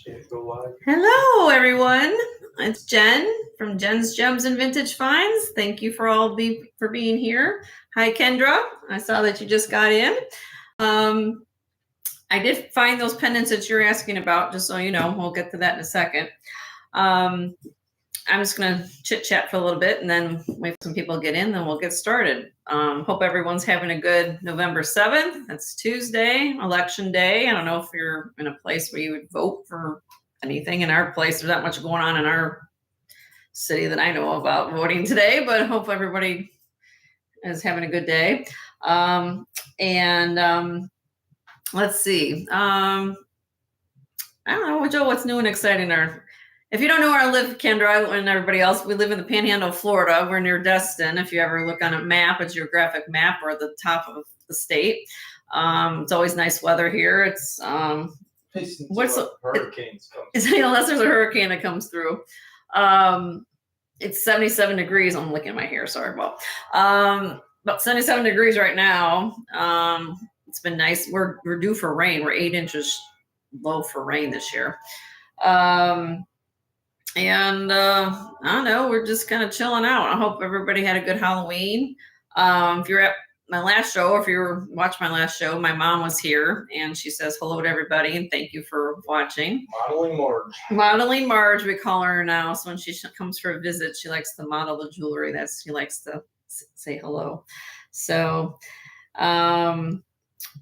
Hello, everyone. It's Jen from Jen's Gems and Vintage Finds. Thank you for for being here. Hi, Kendra. I saw that you just got in. I did find those pendants that you're asking about, just so you know. We'll get to that in a second. I'm just going to chit chat for a little bit and then wait for some people to get in, then we'll get started. Hope everyone's having a good November 7th. That's Tuesday, election day. I don't know if you're in a place where you would vote for anything. In our place, there's not much going on in our city that I know about voting today, but I hope everybody is having a good day. Let's see. I don't know, Joe, what's new and exciting? If you don't know where I live, Kendra and everybody else, we live in the Panhandle of Florida. We're near Destin. If you ever look on a map, a geographic map, or at the top of the state. It's always nice weather here. It's hurricanes come unless there's a hurricane that comes through. It's 77 degrees. I'm looking at my hair. Sorry. Well, about 77 degrees right now. It's been nice. We're due for rain. We're 8 inches low for rain this year. I don't know, we're just kind of chilling out. I hope everybody had a good Halloween. If you're at my last show, if you watched my last show, my mom was here and she says hello to everybody and thank you for watching. Modeling Marge. Modeling Marge, we call her now. So when she comes for a visit, she likes to model the jewelry. She likes to say hello. So, yeah,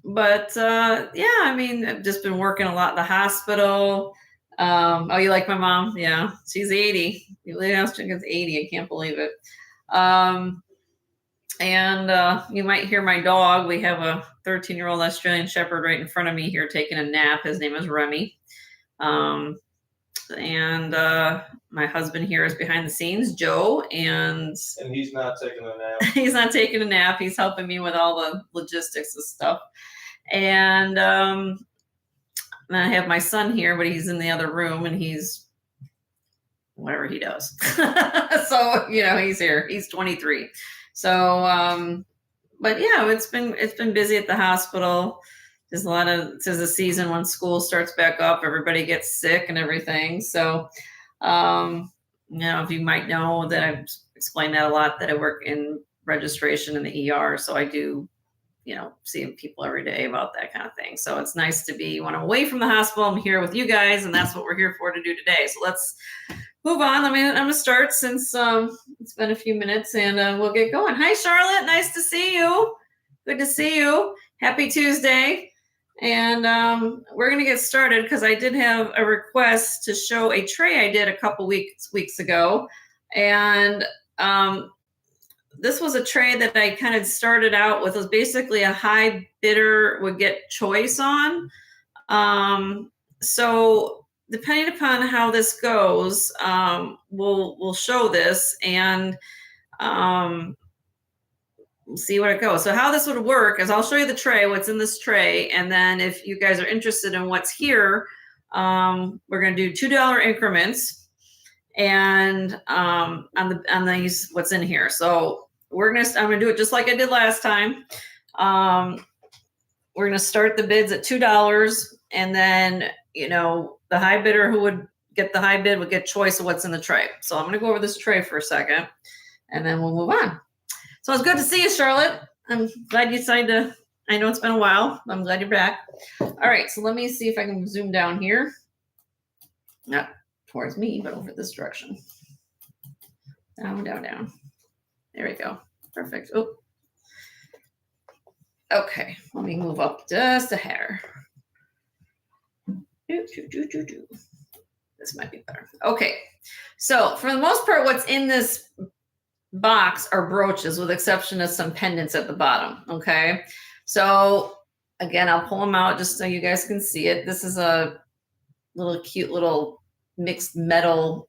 I mean, I've just been working a lot in the hospital. Oh, you like my mom? Yeah, she's 80. You last chick is 80. I can't believe it. You might hear my dog. We have a 13-year-old Australian Shepherd right in front of me here taking a nap. His name is Remy. My husband here is behind the scenes, Joe, and he's not taking a nap. He's not taking a nap. He's helping me with all the logistics of stuff. And I have my son here, but he's in the other room and he's whatever he does. So, he's here. He's 23. So, but yeah, it's been busy at the hospital. There's the season when school starts back up, everybody gets sick and everything. So, if you might know that I've explained that a lot, that I work in registration in the ER. So I do, seeing people every day about that kind of thing. So it's nice to be, when I'm away from the hospital, I'm here with you guys, and that's what we're here for to do today. So let's move on. I'm going to start since it's been a few minutes, and we'll get going. Hi, Charlotte. Nice to see you. Good to see you. Happy Tuesday. And we're going to get started because I did have a request to show a tray I did a couple weeks ago. And this was a tray that I kind of started out with. It was basically a high bidder would get choice on. So depending upon how this goes, we'll show this and we'll see what it goes. So how this would work is I'll show you the tray, what's in this tray. And then if you guys are interested in what's here, we're going to do $2 increments. And on these, what's in here. So I'm gonna do it just like I did last time. We're gonna start the bids at $2, and then the high bidder who would get the high bid would get choice of what's in the tray. So I'm gonna go over this tray for a second, and then we'll move on. So it's good to see you, Charlotte. I'm glad you decided to. I know it's been a while. I'm glad you're back. All right, so let me see if I can zoom down here. Not towards me, but over this direction. Down, down, down. There we go. Perfect. Oh. Okay, let me move up just a hair. This might be better. Okay, so for the most part, what's in this box are brooches, with exception of some pendants at the bottom. Okay, so again, I'll pull them out just so you guys can see it. This is a cute little mixed metal.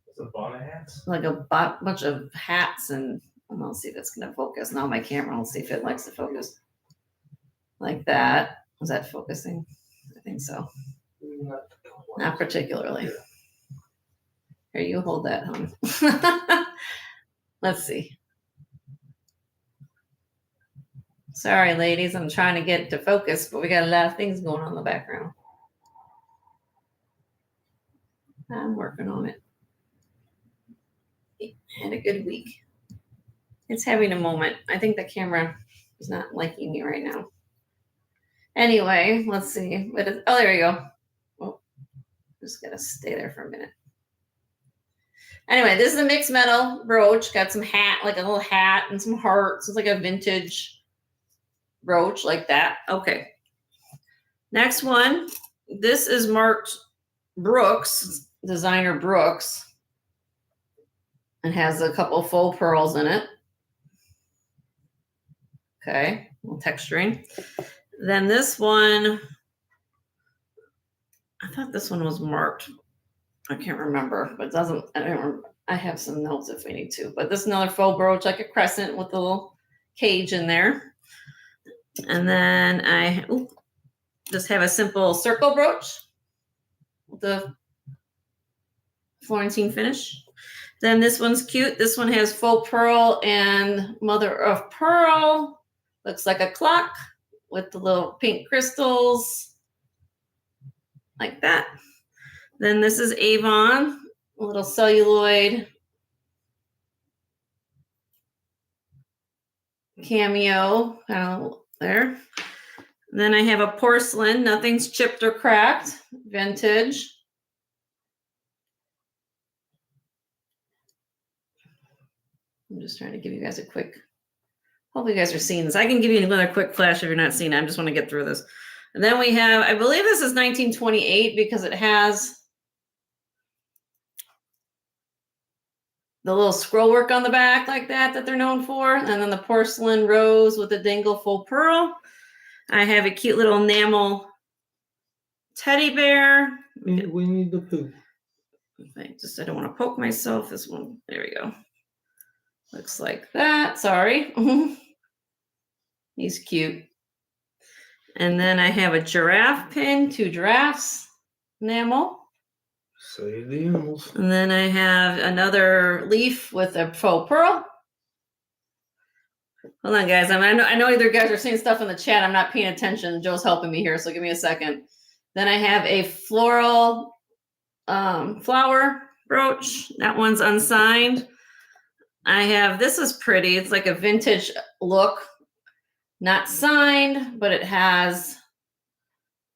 It's a bunch of hats? Like a bunch of hats, and let's see if it's going to focus. Now my camera, let's see if it likes to focus. Like that. Was that focusing? I think so. Not particularly. Here, you hold that, hon. Let's see. Sorry, ladies, I'm trying to get to focus, but we got a lot of things going on in the background. I'm working on it. Had a good week. It's having a moment. I think the camera is not liking me right now. Anyway, let's see. Oh, there you go. Oh, just gotta stay there for a minute. Anyway, this is a mixed metal brooch. Got some hat, like a little hat and some hearts. It's like a vintage brooch like that. Okay. Next one. This is marked Brooks, designer Brooks. And has a couple faux pearls in it. Okay, a little texturing. Then this one, I thought this one was marked. I can't remember, but it doesn't, I don't remember. I have some notes if we need to, but this is another faux brooch, like a crescent with a little cage in there. And then I just have a simple circle brooch with the Florentine finish. Then this one's cute. This one has faux pearl and mother of pearl. Looks like a clock with the little pink crystals like that. Then this is Avon, a little celluloid cameo there. Then I have a porcelain, nothing's chipped or cracked, vintage. I'm just trying to give you guys a quick, hopefully you guys are seeing this. I can give you another quick flash if you're not seeing it. I just want to get through this. And then we have, I believe this is 1928 because it has the little scroll work on the back like that they're known for. And then the porcelain rose with the dangle faux pearl. I have a cute little enamel teddy bear. We need the poo. I don't want to poke myself. This one, there we go. Looks like that. Sorry. He's cute. And then I have a giraffe pin, 2 giraffes enamel. Save the animals. And then I have another leaf with a faux pearl. Hold on, guys. I know either guys are seeing stuff in the chat. I'm not paying attention. Joe's helping me here, so give me a second. Then I have a floral flower brooch. That one's unsigned. I have, this is pretty. It's like a vintage look. Not signed, but it has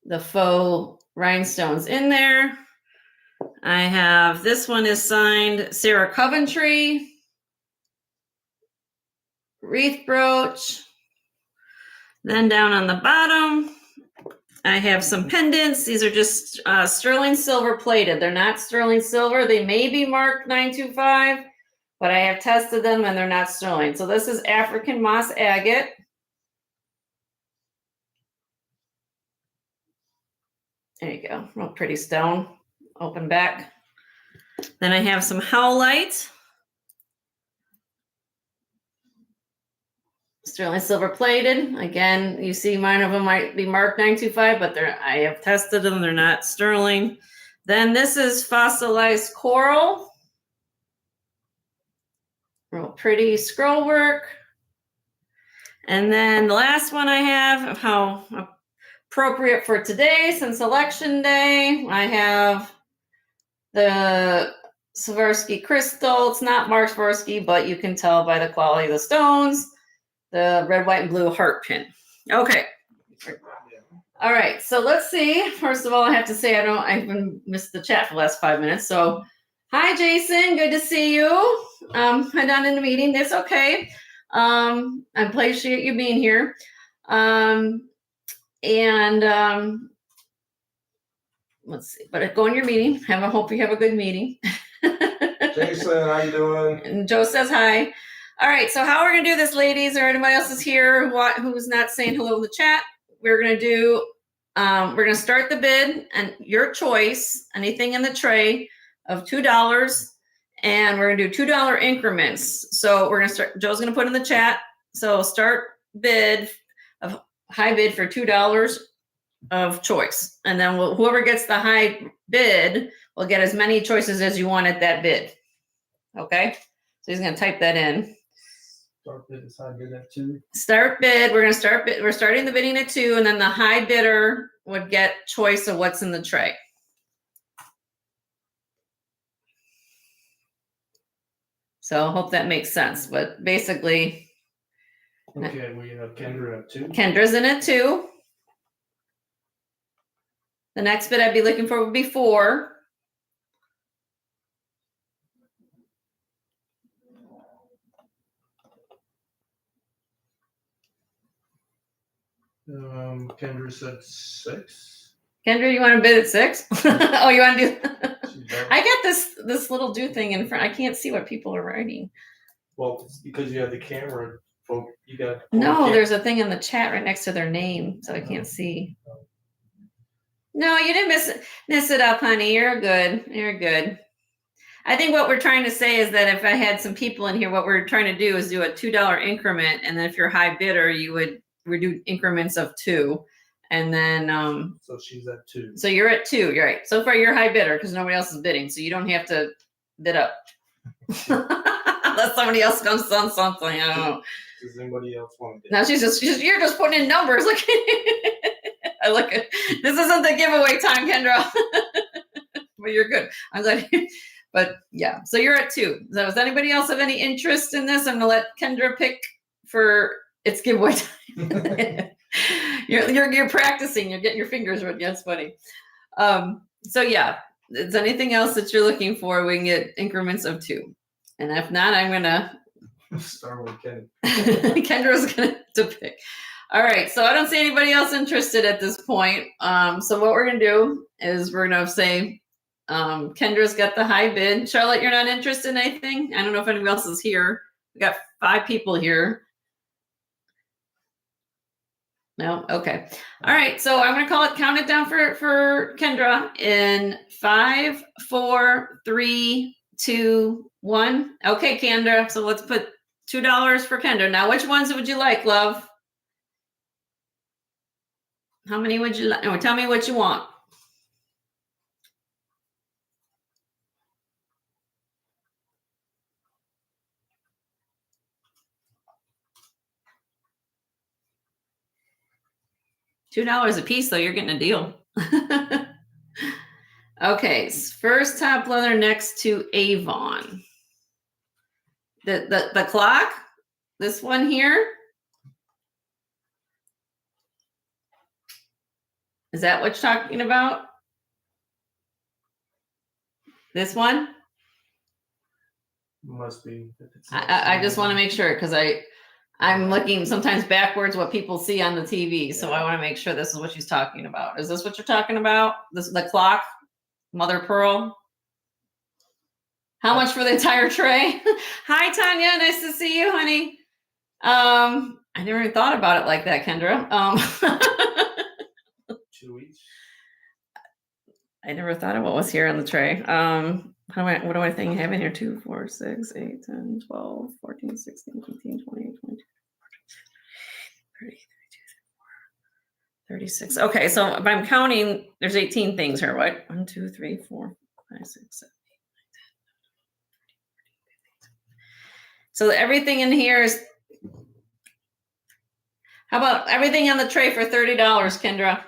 the faux rhinestones in there. I have, this one is signed Sarah Coventry. Wreath brooch. Then down on the bottom, I have some pendants. These are just sterling silver plated. They're not sterling silver. They may be marked 925, but I have tested them and they're not sterling. So this is African moss agate. There you go. Real pretty stone. Open back. Then I have some howlite. Sterling silver plated. Again, you see mine of them might be marked 925, but I have tested them. They're not sterling. Then this is fossilized coral. Real pretty scroll work. And then the last one I have, how appropriate for today, since election day, I have the Swarovski crystal. It's not marked Swarovski, but you can tell by the quality of the stones. The red, white, and blue heart pin. Okay. All right. So let's see. First of all, I have to say I've been missed the chat for the last 5 minutes. So hi, Jason. Good to see you. I'm not in the meeting. That's okay. I appreciate you being here. Let's see. But go in your meeting. Hope you have a good meeting. Jason, how you doing? And Joe says hi. All right, so how we're going to do this, ladies, or anybody else is here who's not saying hello in the chat, we're going to start the bid, and your choice, anything in the tray of $2, and we're going to do $2 increments. So we're going to start, Joe's going to put in the chat, so start bid of high bid for $2 of choice. And then whoever gets the high bid will get as many choices as you want at that bid. Okay, so he's going to type that in. Start bid is high bid at 2. Start bid. We're going to start bid. We're starting the bidding at 2, and then the high bidder would get choice of what's in the tray. So I hope that makes sense. But basically, Okay, we have Kendra at 2. Kendra's in it too. The next bid I'd be looking for would be 4. Kendra's at 6. Kendra, you want to bid at 6? Oh, you want to do? She's better. I got this little do thing in front. I can't see what people are writing. Well, it's because you have the camera, folks. You got. No, there's a thing in the chat right next to their name, so I can't see. No, you didn't miss it up, honey. You're good. You're good. I think what we're trying to say is that if I had some people in here, what we're trying to do is do a $2 increment, and then if you're a high bidder, you would do increments of 2, and then So she's at 2. so you're at 2. You're right. So far, you're high bidder because nobody else is bidding, so you don't have to bid up unless somebody else comes on something. I don't know. Does anybody else want to bid? Now you're just putting in numbers. Like I look at this isn't the giveaway time, Kendra. But you're good. I'm glad. But yeah, so you're at 2. So does anybody else have any interest in this? I'm gonna let Kendra pick for its giveaway time. You're practicing. You're getting your fingers ready. That's funny. So yeah, is anything else that you're looking for? We can get increments of 2, and if not, I'm gonna start with Ken. Kendra's gonna to pick. All right, so I don't see anybody else interested at this point. So what we're gonna do is we're gonna say Kendra's got the high bid. Charlotte, you're not interested in anything? I don't know if anybody else is here. We got 5 people here. No? Okay. All right, so I'm gonna count it down for Kendra in 5, 4, 3, 2, 1. Okay, Kendra, so let's put $2 for Kendra. Now, which ones would you like, love? How many would you like? No, tell me what you want. $2 a piece, though. You're getting a deal. Okay, first top leather next to Avon. The clock, this one here. Is that what you're talking about? This one? Must be. I just want to make sure because I'm looking sometimes backwards what people see on the TV. So I want to make sure this is what she's talking about. Is this what you're talking about? The clock? Mother Pearl? How much for the entire tray? Hi, Tanya. Nice to see you, honey. I never even thought about it like that, Kendra. 2 each. I never thought of what was here on the tray. What do I think I have in here? 2, 4, 6, 8, 10, 12, 14, 16, 15, 20, 22, 30, 32, 36. Okay, so if I'm counting, there's 18 things here, right? 1, 2, 3, 4, 5, 6, 7, 8, 9, 10. So everything in here is. How about everything on the tray for $30, Kendra?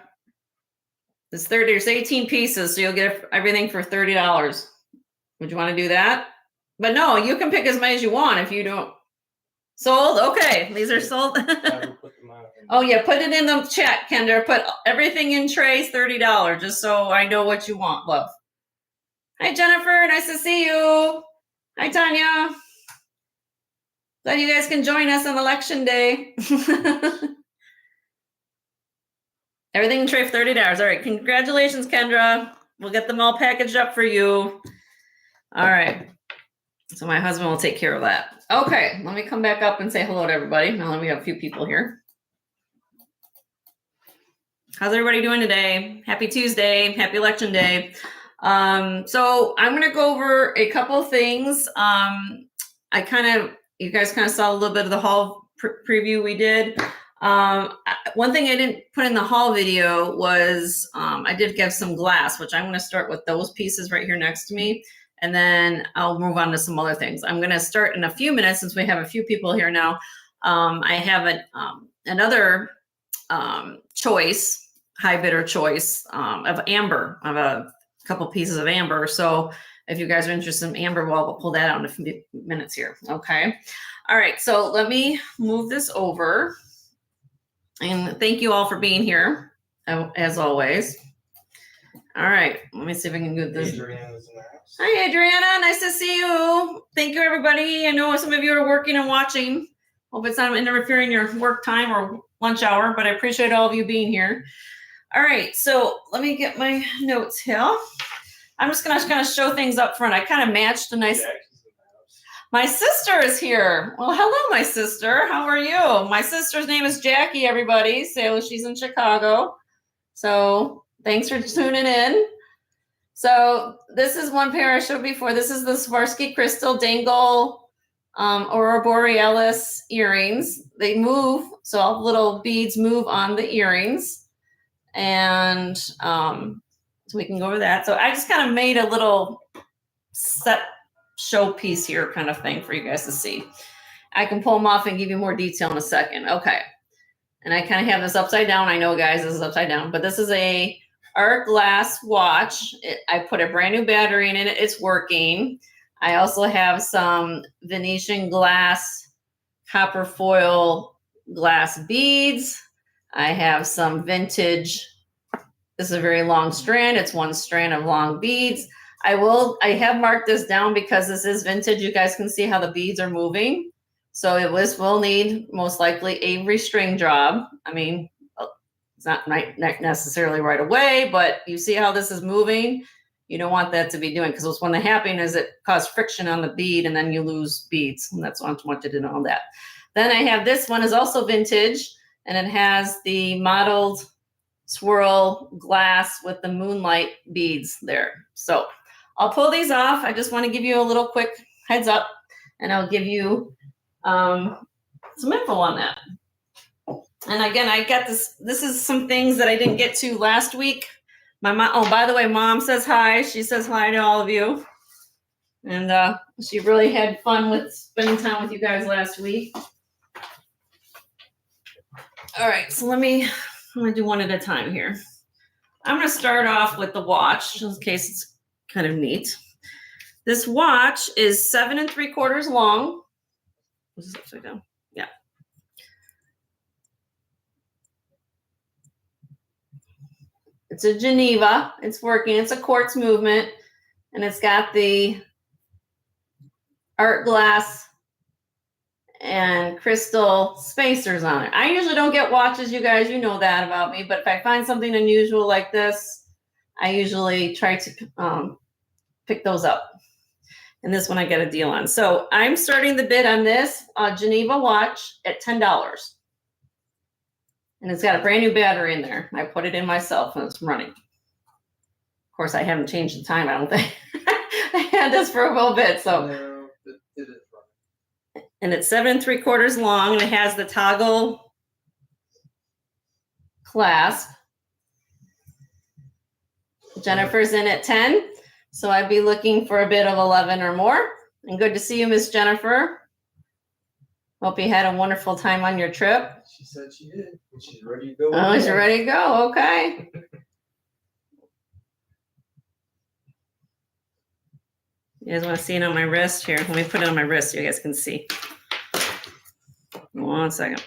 It's 30. There's 18 pieces, so you'll get everything for $30. Would you want to do that? But no, you can pick as many as you want if you don't. Sold? Okay, these are sold. Oh yeah, put it in the chat, Kendra. Put everything in trays, $30, just so I know what you want, love. Hi, Jennifer. Nice to see you. Hi, Tanya. Glad you guys can join us on election day. Everything in tray for $30. All right, congratulations, Kendra. We'll get them all packaged up for you. All right. So my husband will take care of that. Okay, let me come back up and say hello to everybody. Now that we have a few people here. How's everybody doing today? Happy Tuesday. Happy election day. So I'm going to go over a couple of things. You guys kind of saw a little bit of the haul preview we did. One thing I didn't put in the haul video was I did get some glass, which I'm going to start with those pieces right here next to me. And then I'll move on to some other things. I'm going to start in a few minutes since we have a few people here now. I have another choice, high bidder choice of amber. I have a couple pieces of amber. So if you guys are interested in amber, we'll pull that out in a few minutes here. Okay. All right. So let me move this over. And thank you all for being here, as always. All right. Let me see if I can do this. Adriana's in the house. Hi, Adriana. Nice to see you. Thank you, everybody. I know some of you are working and watching. Hope it's not interfering your work time or lunch hour, but I appreciate all of you being here. All right. So let me get my notes here. I'm just going to show things up front. I kind of matched a nice... My sister is here. Well, hello, my sister. How are you? My sister's name is Jackie, everybody. So she's in Chicago. So thanks for tuning in. So this is one pair I showed before. This is the Swarovski Crystal Dangle Aurora Borealis earrings. They move, so all the little beads move on the earrings. And so we can go over that. So I just kind of made a little set showpiece here kind of thing for you guys to see. I can pull them off and give you more detail in a second. Okay. And I kind of have this upside down. I know, guys, this is upside down, but this is a art glass watch. I put a brand new battery in it. It's working. I also have some Venetian glass copper foil glass beads. I have some vintage. This is a very long strand. It's one strand of long beads. I have marked this down because this is vintage. You guys can see how the beads are moving. So will need most likely a restring job. I mean, it's not necessarily right away, but you see how this is moving. You don't want that to be doing, because what's going to happen is it causes friction on the bead and then you lose beads. And that's what I wanted to know that. Then I have this one is also vintage, and it has the mottled swirl glass with the moonlight beads there. So I'll pull these off. I just want to give you a little quick heads up, and I'll give you some info on that. And again, I got this. This is some things that I didn't get to last week. My mom. Oh, by the way, Mom says hi. She says hi to all of you, and she really had fun with spending time with you guys last week. All right, so I'm gonna do one at a time here. I'm gonna start off with the watch, just in case it's kind of neat. This watch is 7 3/4 long. This is upside down. Yeah. It's a Geneva. It's working. It's a quartz movement, and it's got the art glass and crystal spacers on it. I usually don't get watches, you guys. You know that about me. But if I find something unusual like this, I usually try to pick those up. And this one I get a deal on. So I'm starting the bid on this Geneva watch at $10. And it's got a brand new battery in there. I put it in myself and it's running. Of course, I haven't changed the time, I don't think. I had this for a little bit. So. No, it is running. And it's 7 3/4 long, and it has the toggle clasp. Jennifer's in at 10. So I'd be looking for a bid of 11 or more. And good to see you, Miss Jennifer. Hope you had a wonderful time on your trip. She said she did. And she's ready to go. Oh, she's ready to go. Okay. You guys want to see it on my wrist here? Let me put it on my wrist so you guys can see. 1 second.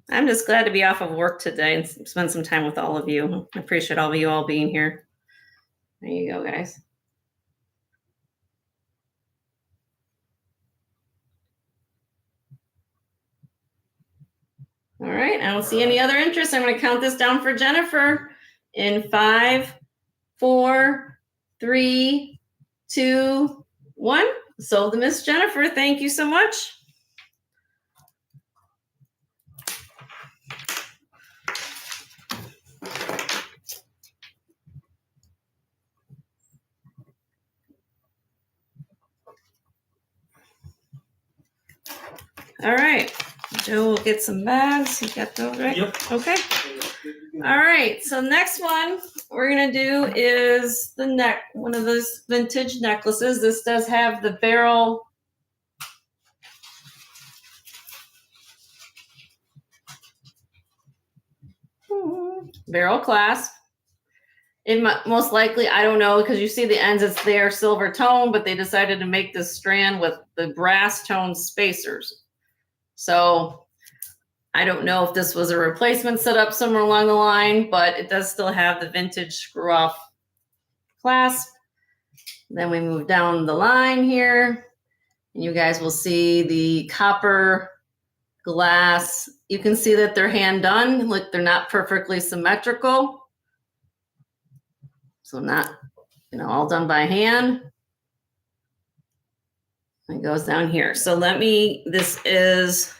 I'm just glad to be off of work today and spend some time with all of you. I appreciate all of you all being here. There you go, guys. All right, I don't see any other interest. I'm going to count this down for Jennifer in 5, 4, 3, 2, 1. Sold to Miss Jennifer. Thank you so much. All right, Joe will get some bags. You got those right? Yep. Okay. All right, so next one we're gonna do is the neck, one of those vintage necklaces. This does have the barrel. barrel clasp. Most likely, I don't know, because you see the ends, it's their silver tone, but they decided to make this strand with the brass tone spacers. So I don't know if this was a replacement set up somewhere along the line, but it does still have the vintage screw off clasp. Then we move down the line here, and you guys will see the copper glass. You can see that they're hand done. Look, they're not perfectly symmetrical. So not, all done by hand. It goes down here. So this is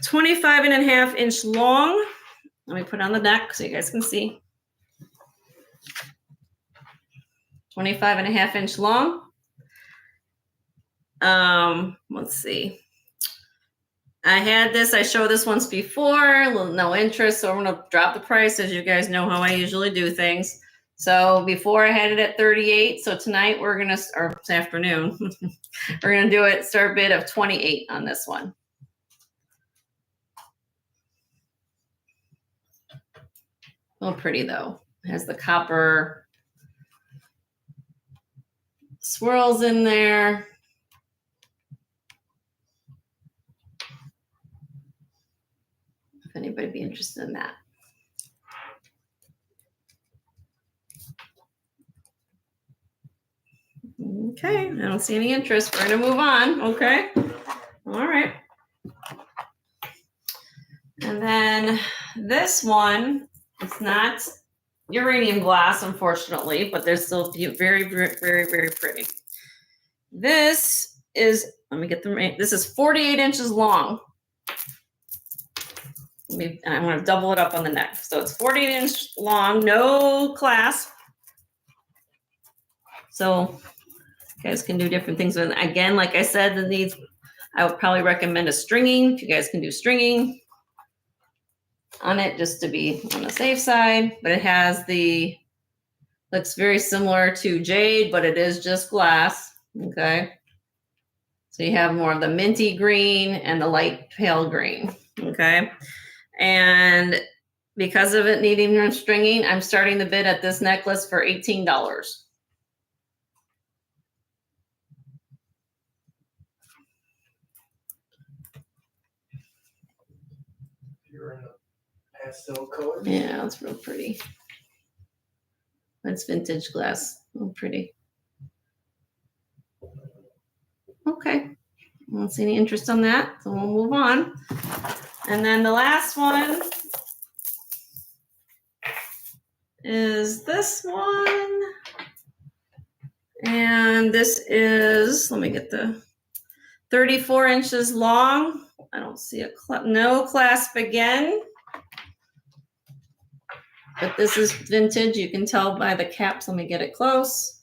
25.5-inch long. Let me put it on the neck so you guys can see. 25.5-inch long. Let's see. I showed this once before, no interest, so we're gonna drop the price, as you guys know how I usually do things. So before I had it at 38, so tonight or this afternoon, we're gonna start bid of 28 on this one. Oh, pretty though. It has the copper swirls in there. If anybody be interested in that. Okay, I don't see any interest. We're gonna move on. Okay. All right. And then this one, it's not uranium glass, unfortunately, but they're still very, very, very, very pretty. This is, this is 48 inches long. I want to double it up on the neck. So it's 48-inch long, no clasp. So you guys can do different things with it. Again, like I said, I would probably recommend a stringing. If you guys can do stringing on it, just to be on the safe side. But it has looks very similar to jade, but it is just glass. Okay. So you have more of the minty green and the light pale green. Okay. And because of it needing stringing, I'm starting the bid at this necklace for $18. You're in a pastel color. Yeah, it's real pretty. It's vintage glass. Oh, pretty. Okay. I don't see any interest on that, so we'll move on. And then the last one is this one. And this is, let me get the 34 inches long. I don't see no clasp again. But this is vintage. You can tell by the caps. Let me get it close.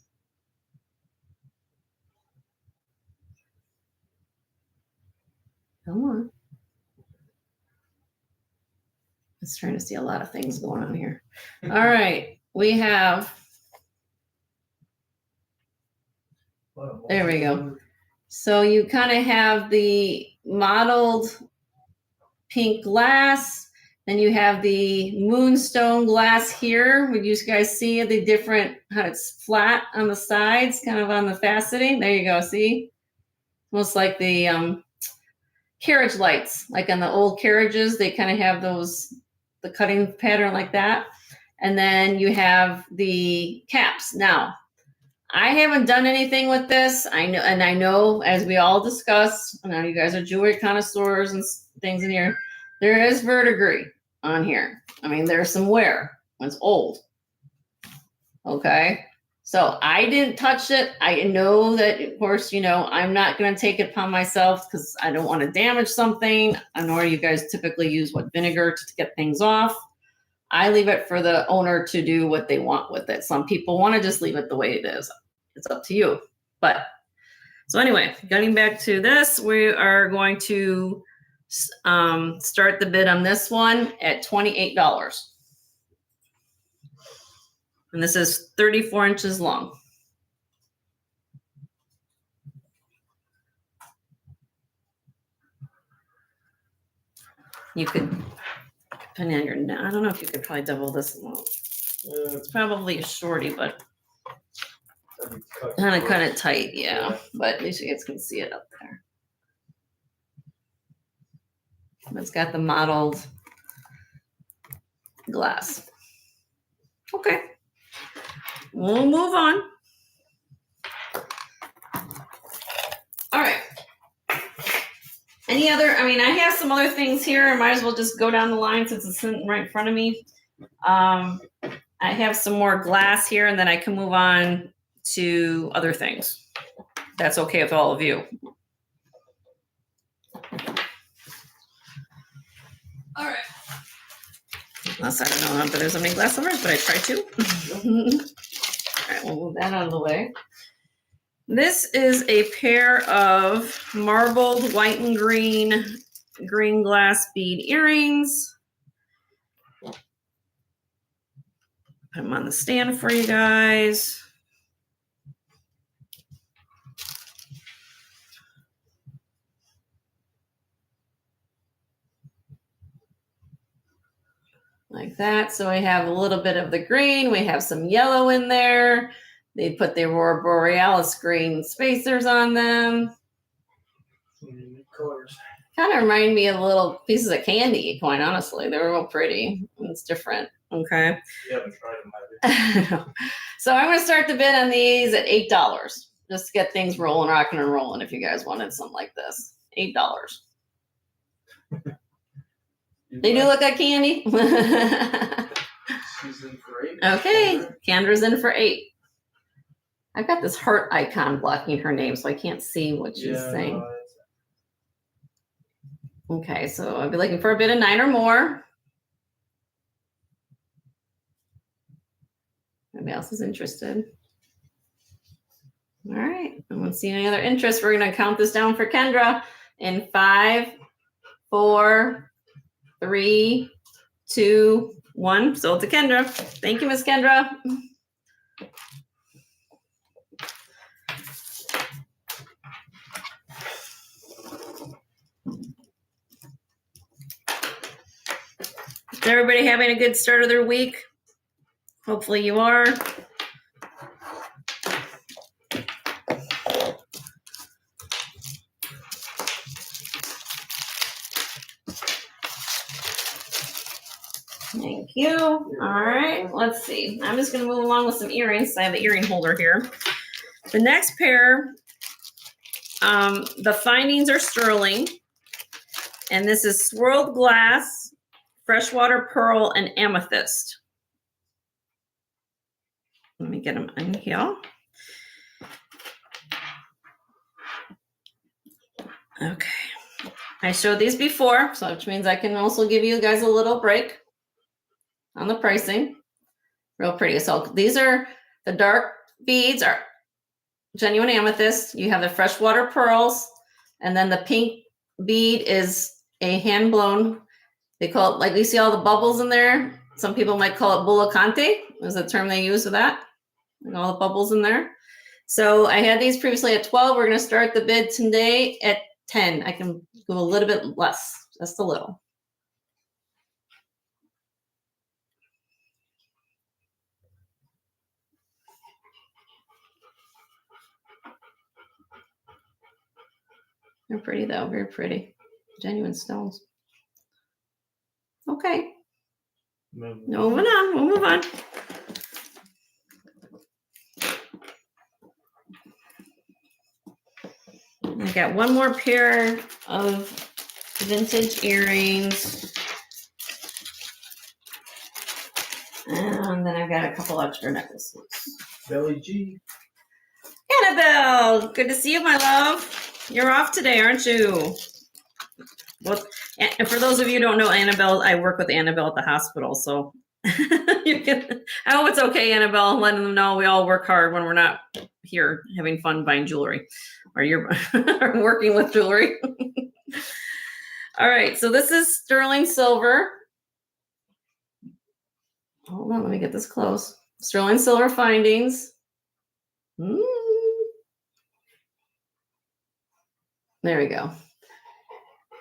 Come on. I was trying to see a lot of things going on here. All right. We have, there we go. So you kind of have the mottled pink glass. Then you have the moonstone glass here. Would you guys see the different, how it's flat on the sides, kind of on the faceting? There you go. See? Almost like the carriage lights, like on the old carriages, they kind of have the cutting pattern like that. And then you have the caps. Now, I haven't done anything with this. I know, as we all discussed, I know you guys are jewelry connoisseurs and things in here. There is verdigris on here. I mean, there's some wear. It's old. Okay. So I didn't touch it. I know that, of course, I'm not going to take it upon myself because I don't want to damage something. Nor you guys typically use vinegar to get things off. I leave it for the owner to do what they want with it. Some people want to just leave it the way it is. It's up to you. But so anyway, getting back to this, we are going to start the bid on this one at $28. And this is 34 inches long. You could depending on your neck. I don't know if you could probably double this amount. It's probably a shorty, but kind of tight, yeah. But at least you guys can see it up there. It's got the mottled glass. Okay, we'll move on. All right. Any other? I mean, I have some other things here. I might as well just go down the line since it's sitting right in front of me. I have some more glass here, and then I can move on to other things. That's okay with all of you. All right. Unless I don't know if there's any glass lovers, but I try to. All right, we'll move that out of the way. This is a pair of marbled white and green glass bead earrings. Put them on the stand for you guys. Like that. So we have a little bit of the green. We have some yellow in there. They put the Aurora Borealis green spacers on them. Colors. Kind of remind me of little pieces of candy, quite honestly. They were real pretty. It's different. Okay. You haven't tried them, have you? So I'm going to start the bid on these at $8. Just to get things rolling, rocking and rolling if you guys wanted something like this. $8. They do look like candy. She's in for 8. Okay. Kendra's in for 8. I've got this heart icon blocking her name, so I can't see what she's saying. Okay, so I'll be looking for a bid of 9 or more. Nobody else is interested. All right, I don't see any other interest. We're going to count this down for Kendra in 5, 4, 3, 2, 1. Sold to Kendra. Thank you, Miss Kendra. Is everybody having a good start of their week? Hopefully you are. Thank you. All right, let's see. I'm just going to move along with some earrings. I have the earring holder here. The next pair, the findings are sterling. And this is swirled glass, freshwater pearl, and amethyst. Let me get them in here. Okay. I showed these before, so which means I can also give you guys a little break on the pricing. Real pretty. So these are the dark beads are genuine amethyst. You have the freshwater pearls, and then the pink bead is a hand blown. They call it, like you see all the bubbles in there. Some people might call it bulacante, is the term they use for that. And all the bubbles in there. So I had these previously at 12. We're going to start the bid today at 10. I can go a little bit less, just a little. They're pretty though, very pretty. Genuine stones. Okay. Moving on, we'll move on. I got one more pair of vintage earrings. And then I've got a couple extra necklaces. Belly G. Annabelle, good to see you, my love. You're off today, aren't you? Well, and for those of you who don't know Annabelle, I work with Annabelle at the hospital, so you can. I hope it's okay, Annabelle. Letting them know we all work hard when we're not here having fun buying jewelry, or you're working with jewelry. All right, so this is sterling silver. Hold on, let me get this close. Sterling silver findings. There we go.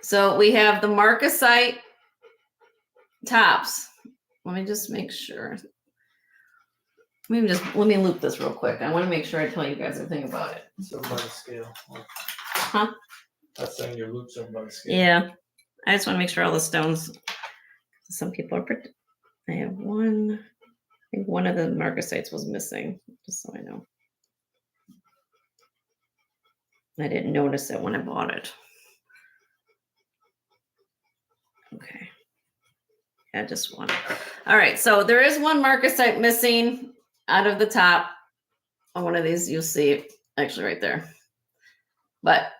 So we have the marcasite tops. Let me just make sure. Let me loop this real quick. I want to make sure I tell you guys everything about it. So by the scale. Huh? That's saying your loops are by the scale. Yeah. I just want to make sure all the stones. Some people are. I have one. I think one of the marcasites was missing, just so I know. I didn't notice it when I bought it. Okay. Yeah, just one. All right, so there is one marcasite missing out of the top on one of these. You'll see it actually right there. But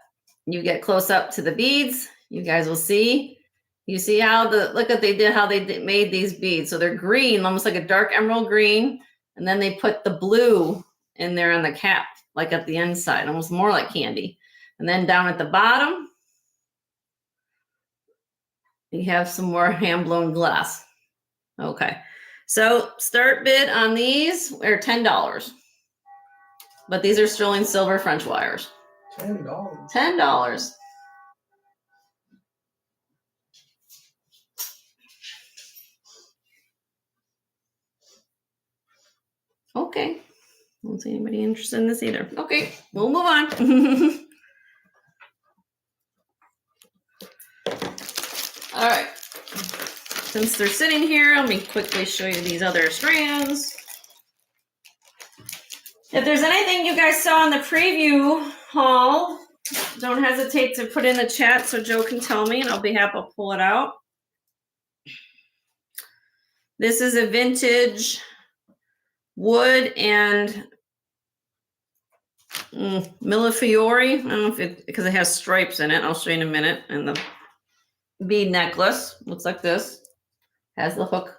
you get close up to the beads, you guys will see. You see how look at how they made these beads. So they're green, almost like a dark emerald green, and then they put the blue in there on the cap, like at the inside, almost more like candy. And then down at the bottom, you have some more hand-blown glass. Okay, so start bid on these are $10, but these are sterling silver French wires. $10. $10. Okay, don't see anybody interested in this either. Okay, we'll move on. All right. Since they're sitting here, let me quickly show you these other strands. If there's anything you guys saw in the preview haul, don't hesitate to put in the chat so Joe can tell me and I'll be happy to pull it out. This is a vintage wood and Millefiori. I don't know if because it has stripes in it. I'll show you in a minute. And the bead necklace looks like this. Has the hook.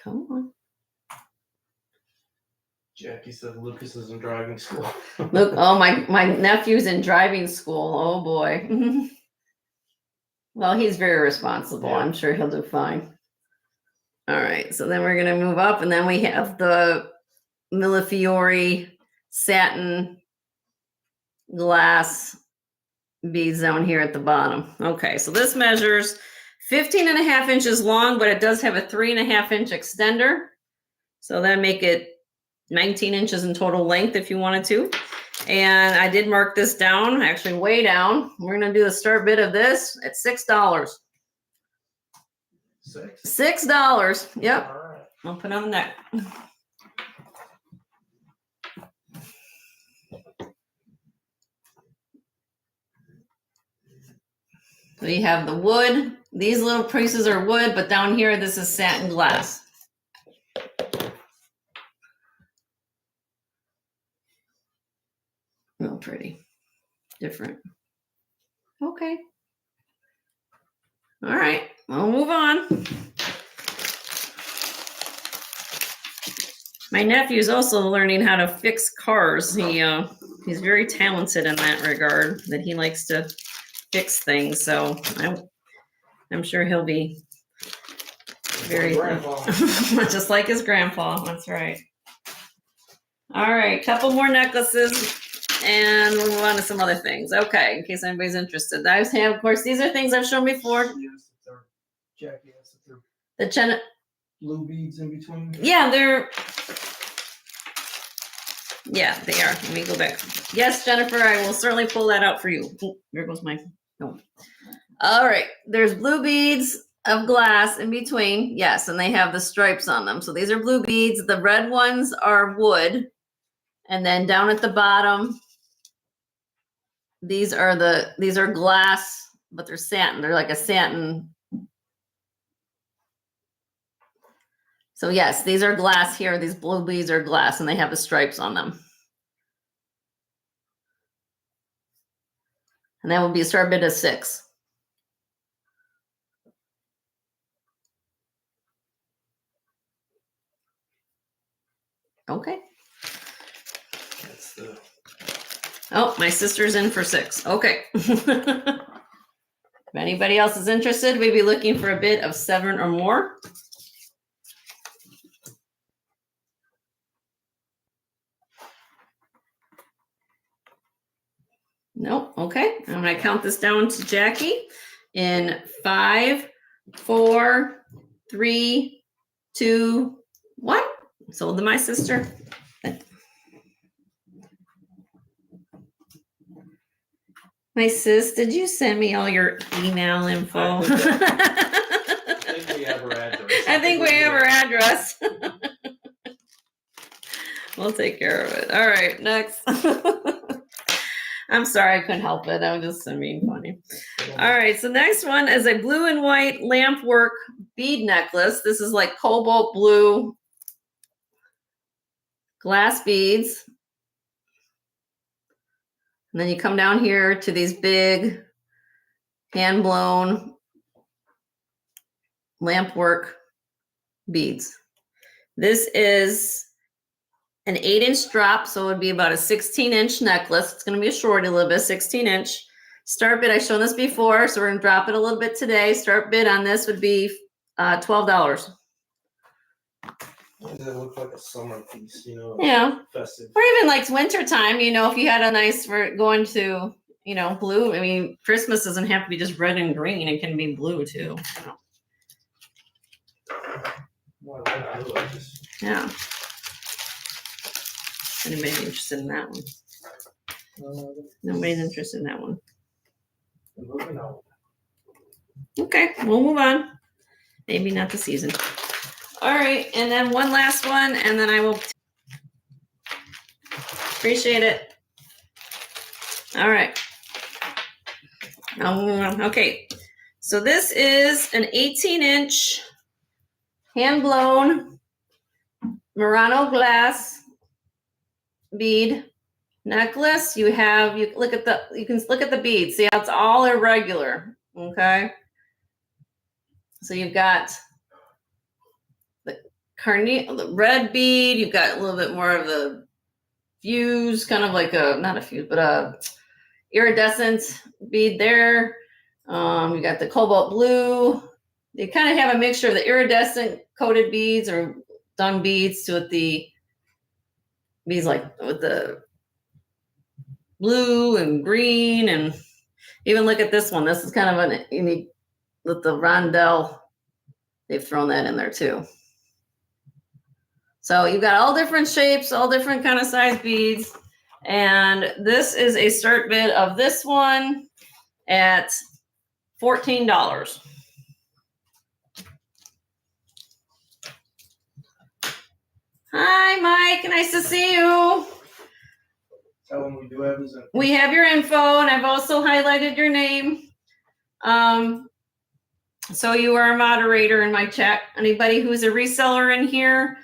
Come on. Jackie said Lucas is in driving school. Look, oh, my nephew's in driving school. Oh boy. Well, he's very responsible. Yeah. I'm sure he'll do fine. All right, so then we're gonna move up, and then we have the Millefiori satin glass beads down here at the bottom. Okay, so this measures 15.5 inches long, but it does have a 3.5 inch extender. So that make it 19 inches in total length if you wanted to. And I did mark this down, actually way down. We're gonna do the start bid of this at $6. $6. Yep. All right. I'll put it on the neck. So you have the wood. These little pieces are wood, but down here, this is satin glass. Real pretty. Different. Okay. All right, we'll move on. My nephew's also learning how to fix cars. He's very talented in that regard, that he likes to fix things. So I'm sure he'll be very just like his grandpa. That's right. All right, couple more necklaces and we'll move on to some other things. Okay, in case anybody's interested. I have, of course, these are things I've shown before. Jackie asked if The blue beads in between. Yeah, they are. Let me go back. Yes, Jennifer, I will certainly pull that out for you. Oh, there goes my no. All right, there's blue beads of glass in between. Yes, and they have the stripes on them. So these are blue beads. The red ones are wood. And then down at the bottom, these are glass, but they're satin. They're like a satin. So yes, these are glass here. These blue beads are glass and they have the stripes on them. And that would be a start bid of $6. Okay. That's the Oh, my sister's in for $6. Okay. If anybody else is interested, we'd be looking for a bid of $7 or more. Nope. Okay. I'm going to count this down to Jackie in 5, 4, 3, 2, 1. Sold to my sister. My sis, did you send me all your email info? I think we have her address. I think we have her address. We'll take care of it. All right, next. I'm sorry, I couldn't help it. I'm just being funny. All right, so next one is a blue and white lamp work bead necklace. This is like cobalt blue glass beads. And then you come down here to these big hand-blown lamp work beads. This is an 8-inch drop, so it would be about a 16-inch necklace. It's going to be a short, a little bit, 16-inch. Start bid, I've shown this before, so we're going to drop it a little bit today. Start bid on this would be $12. Does it look like a summer piece, you know? Yeah. Festive. Or even like winter time, you know, if you had a nice for going to, you know, blue. I mean, Christmas doesn't have to be just red and green. It can be blue too. You know. Well, I like this. Yeah. Anybody interested in that one? Nobody's interested in that one. Moving on. Okay, we'll move on. Maybe not the season. All right, and then one last one, and then I will appreciate it. All right. Okay, so this is an 18-inch hand-blown Murano glass bead necklace. You can look at the beads. See how it's all irregular. Okay. So you've got the red bead. You've got a little bit more of the fuse, kind of like not a fuse, but a iridescent bead there. You got the cobalt blue. You kind of have a mixture of the iridescent coated beads or done beads with the beads like with the blue and green, and even look at this one. This is kind of a unique with the rondelle. They've thrown that in there too. So you've got all different shapes, all different kind of size beads. And this is a start bid of this one at $14. Hi, Mike. Nice to see you. Tell them we do have his info. We have your info, and I've also highlighted your name. So you are a moderator in my chat. Anybody who's a reseller in here,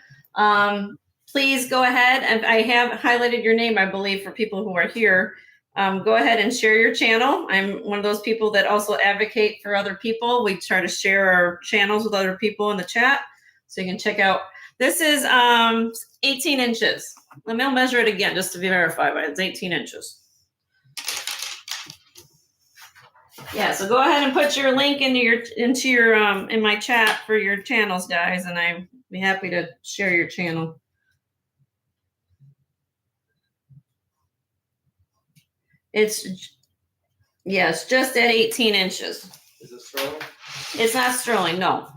please go ahead. And I have highlighted your name, I believe, for people who are here. Go ahead and share your channel. I'm one of those people that also advocate for other people. We try to share our channels with other people in the chat. So you can check out. This is 18 inches. Let me measure it again just to be verified, but it's 18 inches. Yeah, so go ahead and put your link into your in my chat for your channels, guys, and I'd be happy to share your channel. It's just at 18 inches. Is it sterling? It's not sterling, no.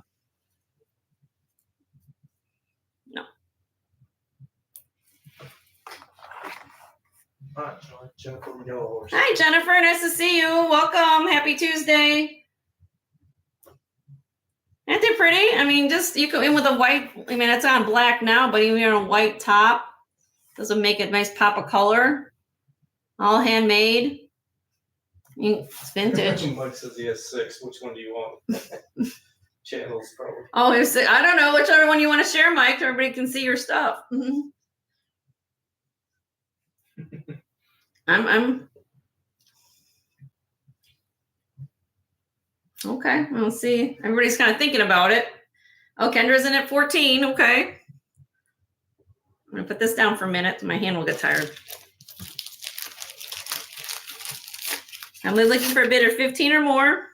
Hi, Jennifer Yellow Horse. Hi, Jennifer. Nice to see you. Welcome. Happy Tuesday. Aren't they pretty? I mean, just you go in with a white. I mean, it's on black now, but even on a white top doesn't make a nice pop of color. All handmade. It's vintage. Mike says he has 6. Which one do you want? Channels, probably. Oh, I don't know whichever one you want to share, Mike. So everybody can see your stuff. Mm-hmm. I'm okay. We'll see. Everybody's kind of thinking about it. Oh, Kendra's in at 14. Okay. I'm gonna put this down for a minute. My hand will get tired. I'm looking for a bid of 15 or more.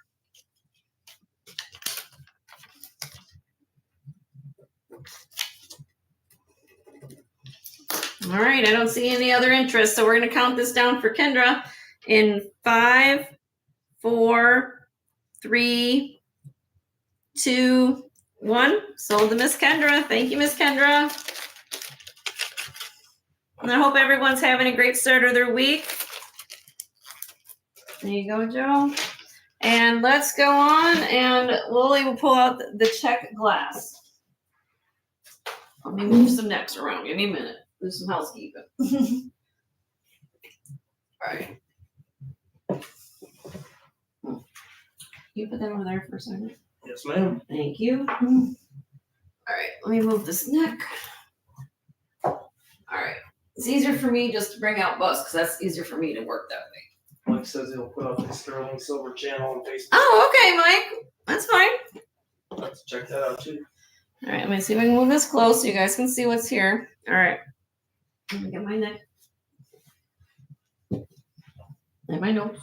All right, I don't see any other interest, so we're going to count this down for Kendra. in 5, 4, 3, 2, 1. Sold to Miss Kendra. Thank you, Miss Kendra. And I hope everyone's having a great start of their week. There you go, Joe. And let's go on, and Lily will pull out the check glass. Let me move some necks around. Give me a minute. Do some housekeeping. All right. You put that over there for a second. Yes, ma'am. Thank you. All right, let me move this neck. All right. It's easier for me just to bring out bust because that's easier for me to work that way. Mike says he'll put up the Sterling Silver channel on Facebook. Oh, okay, Mike. That's fine. Let's check that out too. All right, let me see if I can move this close so you guys can see what's here. All right. Let me get my neck. And my notes.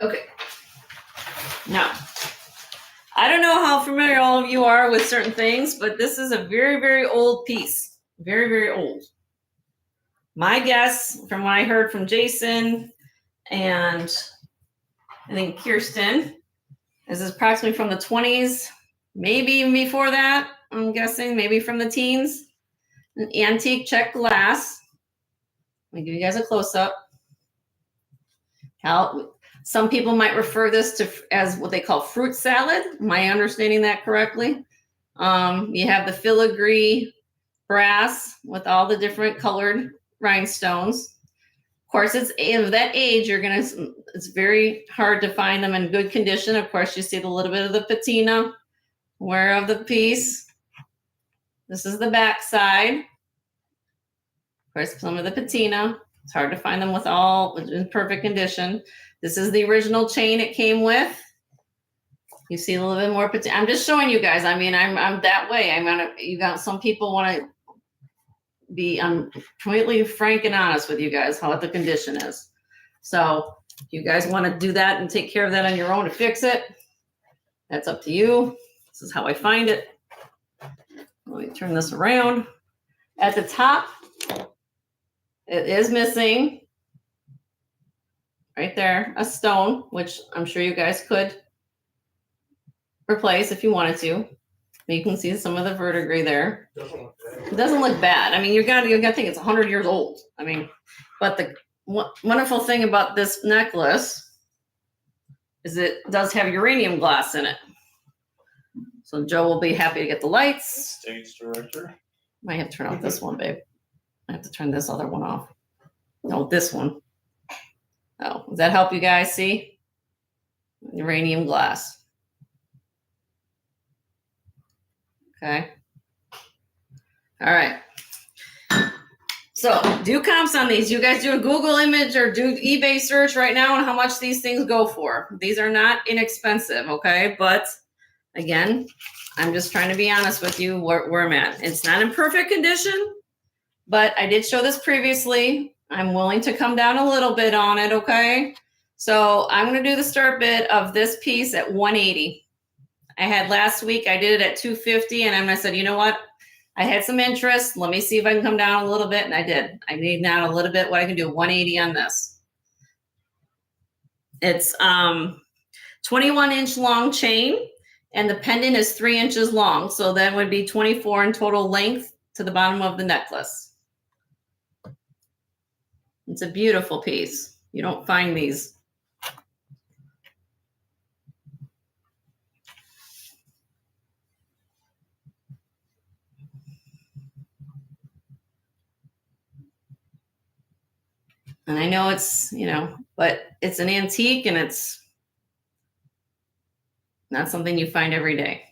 Okay. Now, I don't know how familiar all of you are with certain things, but this is a very, very old piece. Very, very old. My guess, from what I heard from Jason and I think Kirsten, is approximately from the 20s, maybe even before that, I'm guessing, maybe from the teens. An antique check glass. Let me give you guys a close-up. Some people might refer this to as what they call fruit salad. Am I understanding that correctly? You have the filigree brass with all the different colored rhinestones. Of course, it's of that age. It's very hard to find them in good condition. Of course, you see a little bit of the patina wear of the piece. This is the back side. Of course, some of the patina. It's hard to find them in perfect condition. This is the original chain it came with. You see a little bit more patina. I'm just showing you guys. I mean, I'm that way. You got some people want to be. I'm completely frank and honest with you guys how the condition is. So if you guys want to do that and take care of that on your own to fix it, that's up to you. This is how I find it. Let me turn this around. At the top, it is missing right there a stone, which I'm sure you guys could replace if you wanted to. You can see some of the verdigris there. It doesn't look bad. I mean, you got to think it's 100 years old. I mean, but the wonderful thing about this necklace is it does have uranium glass in it. So Joe will be happy to get the lights. Stage director. Might have to turn off this one, babe. I have to turn this other one off. No, this one. Oh, does that help you guys see? Uranium glass. Okay. All right. So do comps on these. You guys do a Google image or do eBay search right now on how much these things go for. These are not inexpensive, okay? But again, I'm just trying to be honest with you where I'm at. It's not in perfect condition, but I did show this previously. I'm willing to come down a little bit on it, okay? So I'm going to do the start bid of this piece at 180. I had last week, I did it at 250, and I said, you know what? I had some interest. Let me see if I can come down a little bit, and I did. I need down a little bit what I can do, 180 on this. It's 21-inch long chain, and the pendant is 3 inches long. So that would be 24 in total length to the bottom of the necklace. It's a beautiful piece. You don't find these. And I know it's, but it's an antique and it's not something you find every day.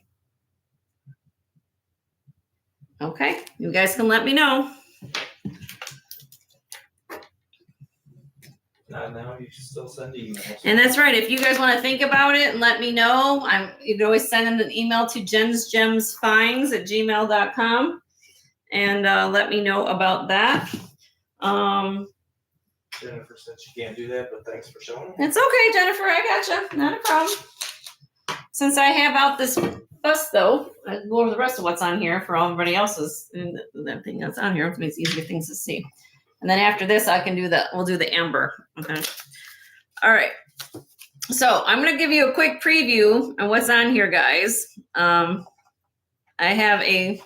Okay, you guys can let me know. Not now, you can still send emails. And that's right. If you guys want to think about it and let me know, you can always send an email to jensgemsfinds@gmail.com and let me know about that. Jennifer said she can't do that, but thanks for showing. It's okay, Jennifer. I gotcha. Not a problem. since I have out this bus though, I'll go over the rest of what's on here for everybody else's and that thing that's on here. It makes easier things to see. And then after this, I can do we'll do the amber. Okay. All right. So I'm going to give you a quick preview of what's on here, guys. I have a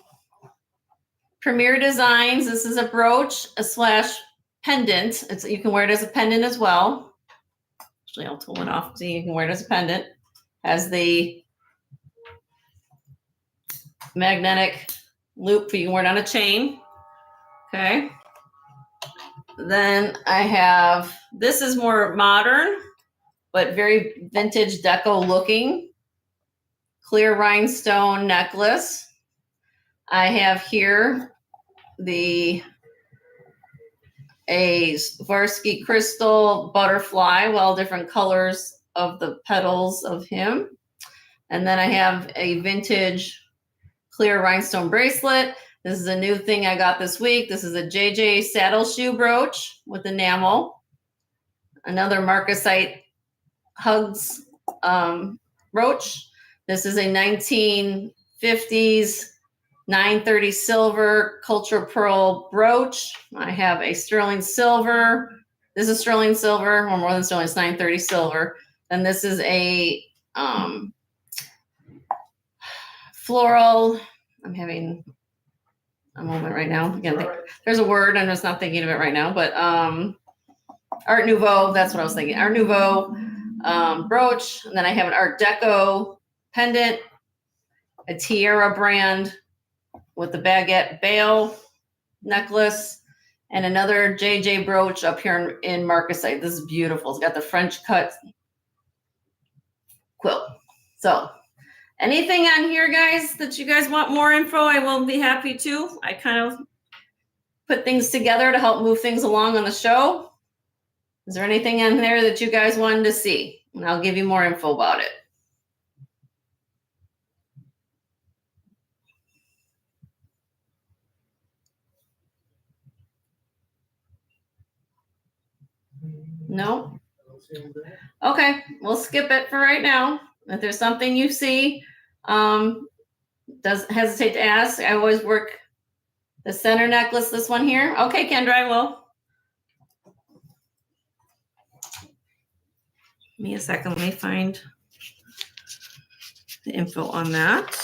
Premier Designs. This is a brooch, / pendant. You can wear it as a pendant as well. Actually, I'll pull it off so you can wear it as a pendant. Has the magnetic loop, you can wear it on a chain. Okay. Then I have, this is more modern, but very vintage deco looking. Clear rhinestone necklace. I have here a Swarovski crystal butterfly, well, different colors of the petals of him. And then I have a vintage clear rhinestone bracelet. This is a new thing I got this week. This is a JJ saddle shoe brooch with enamel. Another marcasite hugs brooch. This is a 1950s 930 silver culture pearl brooch. I have a sterling silver. This is sterling silver, or more than sterling, it's 930 silver. And this is a floral. I'm having a moment right now. Again, there's a word, I'm just not thinking of it right now, but Art Nouveau, that's what I was thinking. Art Nouveau brooch. And then I have an Art Deco pendant, a Tiara brand with the baguette bail necklace, and another JJ brooch up here in marcasite. This is beautiful. It's got the French cut quilt. So anything on here, guys, that you guys want more info, I will be happy to. I kind of put things together to help move things along on the show. Is there anything in there that you guys wanted to see? And I'll give you more info about it. No? Okay, we'll skip it for right now. If there's something you see, doesn't hesitate to ask. I always work the center necklace, this one here. Okay, Kendra, I will. Give me a second, let me find the info on that.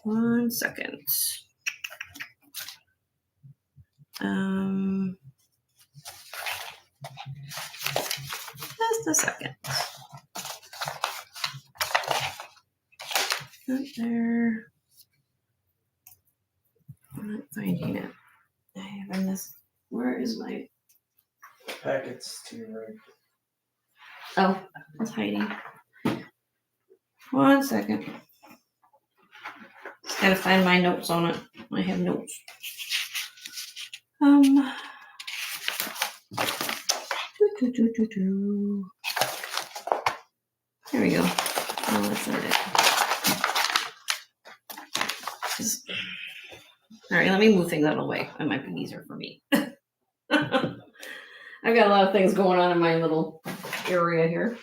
One second. Just a second. Not there. I'm not finding it. I have in this. Where is my Packets to your right. Oh, it's hiding. 1 second. Just gotta find my notes on it. I have notes. Here we go. Oh, that's not it. All right, let me move things out of the way. That might be easier for me. I've got a lot of things going on in my little area here.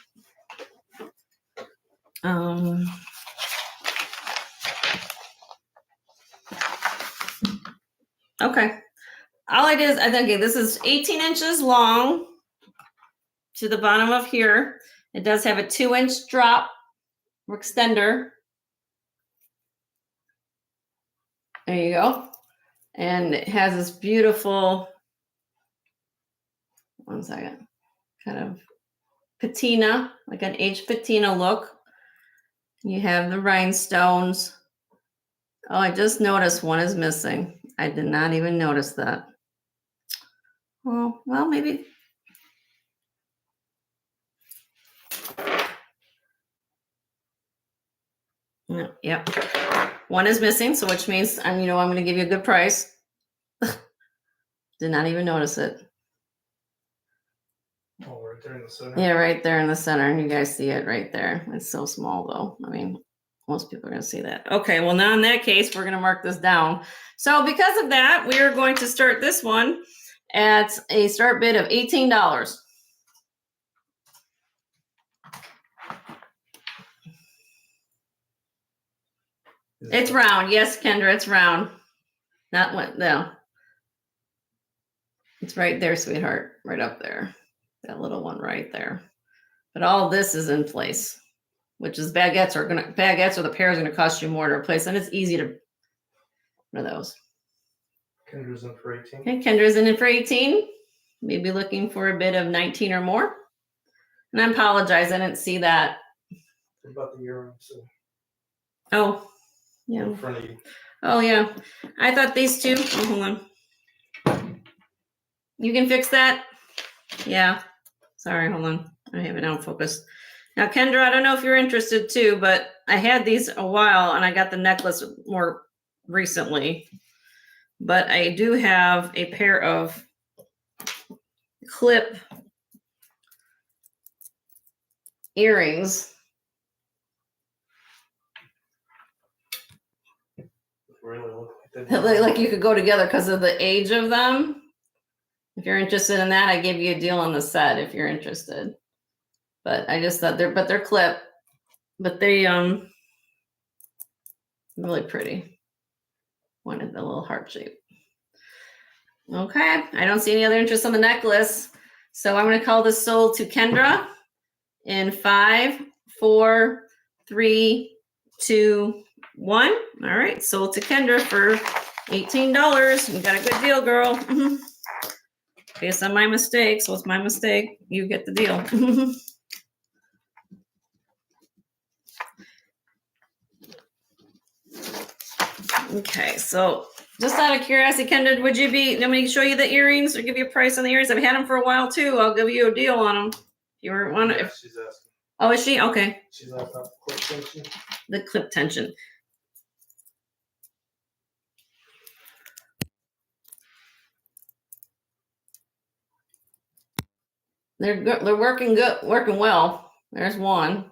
Okay. All I did is, I think, okay, this is 18 inches long to the bottom of here. It does have a 2-inch drop extender. There you go. And it has this beautiful, 1 second, kind of patina, like an H patina look. You have the rhinestones. Oh, I just noticed one is missing. I did not even notice that. Well, maybe. No, yep. One is missing, so which means I'm going to give you a good price. Did not even notice it. Oh, right there in the center. Yeah, right there in the center. And you guys see it right there. It's so small, though. I mean, most people are going to see that. Okay, well, now in that case, we're going to mark this down. So because of that, we are going to start this one at a start bid of $18. It's round. Yes, Kendra, it's round. Not what, no. It's right there, sweetheart. Right up there. That little one right there. But all this is in place, which is baguettes or the pairs are gonna cost you more to replace, and it's easy to one of those. Kendra's in for 18. Okay, Kendra's in for 18. Maybe looking for a bid of 19 or more. And I apologize, I didn't see that. What about the earrings Oh, yeah. in front of you? Oh, yeah. I thought these two. Oh, hold on. You can fix that? Yeah. Sorry, hold on. I have it out focused. Now, Kendra, I don't know if you're interested too, but I had these a while and I got the necklace more recently. But I do have a pair of clip earrings. Really look like that. Like you could go together because of the age of them. If you're interested in that, I give you a deal on the set if you're interested. But I just thought they're clip, but they really pretty. Wanted the little heart shape. Okay, I don't see any other interest on the necklace, so I'm going to call this sold to Kendra in 5, 4, 3, 2, 1. All right, sold to Kendra for $18. You got a good deal, girl. Based on my mistake, so it's my mistake. You get the deal. Okay, so just out of curiosity, Kendra, would you be, let me show you the earrings or give you a price on the earrings? I've had them for a while too. I'll give you a deal on them. If you were one. Yeah, she's asking. Oh, is she? Okay. She's asking about the clip tension. The clip tension. They're good. They're working good, working well. There's one.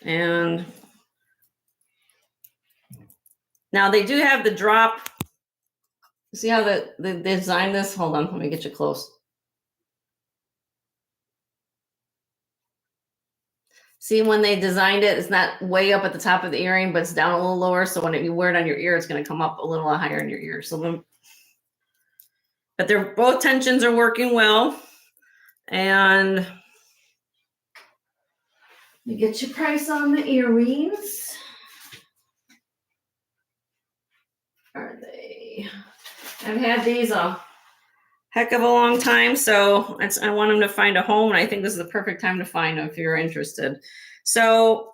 And now they do have the drop. See how they designed this? Hold on, let me get you close. See, when they designed it, it's not way up at the top of the earring, but it's down a little lower. So when you wear it on your ear, it's going to come up a little higher in your ear. So, but they're both tensions are working well. And you get your price on the earrings. Are they? I've had these a heck of a long time, so I want them to find a home, and I think this is the perfect time to find them if you're interested. So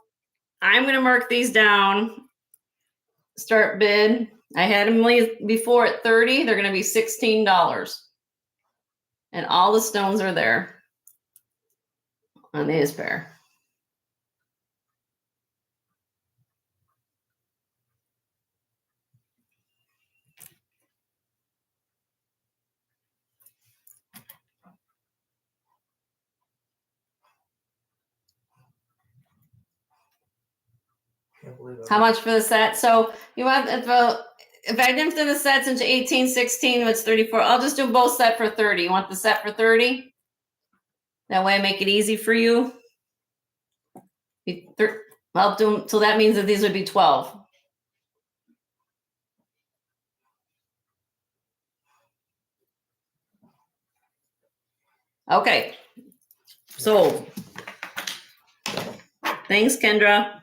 I'm going to mark these down. Start bid. I had them leave before at $30. They're going to be $16, and all the stones are there on these pair. Can't believe it. How much for the set? So you want if I dipped in the sets into 18, 16, it's 34. I'll just do both set for 30. You want the set for 30? That way I make it easy for you. I'll do them, so that means that these would be 12. Okay. Sold. Thanks, Kendra.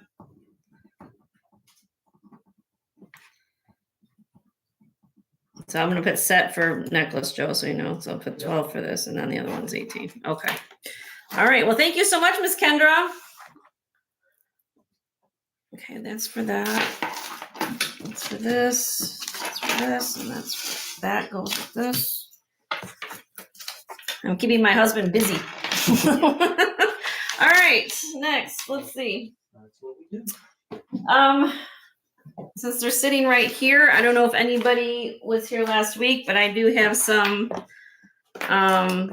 So I'm going to put set for necklace, Joe, so you know. So I'll put 12 for this, and then the other one's 18. Okay. All right. Well, thank you so much, Miss Kendra. Okay, that's for that. That's for this. That's for this, and that's for that goes with this. I'm keeping my husband busy. All right. Next, let's see. That's what we do. Since they're sitting right here, I don't know if anybody was here last week, but I do have some I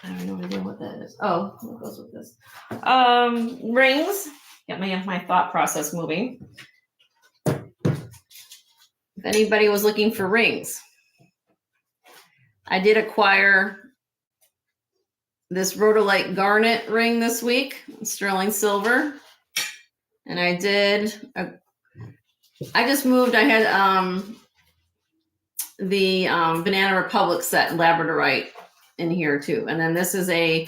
have no idea what that is. Oh, what goes with this? Rings. Get my thought process moving. If anybody was looking for rings, I did acquire this rhodolite garnet ring this week, sterling silver. And I just moved. I had the Banana Republic set labradorite in here too. And then this is a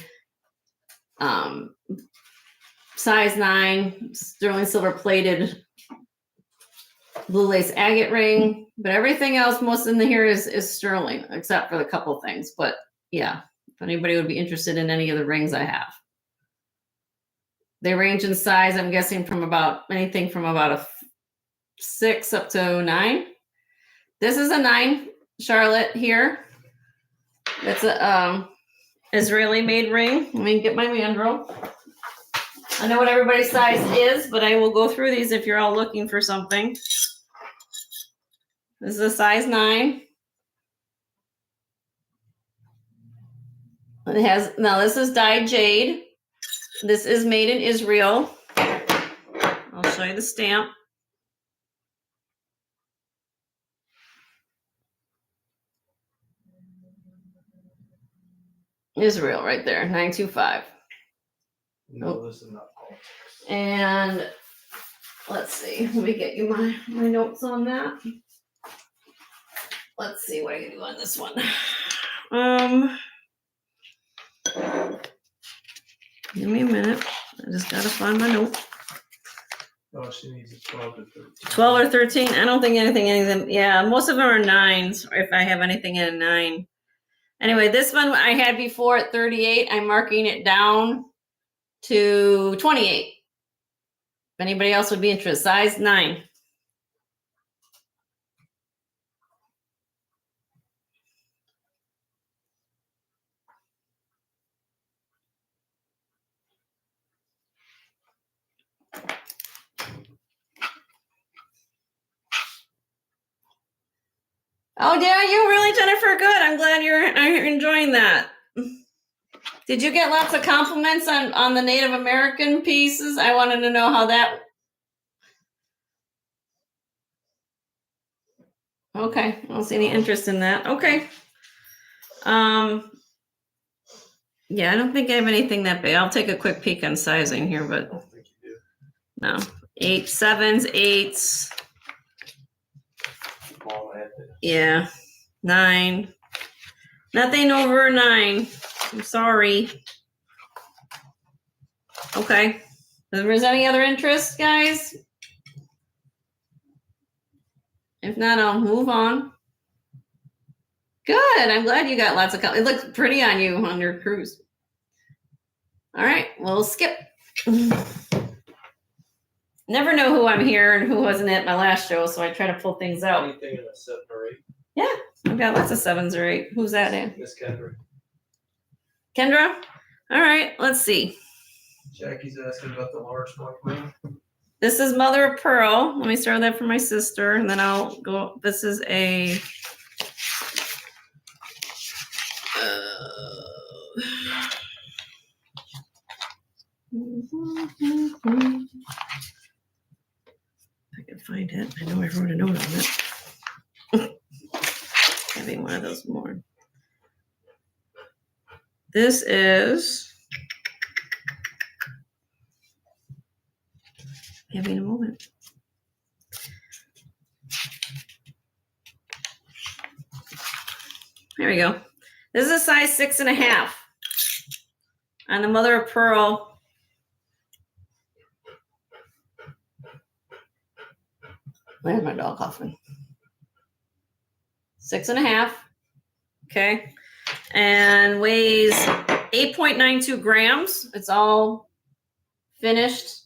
size 9 sterling silver plated blue lace agate ring. But everything else, most in here is sterling, except for the couple things. But yeah, if anybody would be interested in any of the rings I have. They range in size, I'm guessing, from about anything from about a 6 up to 9. This is a 9 Charlotte here. It's a Israeli made ring. Let me get my mandrel. I know what everybody's size is, but I will go through these if you're all looking for something. This is a size 9. It has, now this is dyed jade. This is made in Israel. I'll show you the stamp. Israel right there, 925. No, this is not politics. And let's see, let me get you my notes on that. Let's see what I can do on this one. Give me a minute. I just gotta find my note. Oh, she needs a 12 to 13. 12 or 13? I don't think any of them. Yeah, most of them are 9s, if I have anything in a 9. Anyway, this one I had before at 38. I'm marking it down to 28. If anybody else would be interested, size 9. Oh, yeah, you really, Jennifer. Good. I'm glad you're enjoying that. Did you get lots of compliments on the Native American pieces? I wanted to know how that. Okay, I don't see any interest in that. Okay. Yeah, I don't think I have anything that big. I'll take a quick peek on sizing here, I but don't think you do. no. 8, 7s, 8s. Small head. Yeah. 9. Nothing over 9. I'm sorry. Okay. If there's any other interest, guys? If not, I'll move on. Good. I'm glad you got lots of color. It looks pretty on you on your cruise. All right. We'll skip. Never know who I'm here and who wasn't at my last show, so I try to pull things out. Anything in a 7 or 8? Yeah. I've got lots of 7s or 8. Who's that in? Miss Kendra. Kendra? All right. Let's see. Jackie's asking about the large one ring. This is Mother of Pearl. Let me start that for my sister, and then I'll go. This is a. I can find it. I know I wrote a note on it. Having one of those more. This is. Having a moment. There we go. This is a size 6.5. On the Mother of Pearl. Where's my dog coughing? 6.5. Okay. And weighs 8.92 grams. It's all finished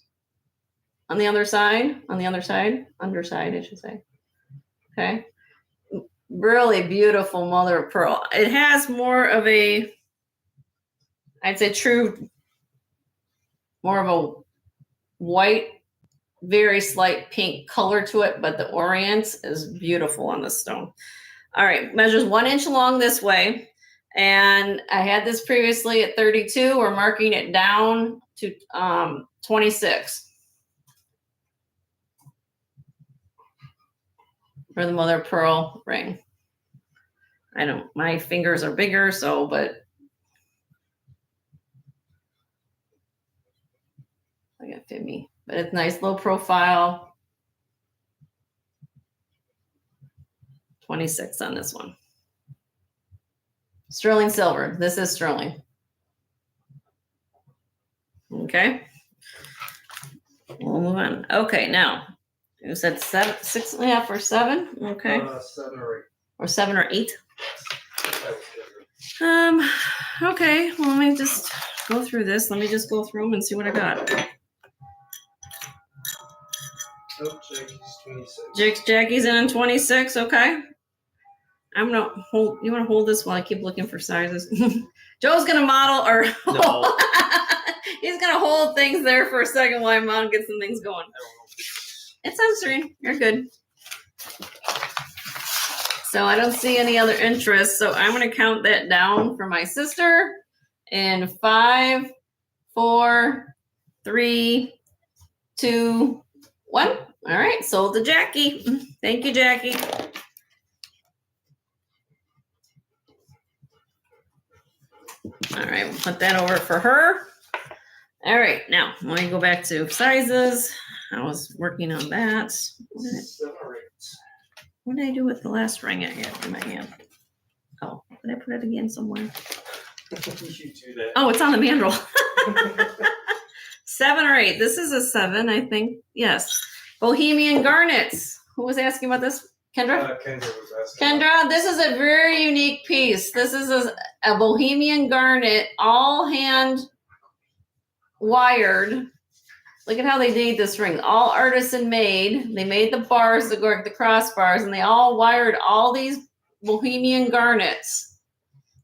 on the other side. Underside, I should say. Okay. Really beautiful Mother of Pearl. It has more of a, I'd say more of a white, very slight pink color to it, but the orient is beautiful on the stone. All right, measures 1 inch long this way. And I had this previously at 32. We're marking it down to 26. For the Mother of Pearl ring. My fingers are bigger, so, but I got fit me. but it's nice, low profile. 26 on this one. Sterling silver. This is sterling. Okay. We'll move on. Okay, now you said 6.5 or 7. Okay. 7 or 8. Or 7 or 8. That was good. Okay, well, let me just go through this. Let me just go through them and see what I got. Oh, Jackie's 26. Jackie's in 26, okay. I'm gonna hold, you wanna hold this while I keep looking for sizes? Joe's gonna model, or No. he's gonna hold things there for a second while Mom gets some things going. It's on screen, you're good. So I don't see any other interest, so I'm gonna count that down for my sister. And 5, 4, 3, 2, 1. All right, sold to Jackie. Thank you, Jackie. All right, we'll put that over for her. All right, now let me go back to sizes. I was working on that. 7 or 8. What did I do with the last ring I had in my hand? Oh, did I put it again somewhere? You do that. Oh, it's on the mandrel. 7 or 8. This is a 7, I think. Yes. Bohemian garnets. Who was asking about this? Kendra? Kendra was asking. Kendra, this is a very unique piece. This is a Bohemian garnet, all hand wired. Look at how they made this ring. All artisan made. They made the bars, the crossbars, and they all wired all these Bohemian garnets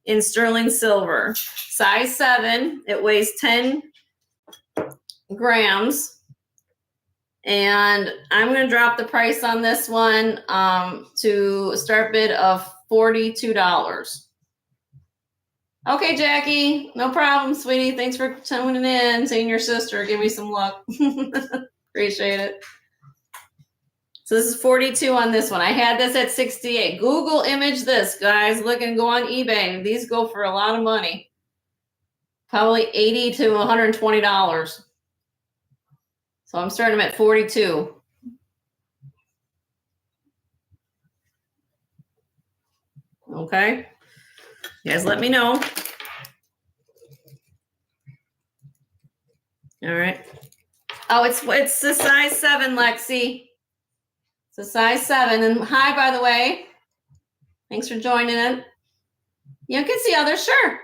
in sterling silver. Size 7. It weighs 10 grams. And I'm going to drop the price on this one to a start bid of $42. Okay, Jackie, no problem, sweetie. Thanks for tuning in, seeing your sister. Give me some luck. Appreciate it. So this is 42 on this one. I had this at 68. Google image this, guys. Look and go on eBay. These go for a lot of money. Probably $80 to $120. So I'm starting them at 42. Okay. You guys let me know. All right. Oh, it's the size 7, Lexi. It's a size 7. And hi, by the way. Thanks for joining in. You can see others, sure.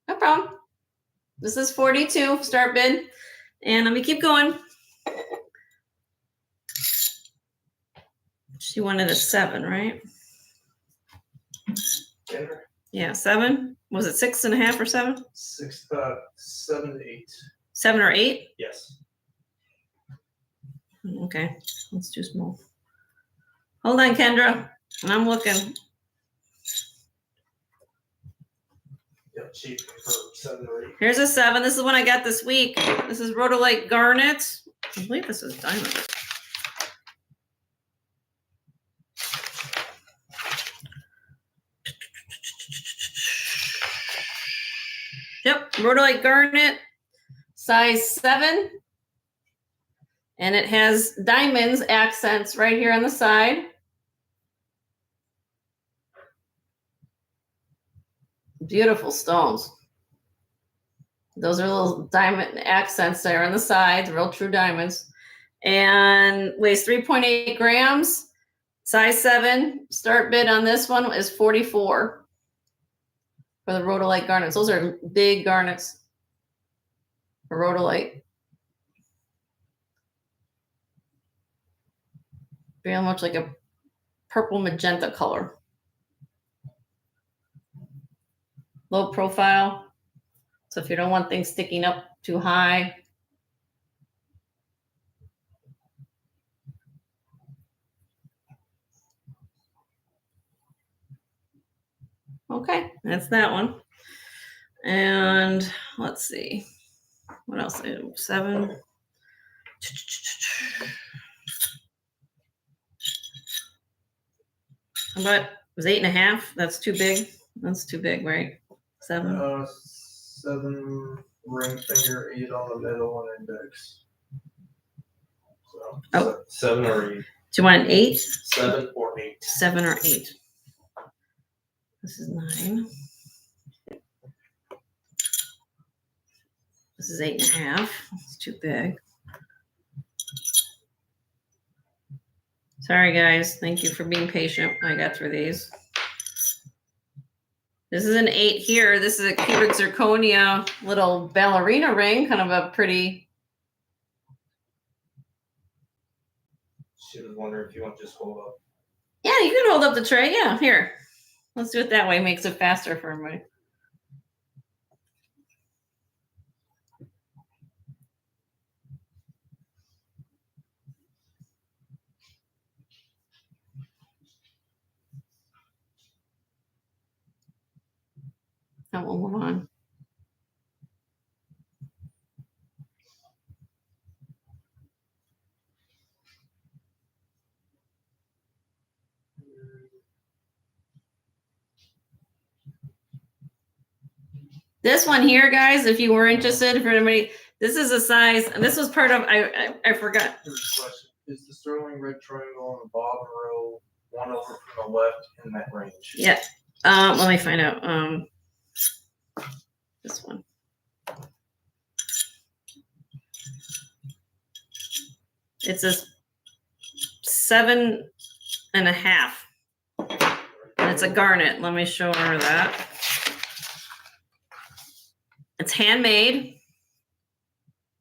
No problem. This is 42, start bid. And let me keep going. She wanted a 7, right? Kendra? Yeah, 7. Was it 6.5 or 7? 7 to 8. 7 or 8? Yes. Okay, that's too small. Hold on, Kendra. I'm looking. Yeah, cheap for 7 or 8. Here's a 7. This is one I got this week. This is Rhodolite Garnet. I believe this is diamond. Yep, Rhodolite Garnet, size 7. And it has diamonds accents right here on the side. Beautiful stones. Those are little diamond accents there on the sides, real true diamonds. And weighs 3.8 grams, size 7. Start bid on this one is 44 for the Rhodolite garnets. Those are big garnets for Rhodolite. Very much like a purple magenta color. Low profile. So if you don't want things sticking up too high. Okay, that's that one. And let's see. What else? 7. But it was 8.5. That's too big. That's too big, right? 7. 7 ring finger, 8 on the middle, and index. though. Oh. 7 or 8. Do you want an 8? 7 or 8. 7 or 8. This is 9. This is 8.5. It's too big. Sorry, guys. Thank you for being patient. I got through these. This is an 8 here. This is a cubic zirconia little ballerina ring, kind of a pretty. She was wondering if you want to just hold up. Yeah, you can hold up the tray. Yeah, here. Let's do it that way. Makes it faster for everybody. Now we'll move on. This one here, guys, if you were interested, for anybody, this is a size, and this was part of, I forgot. Here's a question. Is the sterling red triangle on the bottom row one over from the left in that range? Yeah. Let me find out. This one. It's a 7.5. And it's a garnet. Let me show her that. It's handmade.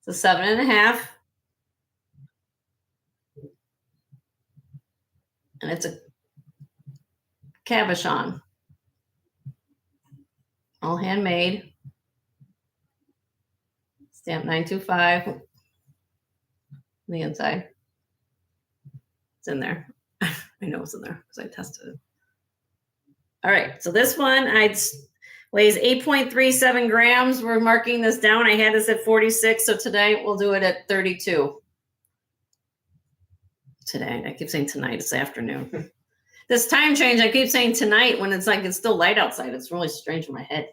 It's a 7.5. And it's a cabochon. All handmade. Stamp 925. On the inside. It's in there. I know it's in there because I tested it. All right, so this one weighs 8.37 grams. We're marking this down. I had this at 46, so today we'll do it at 32. Today, I keep saying tonight, it's afternoon. This time change, I keep saying tonight when it's like it's still light outside. It's really strange in my head.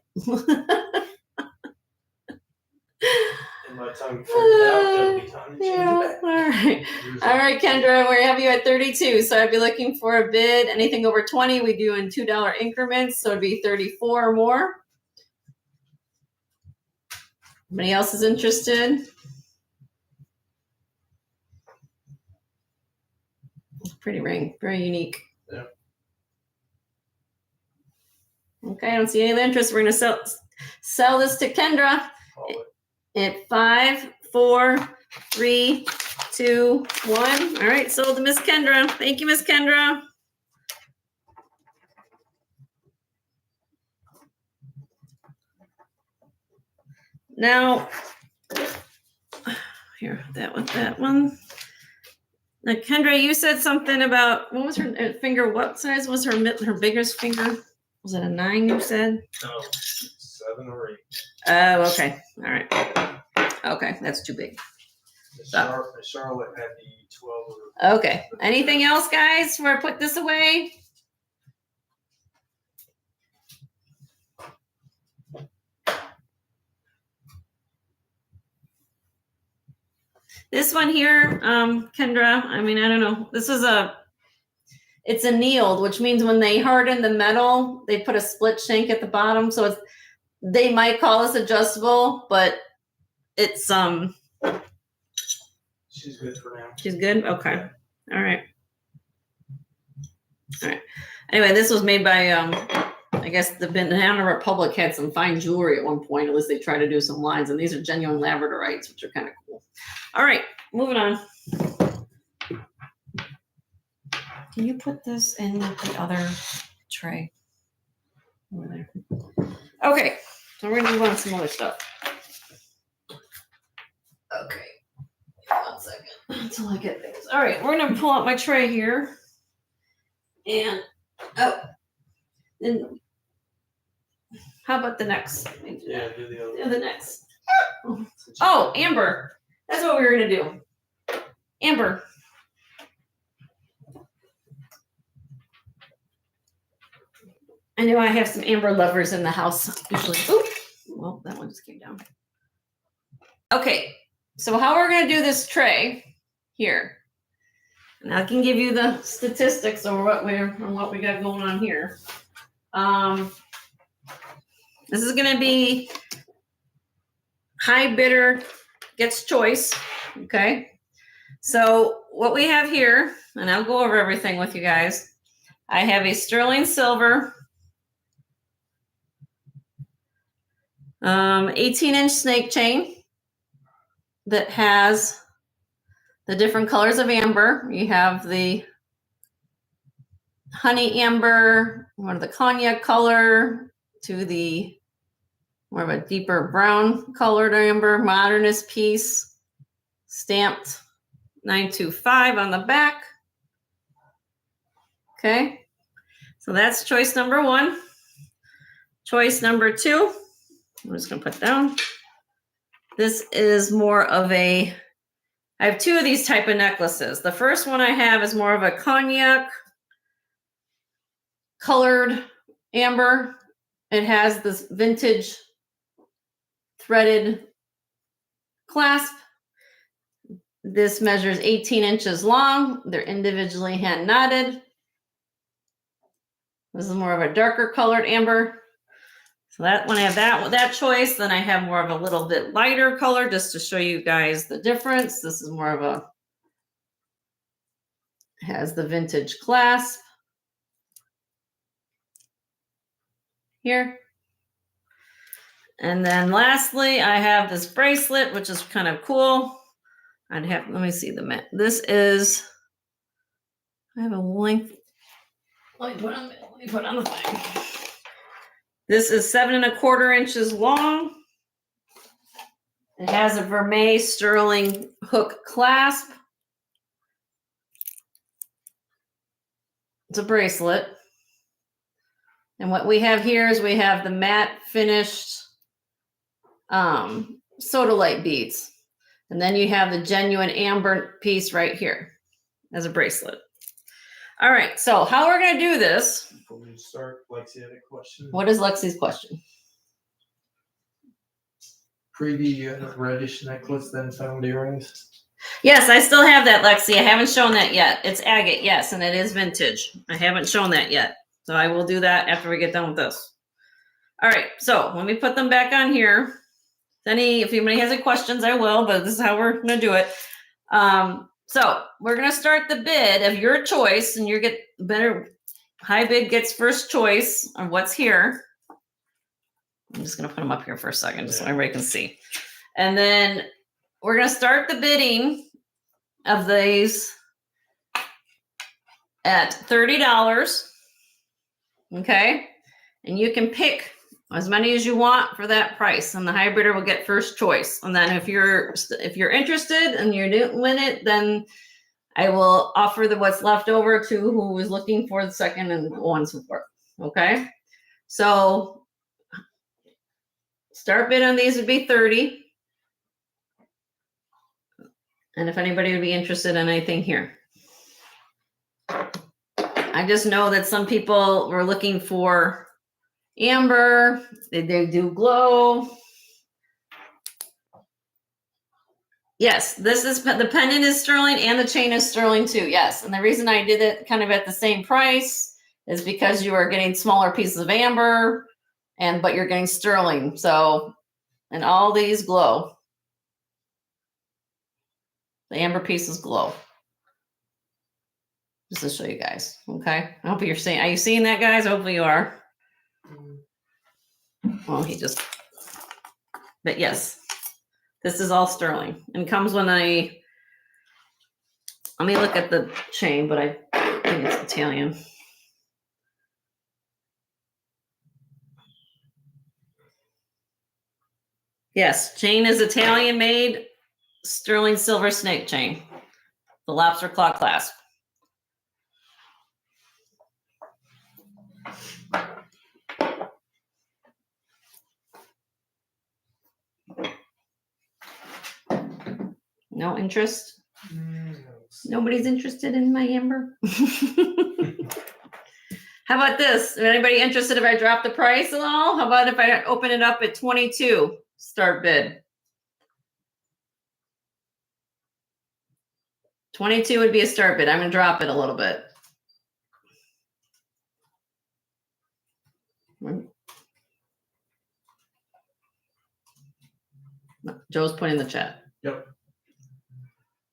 And by the time we figure it out, it'll be time to change it back. All right, Kendra, we have you at 32. So I'd be looking for a bid. Anything over 20, we do in $2 increments. So it'd be 34 or more. Anybody else is interested? Pretty ring, very unique. Yeah. Okay, I don't see any other interest. We're gonna sell this to Kendra at 5, 4, 3, 2, 1. All right, sold to Miss Kendra. Thank you, Miss Kendra. Now, here, that one. Now, Kendra, you said something about, what was her finger? What size was her biggest finger? Was it a 9, you said? No, 7 or 8. Oh, okay. All right. Okay, that's too big. Charlotte had the 12. Okay. Anything else, guys, before I put this away? This one here, Kendra, I mean, I don't know. This is it's annealed, which means when they harden the metal, they put a split shank at the bottom. So they might call this adjustable, but it's She's good for now. She's good? Okay. All right. All right. Anyway, this was made by I guess the Banana Republic had some fine jewelry at one point. At least they tried to do some lines, and these are genuine labradorites, which are kind of cool. All right, moving on. Can you put this in the other tray over there? Okay, so we're gonna move on to some other stuff. Okay, 1 second until I get things. All right, we're gonna pull out my tray here, and then how about the next? Yeah, do the other. Do the next. Oh, Amber. That's what we were gonna do. Amber. I know I have some Amber lovers in the house usually. Oop. Well, that one just came down. Okay, so how we're gonna do this tray here And I can give you the statistics of what we got going on here. This is going to be high bidder gets choice. Okay. So what we have here, and I'll go over everything with you guys. I have a sterling silver 18-inch snake chain that has the different colors of amber. You have the honey amber, one of the cognac color, to the more of a deeper brown colored amber, modernist piece, stamped 925 on the back. Okay, so that's choice number one. Choice number two, I'm just gonna put down. This is more of a, I have two of these type of necklaces. The first one I have is more of a cognac colored amber. It has this vintage threaded clasp. This measures 18 inches long. They're individually hand knotted. This is more of a darker colored amber. So that when I have that choice, then I have more of a little bit lighter color just to show you guys the difference. This is more of a, has the vintage clasp here. And then lastly, I have this bracelet, which is kind of cool. I'd have, let me see the mat. This is, I have a length. Let me put on the thing. This is 7¼ inches long. It has a vermeil sterling hook clasp. It's a bracelet. And what we have here is we have the matte finished sodalite beads. And then you have the genuine amber piece right here as a bracelet. All right, so how we're gonna do this. Before we start, Lexi had a question. What is Lexi's question? Preview, you had a reddish necklace, then found earrings. Yes, I still have that, Lexi. I haven't shown that yet. It's agate, yes, and it is vintage. I haven't shown that yet. So I will do that after we get done with this. All right, so let me put them back on here. If anybody has any questions, I will, but this is how we're gonna do it. So we're gonna start the bid of your choice, and you get better. High bid gets first choice on what's here. I'm just gonna put them up here for a second, just so everybody can see. And then we're gonna start the bidding of these at $30. Okay, and you can pick as many as you want for that price, and the high bidder will get first choice. And then if you're interested and you didn't win it, then I will offer what's left over to who is looking for the second and on and so forth. Okay, so start bid on these would be 30. And if anybody would be interested in anything here, I just know that some people were looking for amber. They do glow. Yes, this is the pendant is sterling and the chain is sterling too. Yes, and the reason I did it kind of at the same price is because you are getting smaller pieces of amber, but you're getting sterling. So, and all these glow. The amber pieces glow. Just to show you guys. Okay, I hope you're seeing. Are you seeing that, guys? Hopefully you are. Well, but yes, this is all sterling and comes when let me look at the chain, but I think it's Italian. Yes, chain is Italian made sterling silver snake chain. The lobster claw clasp. No interest? Nobody's interested in my amber? How about this? Is anybody interested if I drop the price at all? How about if I open it up at 22? Start bid. 22 would be a start bid. I'm going to drop it a little bit. Joe's putting the chat. Yep.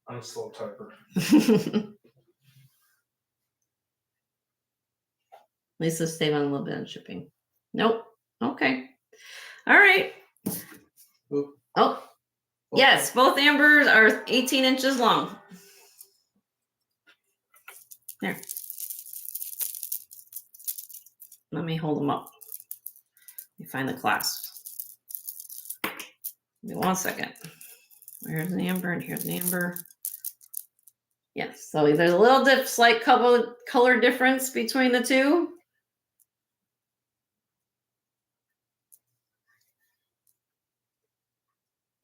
I'm a slow typer. Lisa's saving a little bit on shipping. Nope. Okay. All right. Oop. Oh, yes. Both ambers are 18 inches long. There. Let me hold them up. Let me find the clasps. Give me 1 second. Here's an amber and here's an amber. Yes. So there's a little slight color difference between the two.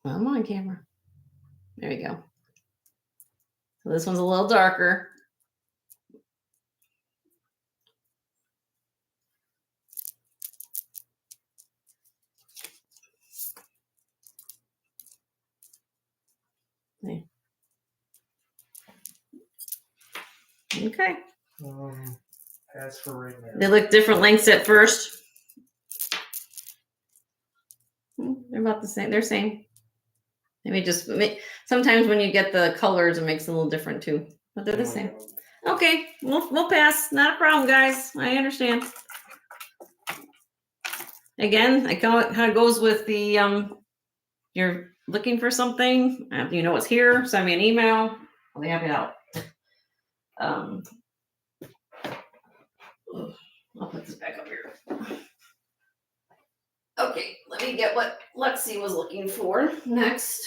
I'm on camera. There you go. So this one's a little darker. See. Okay. As for right now. They look different lengths at first. They're about the same. They're same. Maybe just sometimes when you get the colors, it makes it a little different too. But they're the same. Okay, we'll pass. Not a problem, guys. I understand. Again, it kind of goes with the you're looking for something, you know it's here. Send me an email. I'll be happy to help. I'll put this back up here. Okay, let me get what Lexi was looking for next.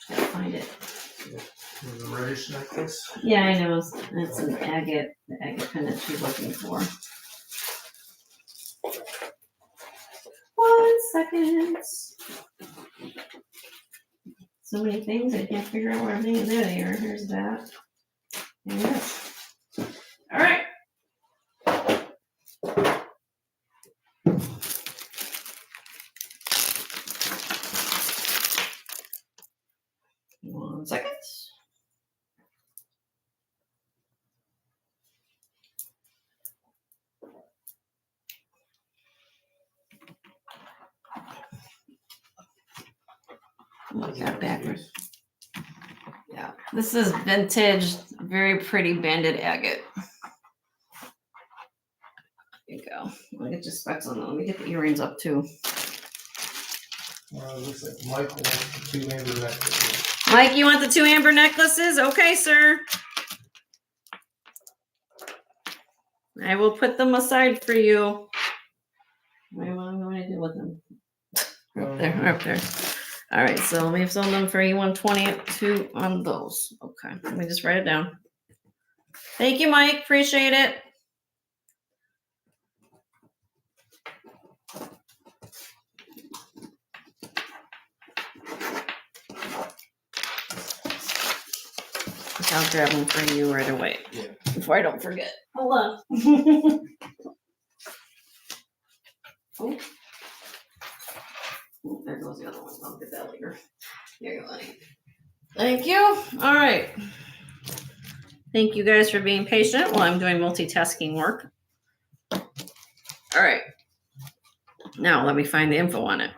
Gotta find it. The reddish necklace. Yeah, I know. It's an agate, the agate pendant she's looking for. 1 second. So many things, I can't figure out where everything is. There they are. Here's that. And this. All right. One second. Oh, got backwards. Yeah, this is vintage, very pretty banded agate. There you go. Let me get your specs on them. Let me get the earrings up too. Looks like Mike wants the 2 amber necklaces. Mike, you want the 2 amber necklaces? Okay, sir. I will put them aside for you. What am I going to do with them? Up there, up there. All right, so we've sold them for E122 on those. Okay, let me just write it down. Thank you, Mike. Appreciate it. I'll grab them for you right away. Yeah. Before I don't forget. Hold on. Oh. Oh, there goes the other one. I'll get that later. Here you go, honey. Thank you. All right. Thank you guys for being patient while I'm doing multitasking work. All right. Now let me find the info on it.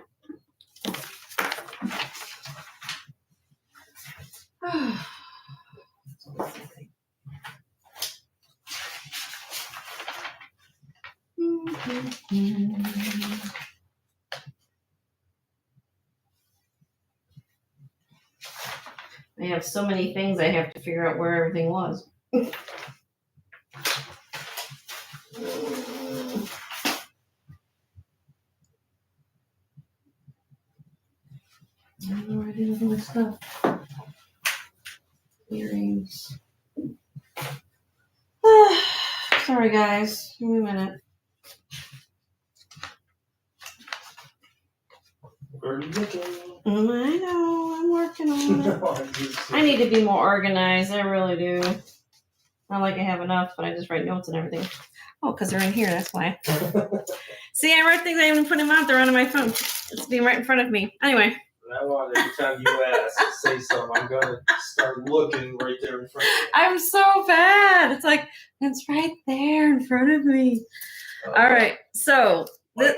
I have so many things I have to figure out where everything was. I don't know where I did all my stuff. Earrings. Sorry, guys. Give me a minute. Already looking. I know. I'm working on it. No, I'm just I need to be more organized. I really do. Not like I have enough, but I just write notes and everything. Oh, because they're in here. That's why. See, I write things. I even put them out there on my phone. It's being right in front of me. Anyway. Now on, every time you ask, say something, I'm gonna start looking right there in front of you. I'm so bad. It's like, it's right there in front of me. All right. So. Mike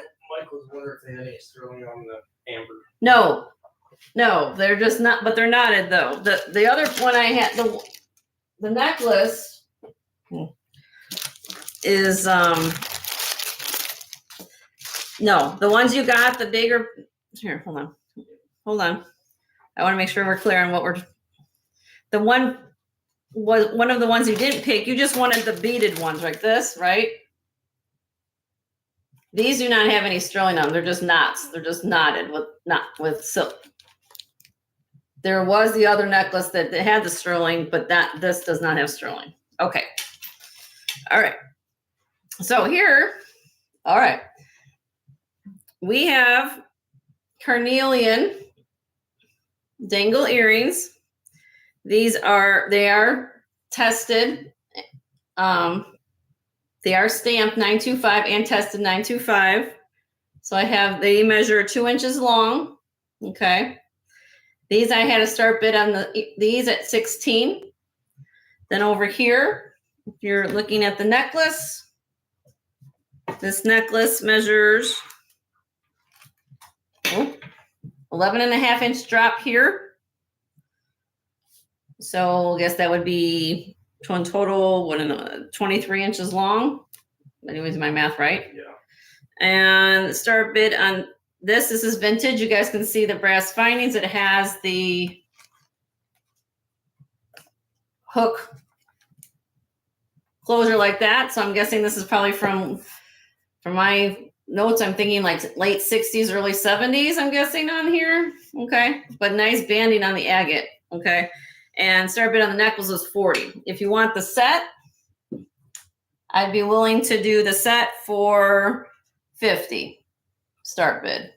was wondering if they had any sterling on the amber. No, they're just not, but they're knotted though. The other one I had, the necklace is, no, the ones you got, the bigger, here, hold on. I want to make sure we're clear on what the one was one of the ones you didn't pick. You just wanted the beaded ones like this, right? These do not have any sterling on them. They're just knots. They're just knotted with silk. There was the other necklace that had the sterling, but this does not have sterling. Okay. All right. So here, all right. We have carnelian dangle earrings. They are tested. They are stamped 925 and tested 925. So they measure 2 inches long. Okay. These I had to start bid on these at 16. Then over here, if you're looking at the necklace, this necklace measures 11.5-inch drop here. So I guess that would be in total, 23 inches long. Anyways, my math right? Yeah. And start bid on this. This is vintage. You guys can see the brass findings. It has the hook closure like that. So I'm guessing this is probably from my notes. I'm thinking like late 60s, early 70s, I'm guessing on here. Okay. But nice banding on the agate. Okay. And start bid on the necklace is 40. If you want the set, I'd be willing to do the set for 50. Start bid.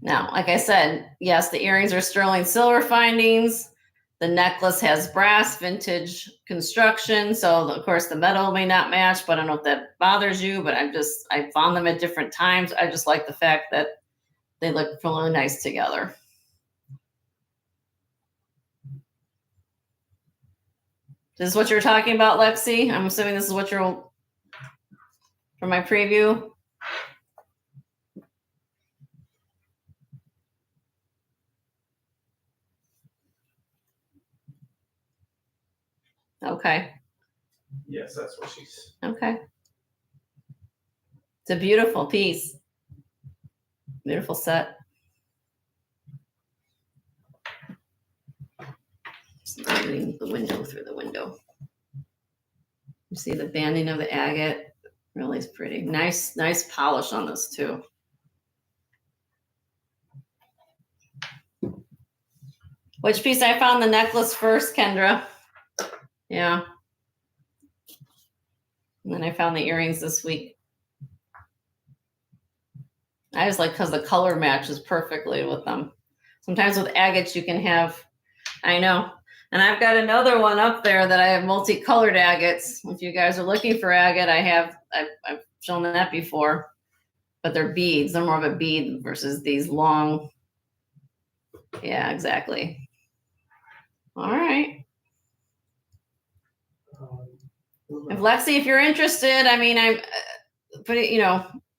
Now, like I said, yes, the earrings are sterling silver findings. The necklace has brass vintage construction. So of course the metal may not match, but I don't know if that bothers you, but I found them at different times. I just like the fact that they look really nice together. This is what you're talking about, Lexi? I'm assuming this is what you're, for my preview. Okay. Yes, that's what she's. Okay. It's a beautiful piece. Beautiful set. Through the window. You see the banding of the agate. Really is pretty. Nice polish on this too. Which piece? I found the necklace first, Kendra. Yeah. And then I found the earrings this week. I just like because the color matches perfectly with them. Sometimes with agates you can have, I know. And I've got another one up there that I have multicolored agates. If you guys are looking for agate, I've shown that before. But they're beads. They're more of a bead versus these long. Yeah, exactly. All right. If Lexi, if you're interested, I mean, I'm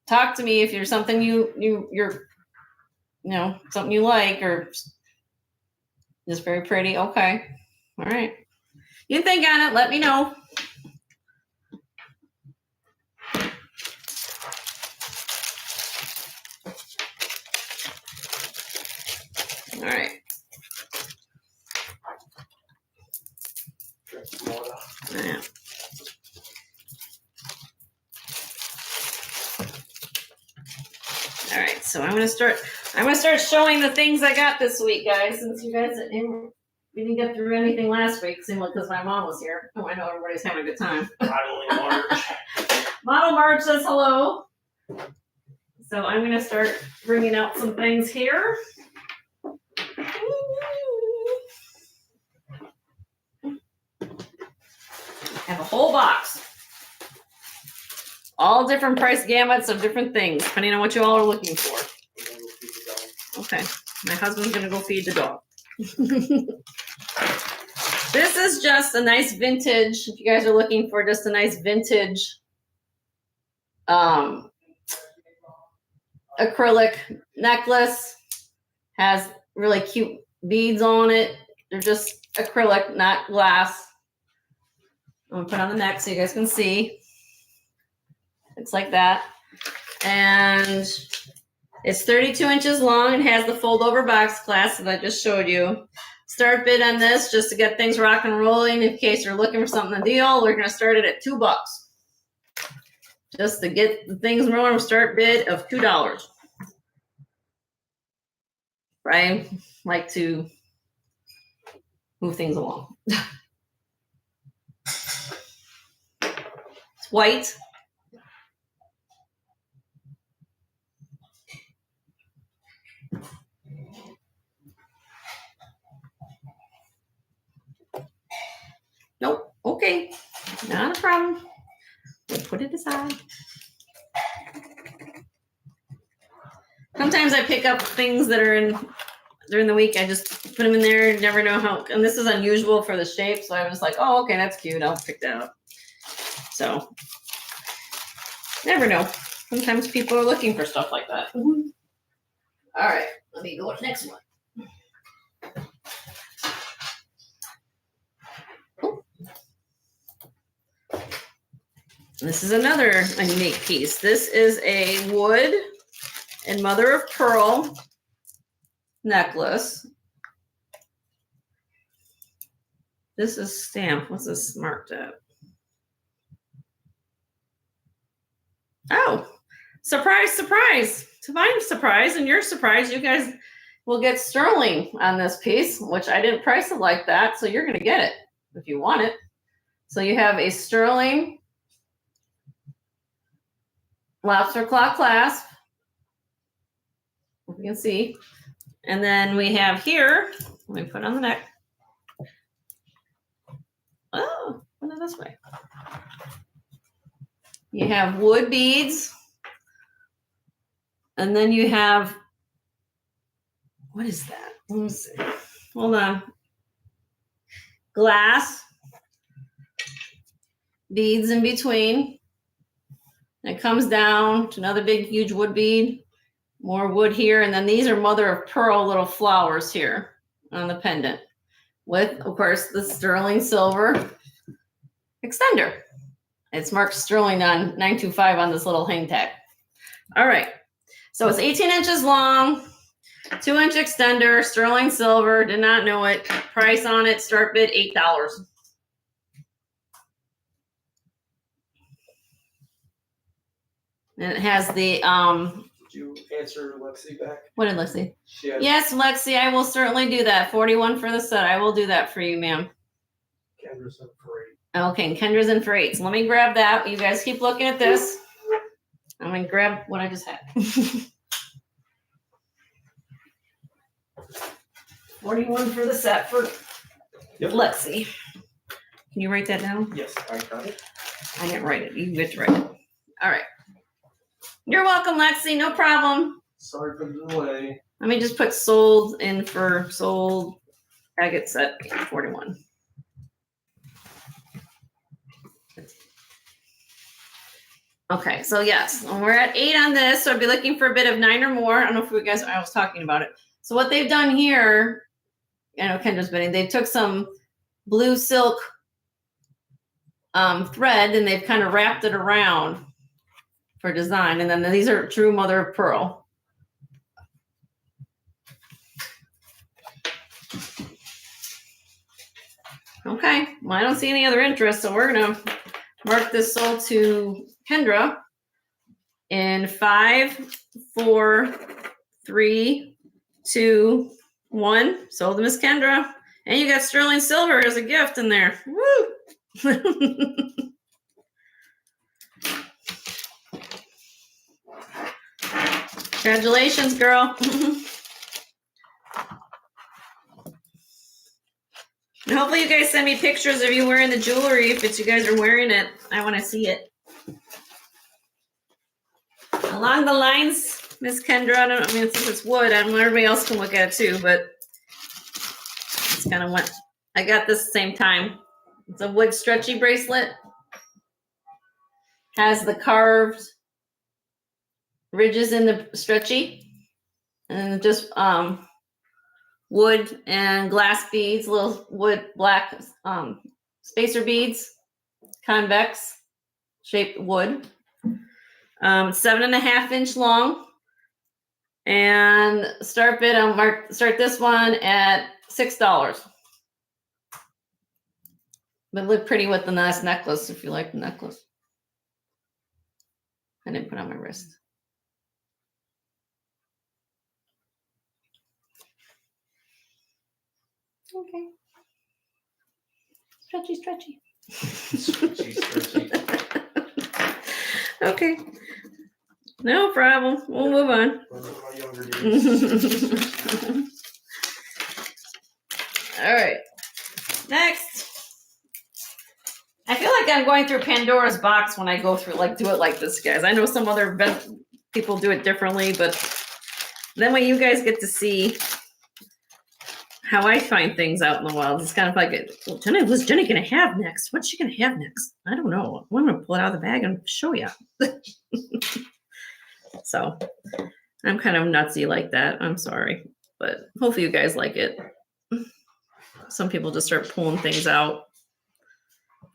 talk to me if you're something you're something you like or just very pretty. Okay. All right. You think on it, let me know. All right. Yeah. All right, so I'm going to start. I'm gonna start showing the things I got this week, guys, since you guys didn't get through anything last week, because my mom was here. Oh, I know everybody's having a good time. Modeling March. Model March says hello. So I'm gonna start bringing out some things here. I have a whole box. All different price gamuts of different things, depending on what you all are looking for. Okay, my husband's gonna go feed the dog. This is just a nice vintage, if you guys are looking for just a nice vintage acrylic necklace. Has really cute beads on it. They're just acrylic, not glass. I'm gonna put on the neck so you guys can see. It's like that. And it's 32 inches long and has the fold over box clasp that I just showed you. Start bid on this just to get things rock and rolling. In case you're looking for something to deal, we're gonna start it at $2. Just to get the things rolling, start bid of $2. Right? Like to move things along. It's white. Nope. Okay. Not a problem. We'll put it aside. Sometimes I pick up things that are in during the week. I just put them in there. You never know how. And this is unusual for the shape, so I was like, "Oh, okay, that's cute. I'll pick that up." So, never know. Sometimes people are looking for stuff like that. Mm-hmm. All right, let me go to the next one. Oh. This is another unique piece. This is a wood and mother of pearl necklace. This is stamped. What's this marked at? Oh, surprise, surprise. To my surprise and your surprise, you guys will get sterling on this piece, which I didn't price it like that. So you're going to get it if you want it. So you have a sterling lobster claw clasp. You can see. And then we have here, let me put on the neck. Oh, put it this way. You have wood beads. And then you have, what is that? Let me see. Hold on. Glass. Beads in between. And it comes down to another big, huge wood bead. More wood here. And then these are mother of pearl little flowers here on the pendant. With, of course, the sterling silver extender. It's marked sterling on 925 on this little hang tag. All right. So it's 18 inches long, 2-inch extender, sterling silver. Did not know it. Price on it, start bid $8. And it has the Did you answer Lexi back? What did Lexi? Yes. Yes, Lexi, I will certainly do that. 41 for the set. I will do that for you, ma'am. Kendra's in for 8. Okay, Kendra's in for 8. So let me grab that. You guys keep looking at this. I'm gonna grab what I just had. 41 for the set for Lexi. Can you write that down? Yes, I got it. I didn't write it. You get to write it. All right. You're welcome, Lexi. No problem. Sorry for the delay. Let me just put sold in for sold Agate set 41. Okay, so yes, we're at 8 on this, so I'd be looking for a bid of 9 or more. I don't know if you guys, I was talking about it. So what they've done here, I know Kendra's bidding, they took some blue silk thread and they've kind of wrapped it around for design. And then these are true mother of pearl. Okay, well, I don't see any other interest, so we're gonna mark this sold to Kendra in 5, 4, 3, 2, 1. Sold to Miss Kendra. And you got sterling silver as a gift in there. Woo! Congratulations, girl. And hopefully you guys send me pictures of you wearing the jewelry if it's you guys are wearing it. I want to see it. Along the lines, Miss Kendra, I mean, since it's wood, I don't know, everybody else can look at it too, but it's kind of what I got this same time. It's a wood stretchy bracelet. Has the carved ridges in the stretchy. And just wood and glass beads, little wood black spacer beads, convex shaped wood. 7.5 inch long, and start bid on start this one at $6. But look pretty with the nice necklace if you like the necklace. I didn't put it on my wrist. Okay. Stretchy, stretchy. Stretchy, stretchy. Okay. No problem. We'll move on. My younger days. All right. Next. I feel like I'm going through Pandora's box when I go through, do it like this, guys. I know some other people do it differently, but then when you guys get to see how I find things out in the wild, it's kind of like, what's Jenny going to have next? What's she going to have next? I don't know. I'm going to pull it out of the bag and show you. So I'm kind of nutsy like that. I'm sorry, but hopefully you guys like it. Some people just start pulling things out.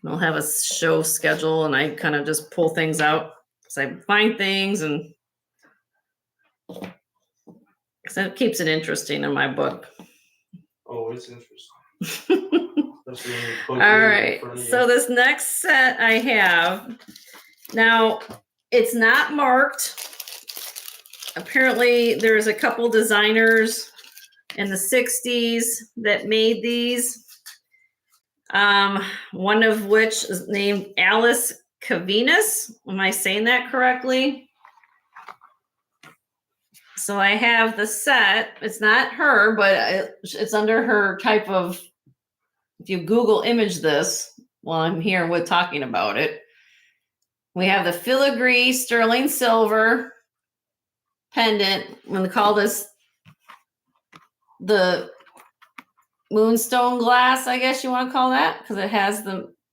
They'll have a show schedule and I kind of just pull things out because I find things and because it keeps it interesting in my book. Oh, it's interesting. All right. So this next set I have now, it's not marked. Apparently there's a couple designers in the 60s that made these. One of which is named Alice Cavinus. Am I saying that correctly? So I have the set. It's not her, but it's under her type of, if you Google image this while I'm here with talking about it, we have the filigree sterling silver pendant. I'm going to call this the moonstone glass, I guess you want to call that, because it has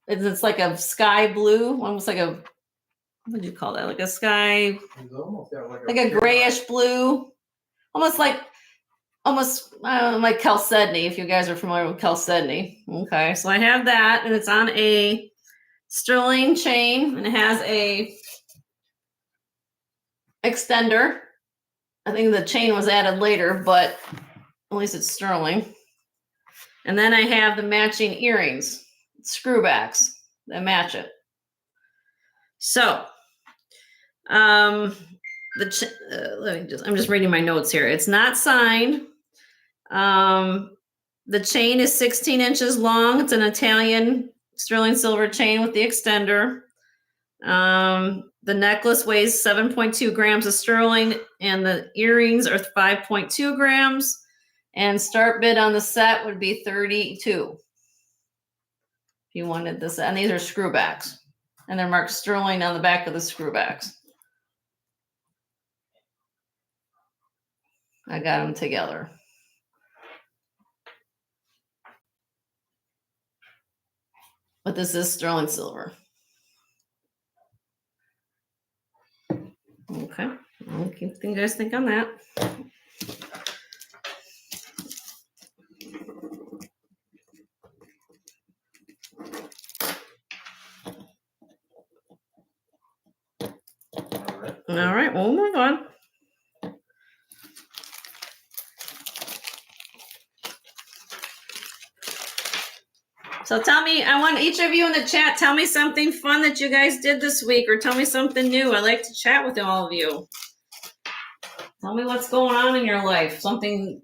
it's like a sky blue, almost like a, what do you call that? Like a sky, like a grayish blue, almost like chalcedony, if you guys are familiar with chalcedony. Okay, so I have that, and it's on a sterling chain, and it has a extender. I think the chain was added later, but at least it's sterling. And then I have the matching earrings, screwbacks that match it. So, I'm just reading my notes here. It's not signed. The chain is 16 inches long. It's an Italian sterling silver chain with the extender. The necklace weighs 7.2 grams of sterling, and the earrings are 5.2 grams. And start bid on the set would be $32. If you wanted this, and these are screwbacks, and they're marked sterling on the back of the screwbacks. I got them together. But this is sterling silver. Okay, what do you guys think on that? All right, we'll move on. So tell me, I want each of you in the chat, tell me something fun that you guys did this week, or tell me something new. I like to chat with all of you. Tell me what's going on in your life. Something,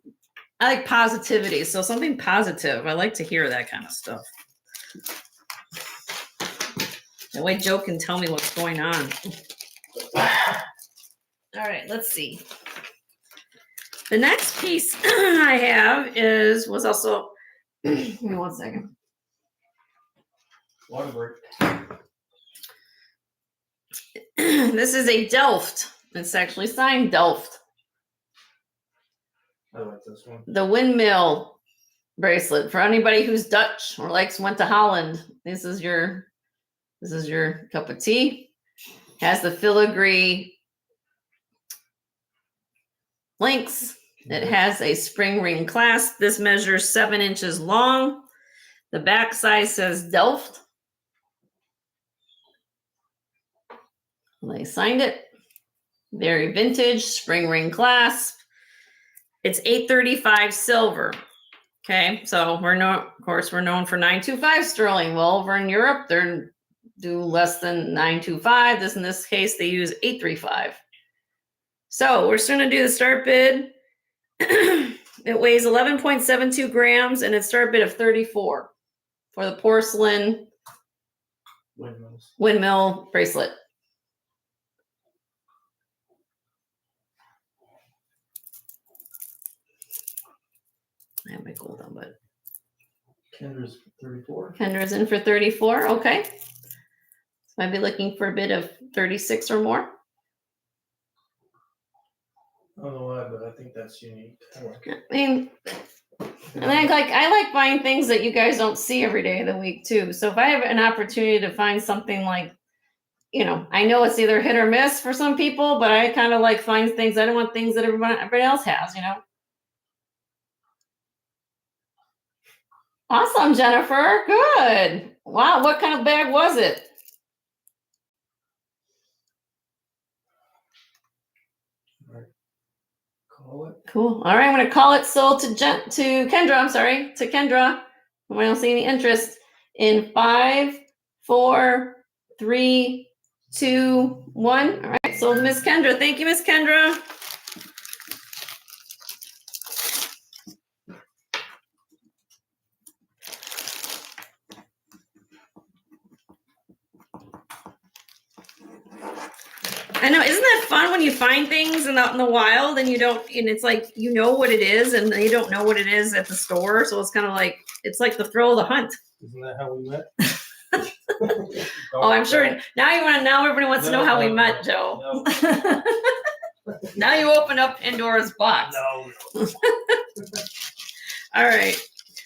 I like positivity. So something positive. I like to hear that kind of stuff. That way Joe can tell me what's going on. All right, let's see. The next piece I have was also, give me 1 second. Water break. This is a Delft. It's actually signed Delft. I like this one. The windmill bracelet for anybody who's Dutch or went to Holland. This is your cup of tea. Has the filigree links. It has a spring ring clasp. This measures 7 inches long. The back side says Delft. They signed it. Very vintage, spring ring clasp. It's 835 silver. Okay, so we're known for 925 sterling. Well, over in Europe, they're do less than 925. In this case, they use 835. So we're still gonna do the start bid. It weighs 11.72 grams and it's start bid of 34 for the porcelain windmill bracelet. I have my gold on, but Kendra's 34. Kendra's in for 34. Okay. So I'd be looking for a bid of 36 or more. I don't know why, but I think that's unique. I like it. I mean, and I like buying things that you guys don't see every day of the week too. So if I have an opportunity to find something like, I know it's either hit or miss for some people, but I kind of like find things. I don't want things that everybody else has, Awesome, Jennifer. Good. Wow. What kind of bag was it? Call it. Cool. All right. I'm going to call it sold to Kendra. I'm sorry. To Kendra. I don't see any interest in 5, 4, 3, 2, 1. All right. Sold to Miss Kendra. Thank you, Miss Kendra. I know, isn't that fun when you find things out in the wild and and it's like, what it is and you don't know what it is at the store. So it's kind of like, it's like the thrill of the hunt. Isn't that how we met? Oh, I'm sure. Now everybody wants to know how we met, Joe. No. Now you open up Pandora's box. No. All right.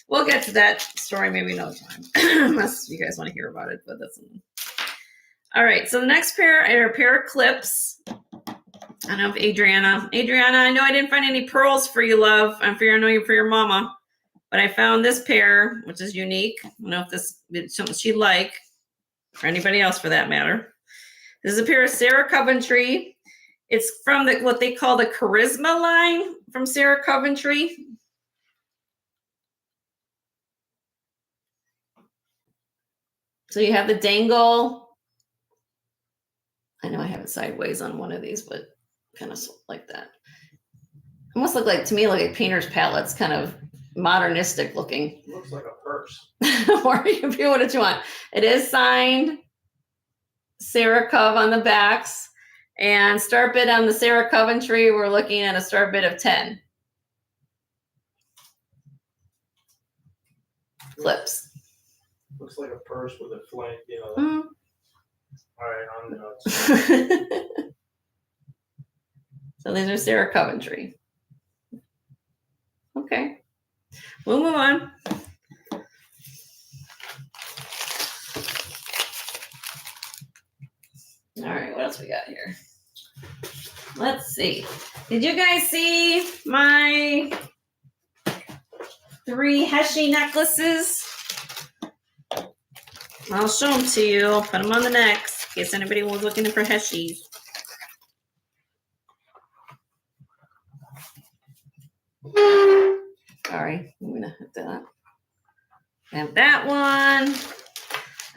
We'll get to that story maybe no time. Unless you guys want to hear about it, but that's all right. So the next pair are a pair of clips. I don't know if Adriana, I know I didn't find any pearls for you, love. I know you're for your mama, but I found this pair, which is unique. I don't know if this is something she'd like, or anybody else for that matter. This is a pair of Sarah Coventry. It's from what they call the Charisma line from Sarah Coventry. So you have the dangle. I know I have it sideways on one of these, but kind of like that. Almost look like, to me, like a painter's palette's kind of modernistic looking. Looks like a purse. Or you can do what you want. It is signed Sarah Cove on the backs. And start bid on the Sarah Coventry, we're looking at a start bid of 10. Clips. Looks like a purse with a flame, Mm. All right, I'm nuts. So these are Sarah Coventry. Okay. We'll move on. All right, what else we got here? Let's see. Did you guys see my 3 Heshi necklaces? I'll show them to you. I'll put them on the necks in case anybody was looking for Heshis. Sorry, I'm gonna hit that. I have that one.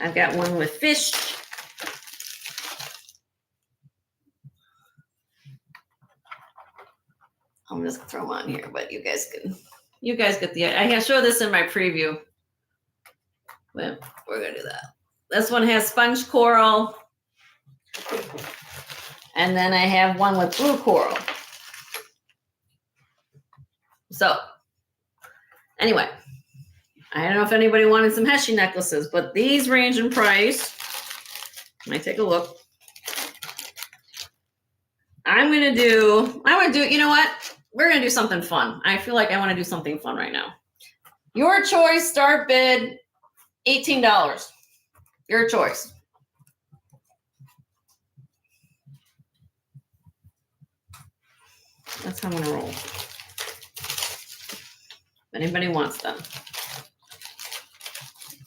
I've got one with fish. I'm just gonna throw them on here, but you guys get the, I can show this in my preview. But we're gonna do that. This one has sponge coral. And then I have one with blue coral. So anyway, I don't know if anybody wanted some Heshi necklaces, but these range in price. Let me take a look. I'm gonna do, you know what? We're gonna do something fun. I feel like I want to do something fun right now. Your choice, start bid, $18. Your choice. That's how I'm gonna roll. If anybody wants them.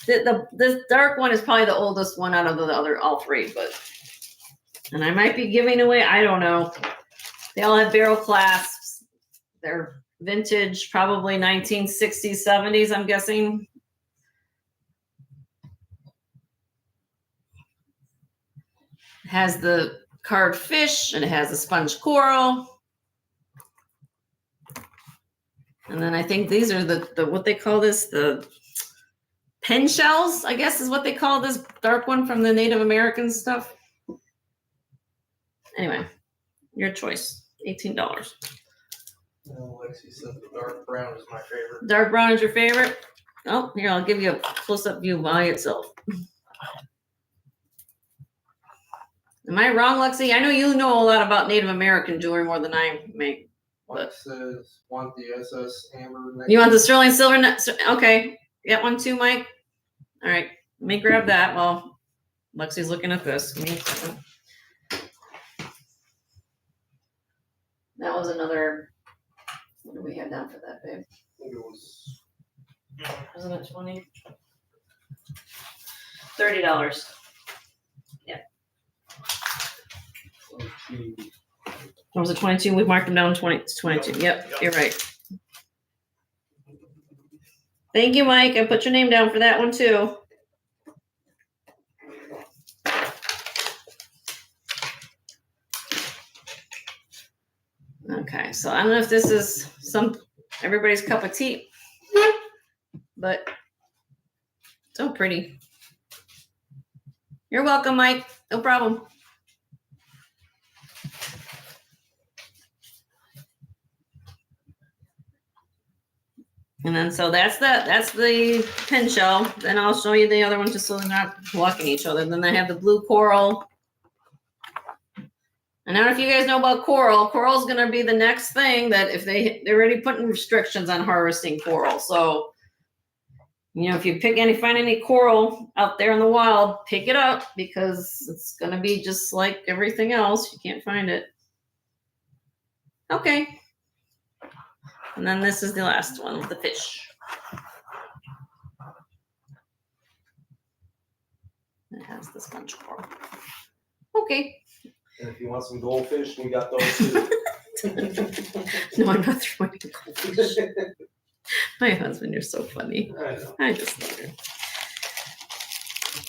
This dark one is probably the oldest one out of the other all three, but and I might be giving away, I don't know. They all have barrel clasps. They're vintage, probably 1960s, 70s, I'm guessing. It has the carved fish and it has the sponge coral. And then I think these are the what they call this, the pen shells, I guess is what they call this dark one from the Native American stuff. Anyway, your choice, $18. Lexi said the dark brown is my favorite. Dark brown is your favorite? Oh, here, I'll give you a close-up view by itself. Am I wrong, Lexi? I know you know a lot about Native American jewelry more than I may. Mike says, want the SS amber necklace. You want the sterling silver? Okay. Got one too, Mike? All right. Let me grab that while Lexi's looking at this. Give me a second. That was another, what do we have down for that, babe? I think it was Wasn't it 20? $30. Yeah. 22. What was it, 22? We marked them down 22. Yep, you're right. Thank you, Mike. I put your name down for that one too. Okay, so I don't know if this is everybody's cup of tea, but so pretty. You're welcome, Mike. No problem. And then so that's the pen shell. Then I'll show you the other one just so they're not blocking each other. Then I have the blue coral. And I don't know if you guys know about coral. Coral is going to be the next thing that if they're already putting restrictions on harvesting coral. So, you know, if you find any coral out there in the wild, pick it up because it's going to be just like everything else. You can't find it. Okay. And then this is the last one with the fish. It has the sponge coral. Okay. And if you want some goldfish, we got those too. No, I'm not throwing the goldfish. My husband, you're so funny. I know. I just love you.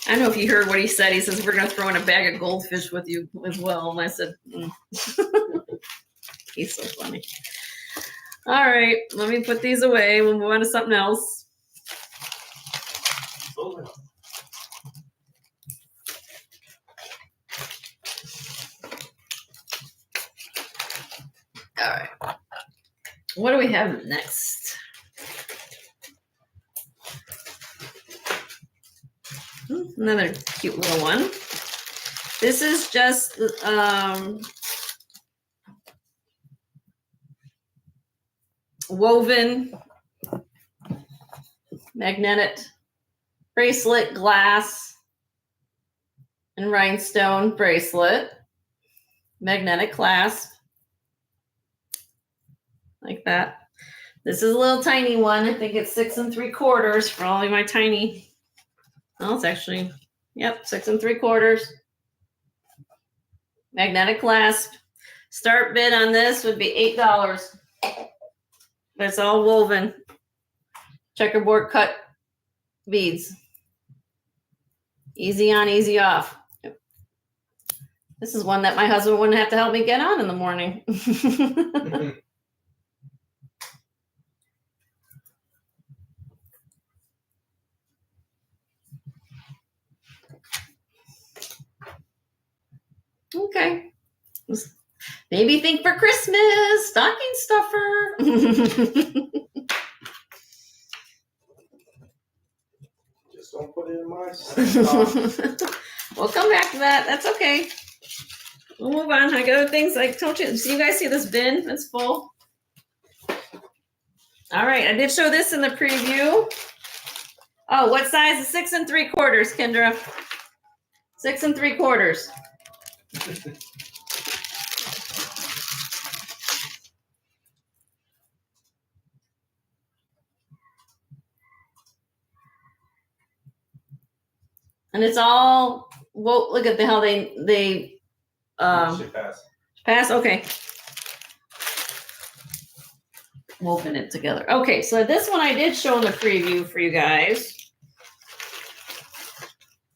I don't know if you heard what he said. He says, we're going to throw in a bag of goldfish with you as well. And I said, He's so funny. All right, let me put these away. We'll move on to something else. Oh, All right. What do we have next? Another cute little one. This is just woven magnetic bracelet, glass and rhinestone bracelet, magnetic clasp, like that. This is a little tiny one. I think it's 6 3/4 for all of my tiny. Oh, it's actually, yep, 6 3/4. Magnetic clasp. Start bid on this would be $8. But it's all woven. Checkerboard cut beads. Easy on, easy off. This is one that my husband wouldn't have to help me get on in the morning. okay. Maybe think for Christmas, stocking stuffer. Just don't put it in my We'll come back to that. That's okay. We'll move on. I got other things I told you. So you guys see this bin that's full? All right. I did show this in the preview. Oh, what size is 6 3/4, Kendra? 6 3/4. And it's all, well, look at how they should pass. pass. Okay. We'll open it together. Okay, so this one I did show in the preview for you guys.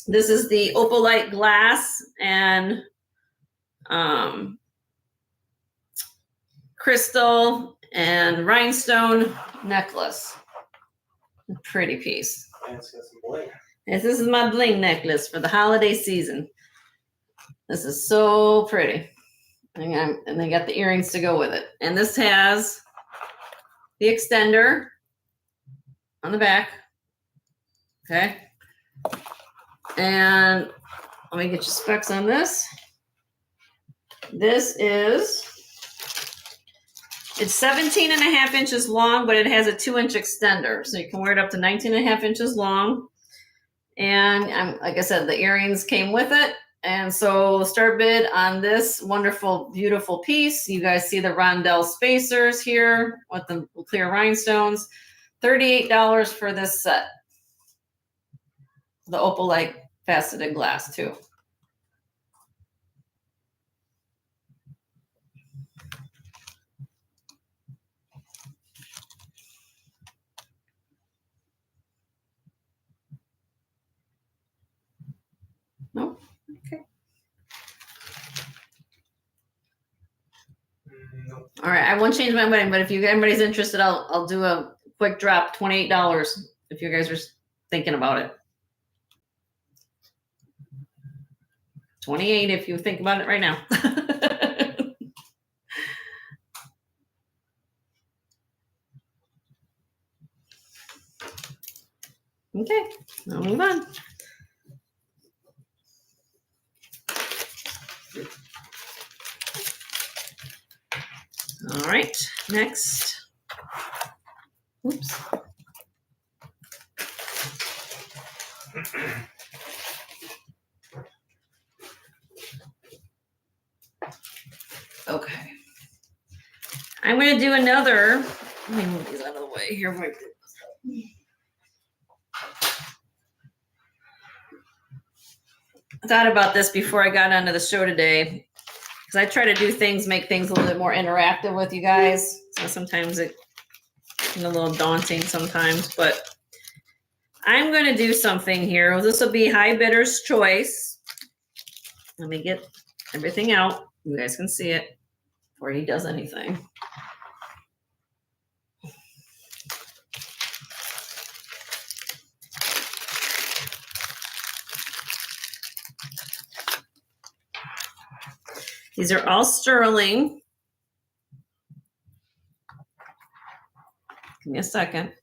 This is the opalite glass and crystal and rhinestone necklace. A pretty piece. And it's got some bling. Yes, this is my bling necklace for the holiday season. This is so pretty. And they got the earrings to go with it. And this has the extender on the back. Okay. And let me get you specs on this. This is, it's 17.5 inches long, but it has a 2-inch extender. So you can wear it up to 19.5 inches long. And like I said, the earrings came with it. And so start bid on this wonderful, beautiful piece. You guys see the rondelle spacers here with the clear rhinestones. $38 for this set. The opalite faceted glass too. Nope. Okay. Nope. All right. I won't change my mind, but if anybody's interested, I'll do a quick drop, $28 if you guys are thinking about it. 28 if you think about it right now. Okay, I'll move on. All right, next. Oops. Okay. I'm going to do another. Let me move these out of the way here. I thought about this before I got onto the show today, because I try to do things, make things a little bit more interactive with you guys. So sometimes it's a little daunting sometimes, but I'm going to do something here. This will be high bidder's choice. Let me get everything out. You guys can see it before he does anything. These are all sterling. Give me a second.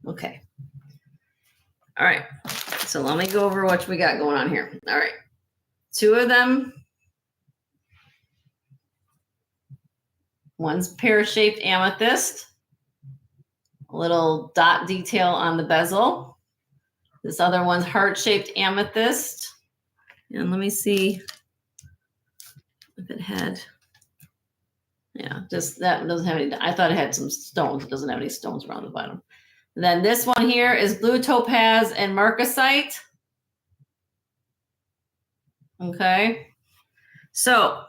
Okay. All right. So let me go over what we got going on here. All right. 2 of them. One's pear-shaped amethyst. A little dot detail on the bezel. This other one's heart-shaped amethyst. And let me see if it had. Yeah, just that doesn't have any. I thought it had some stones. It doesn't have any stones around the bottom. And then this one here is blue topaz and marcasite. Okay. So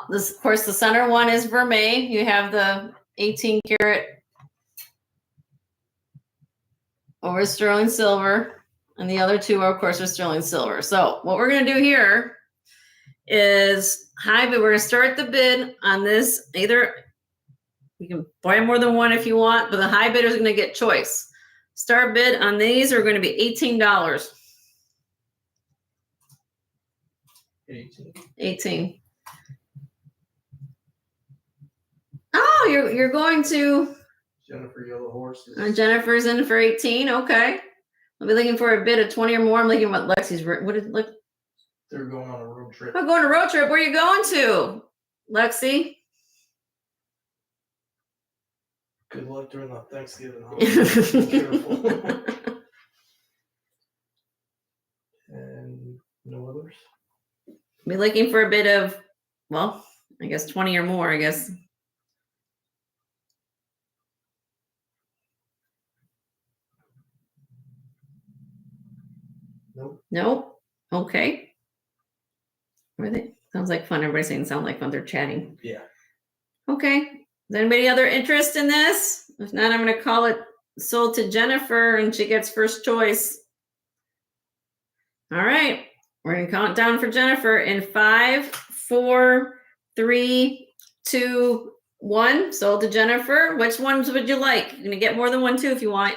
this, of course, the center one is vermeil. You have the 18 karat over sterling silver, and the other 2 are, of course, are sterling silver. So what we're going to do here is high bid. We're going to start the bid on this. Either you can buy more than one if you want, but the high bidder is going to get choice. Start bid on these are going to be $18. 18. Oh, you're going to Jennifer Yellow Horses. Jennifer's in for 18. Okay. I'll be looking for a bid of 20 or more. I'm looking at what Lexi's. What did look? They're going on a road trip. I'm going on a road trip. Where are you going to, Lexi? Good luck during the Thanksgiving holiday. Be careful. And no others? Be looking for a bid of, well, I guess 20 or more, I guess. Nope. Nope. Okay. Where are they? Sounds like fun. Everybody's saying sound like fun. They're chatting. Yeah. Okay. Is anybody other interest in this? If not, I'm going to call it sold to Jennifer and she gets first choice. All right. We're going to count down for Jennifer in 5, 4, 3, 2, 1. Sold to Jennifer. Which ones would you like? You're going to get more than one too if you want.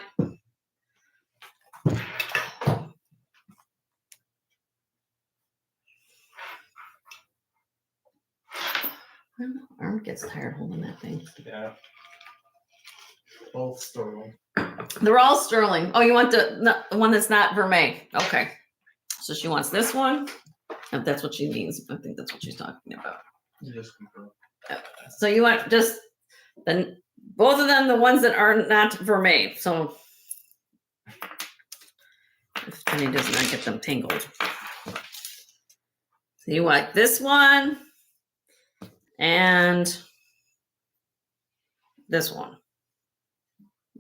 My arm gets tired holding that thing. Yeah. Both sterling. They're all sterling. Oh, you want the one that's not vermeil. Okay. So she wants this one. If that's what she means. I think that's what she's talking about. You just confirm. So you want just both of them, the ones that are not vermeil. So if Jenny does not get them tangled. So you want this one and this one.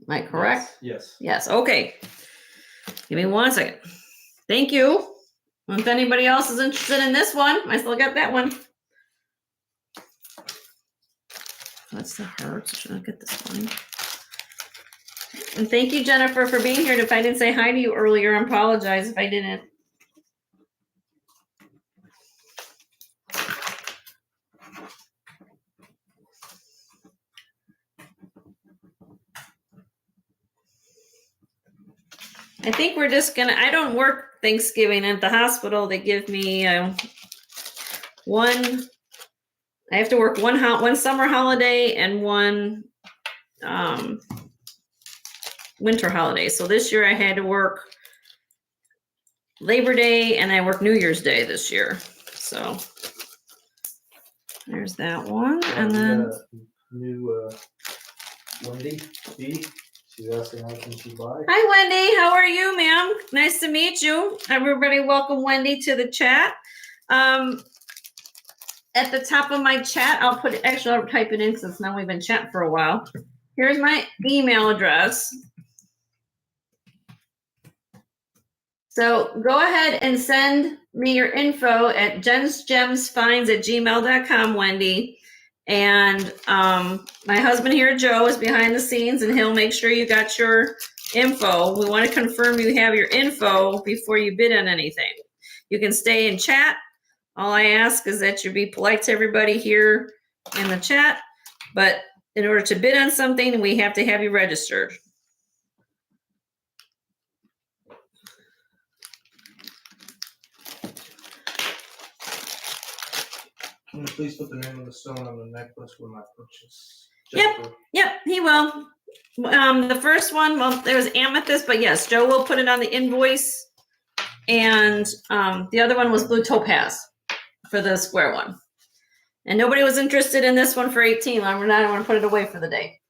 Am I correct? Yes. Yes. Okay. Give me 1 second. Thank you. If anybody else is interested in this one, I still got that one. That's the heart. Should I get this one? And thank you, Jennifer, for being here. If I didn't say hi to you earlier, I apologize if I didn't. I think we're just gonna, I don't work Thanksgiving at the hospital. They give me one, I have to work one summer holiday and one winter holiday. So this year I had to work Labor Day and I worked New Year's Day this year. So there's that one. And then New Wendy B. She's asking how can she buy. hi, Wendy. How are you, ma'am? Nice to meet you. Everybody welcome Wendy to the chat. At the top of my chat, I'll type it in since now we've been chatting for a while. Here's my email address. So go ahead and send me your info at jensgemsfinds@gmail.com, Wendy. And my husband here, Joe, is behind the scenes and he'll make sure you got your info. We want to confirm you have your info before you bid on anything. You can stay and chat. All I ask is that you be polite to everybody here in the chat. But in order to bid on something, we have to have you registered. Can you please put the name of the stone on the necklace when I purchase? Yep, he will. The first one, well, there was amethyst, but yes, Joe will put it on the invoice. And the other one was blue topaz for the square one. And nobody was interested in this one for 18. I want to put it away for the day.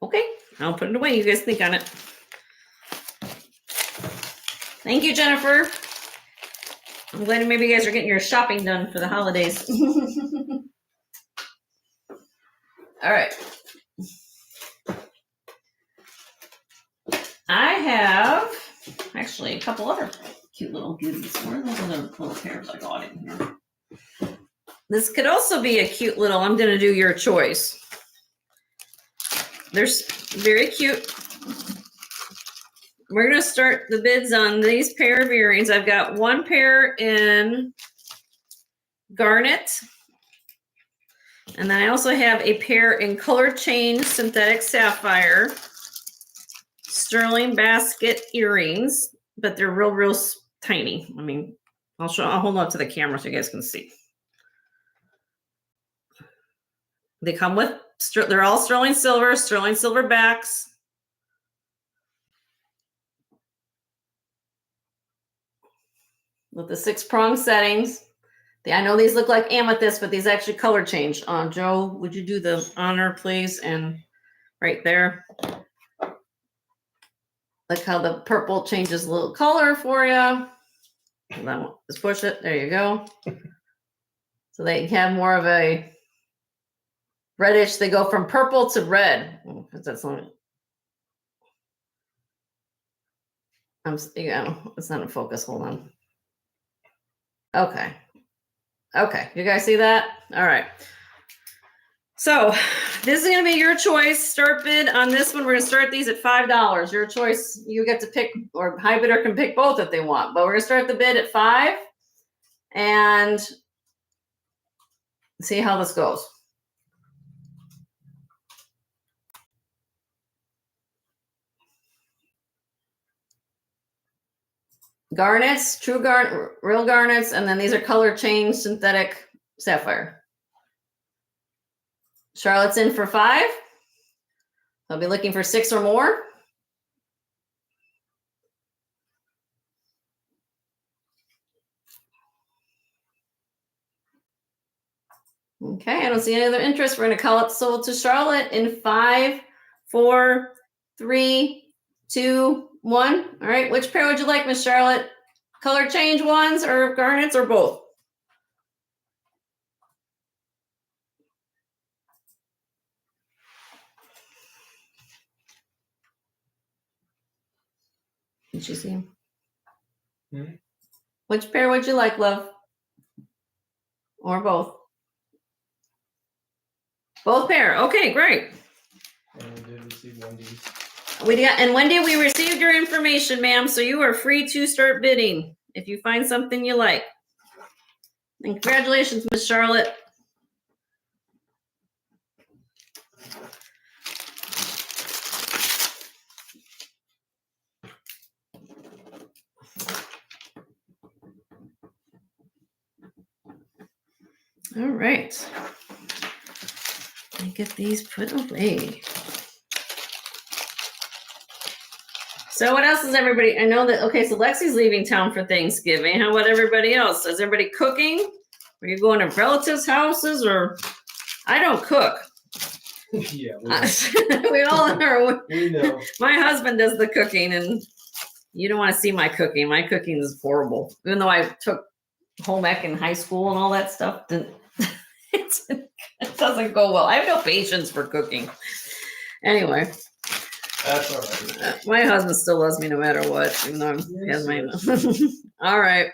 Okay, I'll put it away. You guys think on it. Thank you, Jennifer. I'm glad maybe you guys are getting your shopping done for the holidays. All right. I have actually a couple other cute little goodies. Where are those other little pairs I got in here? This could also be a cute little, I'm going to do your choice. They're very cute we're going to start the bids on these pair of earrings. I've got one pair in Garnet. And then I also have a pair in Color Change Synthetic Sapphire sterling basket earrings, but they're real tiny. I mean, I'll hold up to the camera so you guys can see. They come with, they're all sterling silver backs. With the 6-prong settings. I know these look like amethyst, but these actually color change. Joe, would you do the honor, please? And right there. Look how the purple changes a little color for you. And then just push it. There you go. So they have more of a reddish. They go from purple to red. Oh, that's not. It's not in focus. Hold on. Okay. Okay, you guys see that? All right. So this is going to be your choice. Start bid on this one. We're going to start these at $5. Your choice. You get to pick, or high bidder can pick both if they want. But we're going to start the bid at $5 and see how this goes. Garnets, true garnet, real garnets, and then these are color change synthetic sapphire. Charlotte's in for $5. I'll be looking for 6 or more. Okay, I don't see any other interest. We're going to call it sold to Charlotte in 5, 4, 3, 2, 1. All right, which pair would you like, Miss Charlotte? Color change ones or garnets or both? Did you see him? Hmm? Which pair would you like, love? Or both? Both pair. Okay, great. And we did receive Wendy's. And Wendy, we received your information, ma'am, so you are free to start bidding if you find something you like. And congratulations, Miss Charlotte. All right. Let me get these put away. So what else is everybody? I know that, okay, so Lexi's leaving town for Thanksgiving. How about everybody else? Is everybody cooking? Are you going to relatives' houses or? I don't cook. Yeah, We all are. we know. My husband does the cooking and you don't want to see my cooking. My cooking is horrible. Even though I took home ec in high school and all that stuff, it doesn't go well. I have no patience for cooking. Anyway. That's all right. My husband still loves me no matter what, even though he has my. All right.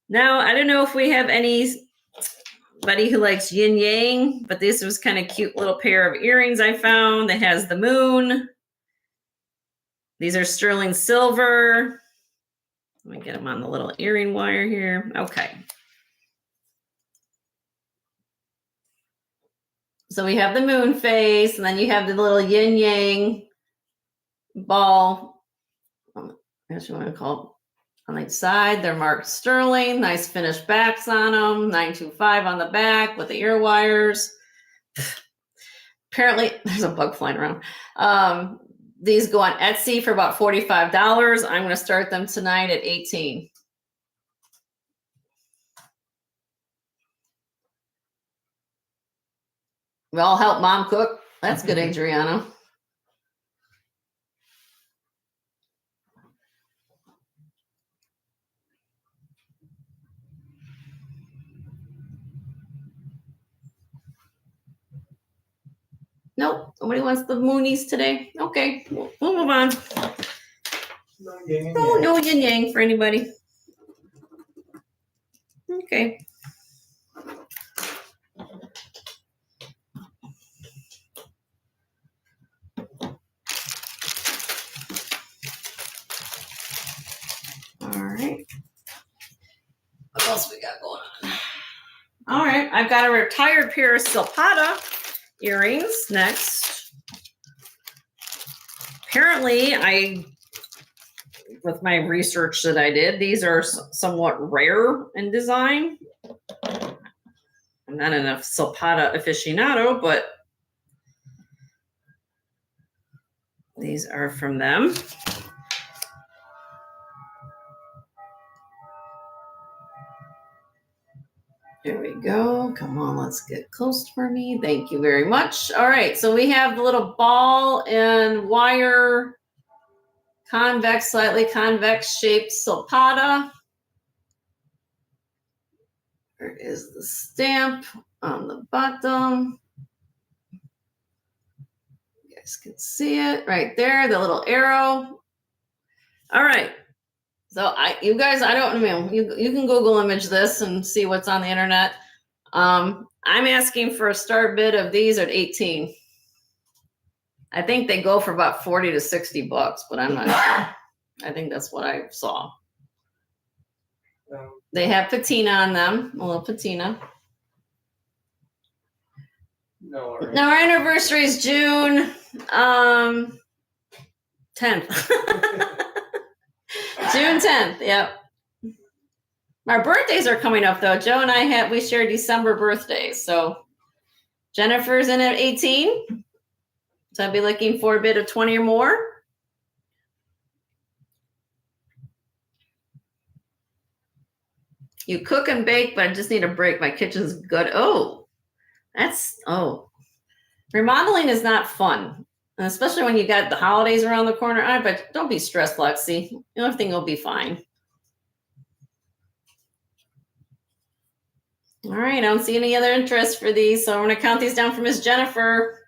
Now, I don't know if we have anybody who likes yin yang, but this was kind of cute little pair of earrings I found that has the moon. These are sterling silver. Let me get them on the little earring wire here. Okay. So we have the moon face, and then you have the little yin yang ball, I guess you want to call it, on each side. They're marked sterling, nice finished backs on them, 925 on the back with the ear wires. Apparently, there's a bug flying around. These go on Etsy for about $45. I'm going to start them tonight at $18. We all help mom cook. That's good, Adriana. Nope, nobody wants the moonies today. Okay, we'll move on. No yin and No, yang. no yin yang for anybody. Okay. right. What else we got going on? All right, I've got a retired pair of Silpata earrings next. Apparently, with my research that I did, these are somewhat rare in design. I'm not enough Silpata aficionado, but these are from them. There we go. Come on, let's get close for me. Thank you very much. All right, so we have the little ball and wire convex, slightly convex shaped Silpata. There is the stamp on the bottom. You guys can see it right there, the little arrow. All right. So you guys, I don't know. You can Google image this and see what's on the internet. I'm asking for a start bid of these at 18. I think they go for about 40 to 60 bucks, but I'm not sure. I think that's what I saw. They have patina on them, a little patina. No, Now our anniversary is June 10th. June 10th, yep. Our birthdays are coming up though. Joe and I we share December birthdays. So Jennifer's in at 18. So I'll be looking for a bid of 20 or more. You cook and bake, but I just need a break. My kitchen's good. Remodeling is not fun. And especially when you got the holidays around the corner. But don't be stressed, Lexi. Everything will be fine. All right, I don't see any other interest for these, so I'm going to count these down for Miss Jennifer.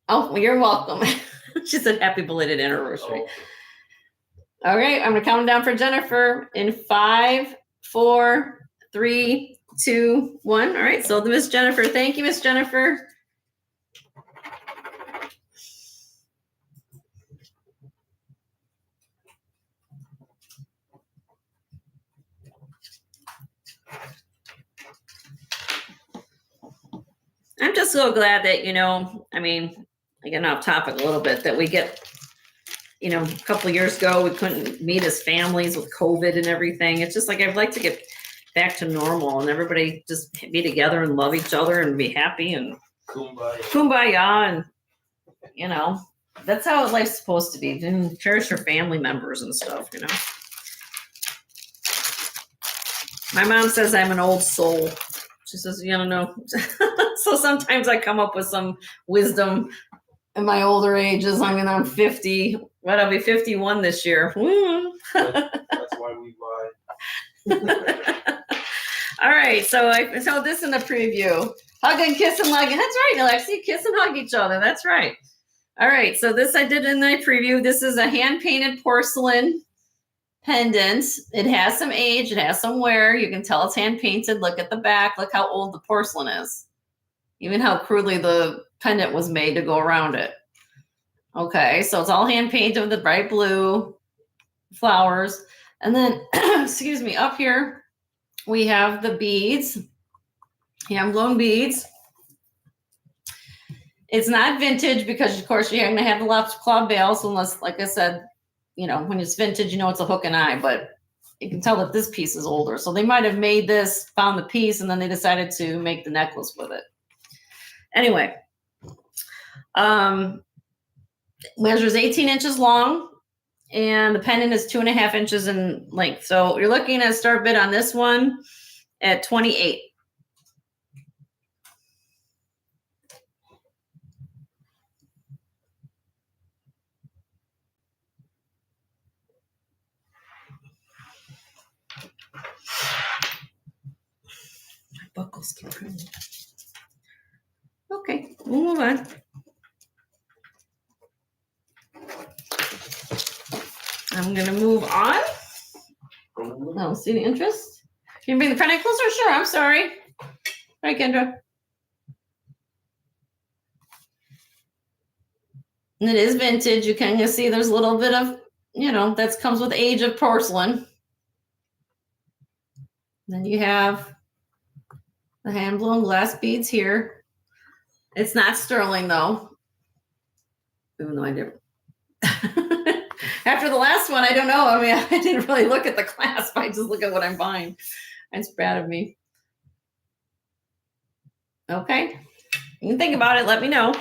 Oh, well, you're welcome. She said happy belated anniversary. Oh. All right, I'm going to count them down for Jennifer in 5, 4, 3, 2, 1. All right, so the Miss Jennifer. Thank you, Miss Jennifer. I'm just so glad that, getting off topic a little bit, that we get, a couple of years ago, we couldn't meet as families with COVID and everything. It's just like, I'd like to get back to normal and everybody just be together and love each other and be happy and kumbaya. And, that's how life's supposed to be. And cherish your family members and stuff, My mom says I'm an old soul. She says, know. So sometimes I come up with some wisdom in my older ages. I'm 50. What, I'll be 51 this year. That's why we lie. All right, so I told this in the preview. Hug and kiss and hug. That's right, Alexi. Kiss and hug each other. That's right. All right, so this I did in the preview. This is a hand-painted porcelain pendant. It has some age. It has some wear. You can tell it's hand-painted. Look at the back. Look how old the porcelain is. Even how crudely the pendant was made to go around it. Okay, so it's all hand-painted with the bright blue flowers. And then, excuse me, up here, we have the beads, hand-blown beads. It's not vintage because, of course, you're going to have the left claw bales unless, like I said, when it's vintage, it's a hook and eye, but you can tell that this piece is older. So they might have made this, found the piece, and then they decided to make the necklace with it. Anyway, measures 18 inches long, and the pendant is 2.5 inches in length. So you're looking at a start bid on this one at 28. Buckles keep coming. Okay, we'll move on. I'm gonna move on. I don't see the interest. Can you bring the pendant closer? Sure, I'm sorry. Right, Kendra. And it is vintage. You can see there's a little bit of you know, that comes with age of porcelain. Then you have the hand blown glass beads here. It's not sterling though, even though I did. After the last one, I don't know. I mean, I didn't really look at the clasp. I just look at what I'm buying. That's bad of me. Okay. You can think about it. Let me know.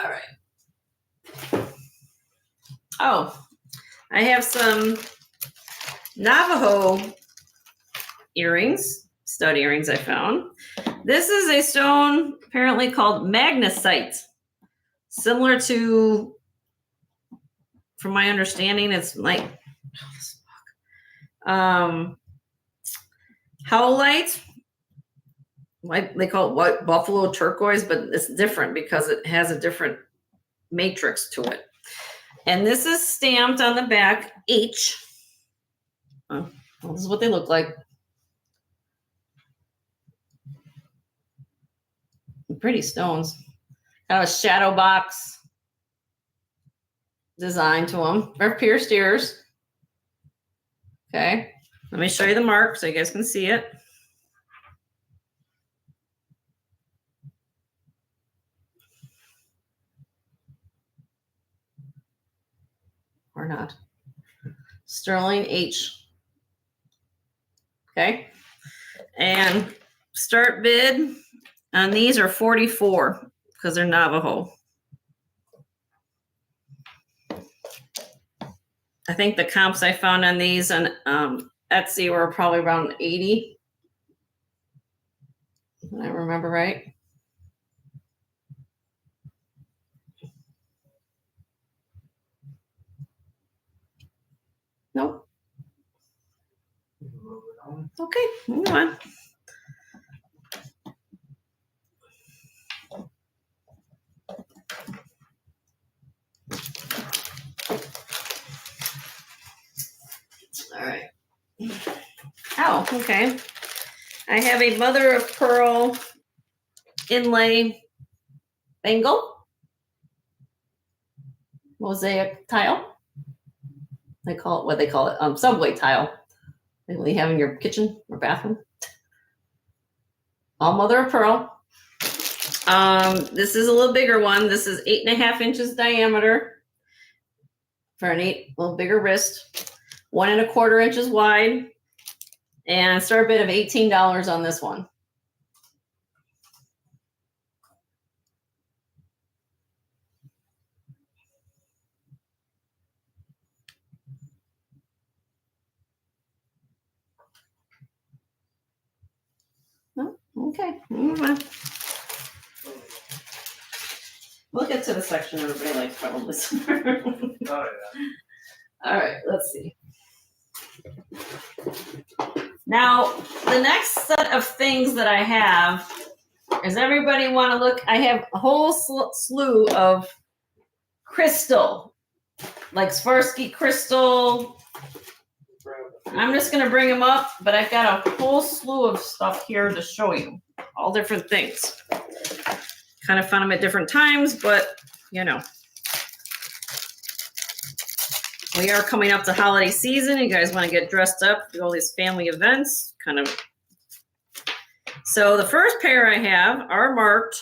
All right. Oh, I have some Navajo earrings, stud earrings I found. This is a stone apparently called magnesite. Similar to, from my understanding, it's like howlite. They call it white buffalo turquoise, but it's different because it has a different matrix to it. And this is stamped on the back H. Well, this is what they look like. Pretty stones. Kind of a shadow box design to them. They're pierced ears. Okay. Let me show you the mark so you guys can see it. Or not. Sterling H. Okay. And start bid on these are $44 because they're Navajo. I think the comps I found on these on Etsy were probably around 80. If I remember right. Nope. Okay, move on. All right. Oh, okay. I have a mother of pearl inlay bangle, mosaic tile. They call it what they call it, subway tile. Like what you have in your kitchen or bathroom. All mother of pearl. This is a little bigger one. This is 8.5 inches diameter for an little bigger wrist. 1.25 inches wide. And start bid of $18 on this one. Oh, okay, move on. We'll get to the section everybody likes probably somewhere. Oh, yeah. All right, let's see. Now, the next set of things that I have is everybody want to look. I have a whole slew of crystal, like Swarovski crystal. I'm just going to bring them up, but I've got a whole slew of stuff here to show you. All different things. Kind of found them at different times, but, you know. We are coming up to holiday season. You guys want to get dressed up, do all these family events, kind of. So the first pair I have are marked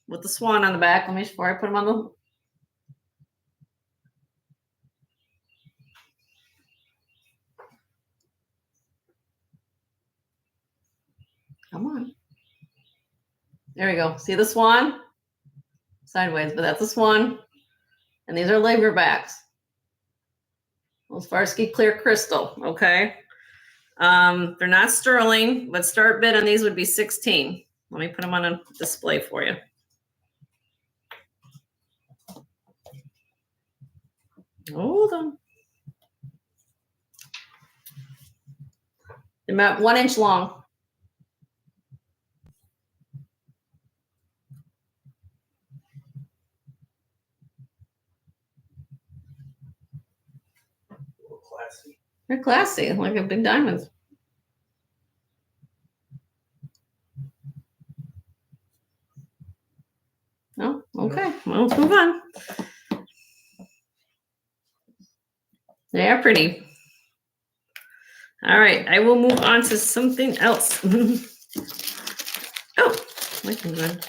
with the swan on the back. Let me, before I put them on the. Come on. There we go. See the swan? Sideways, but that's a swan. And these are labor backs. Swarovski clear crystal, okay? They're not sterling, but start bid on these would be $16. Let me put them on a display for you. Hold on. They're about 1 inch long. Classy. They're classy, like a big diamonds. No? Okay. Well, let's move on. They are pretty. All right. I will move on to something else. Oh, my good.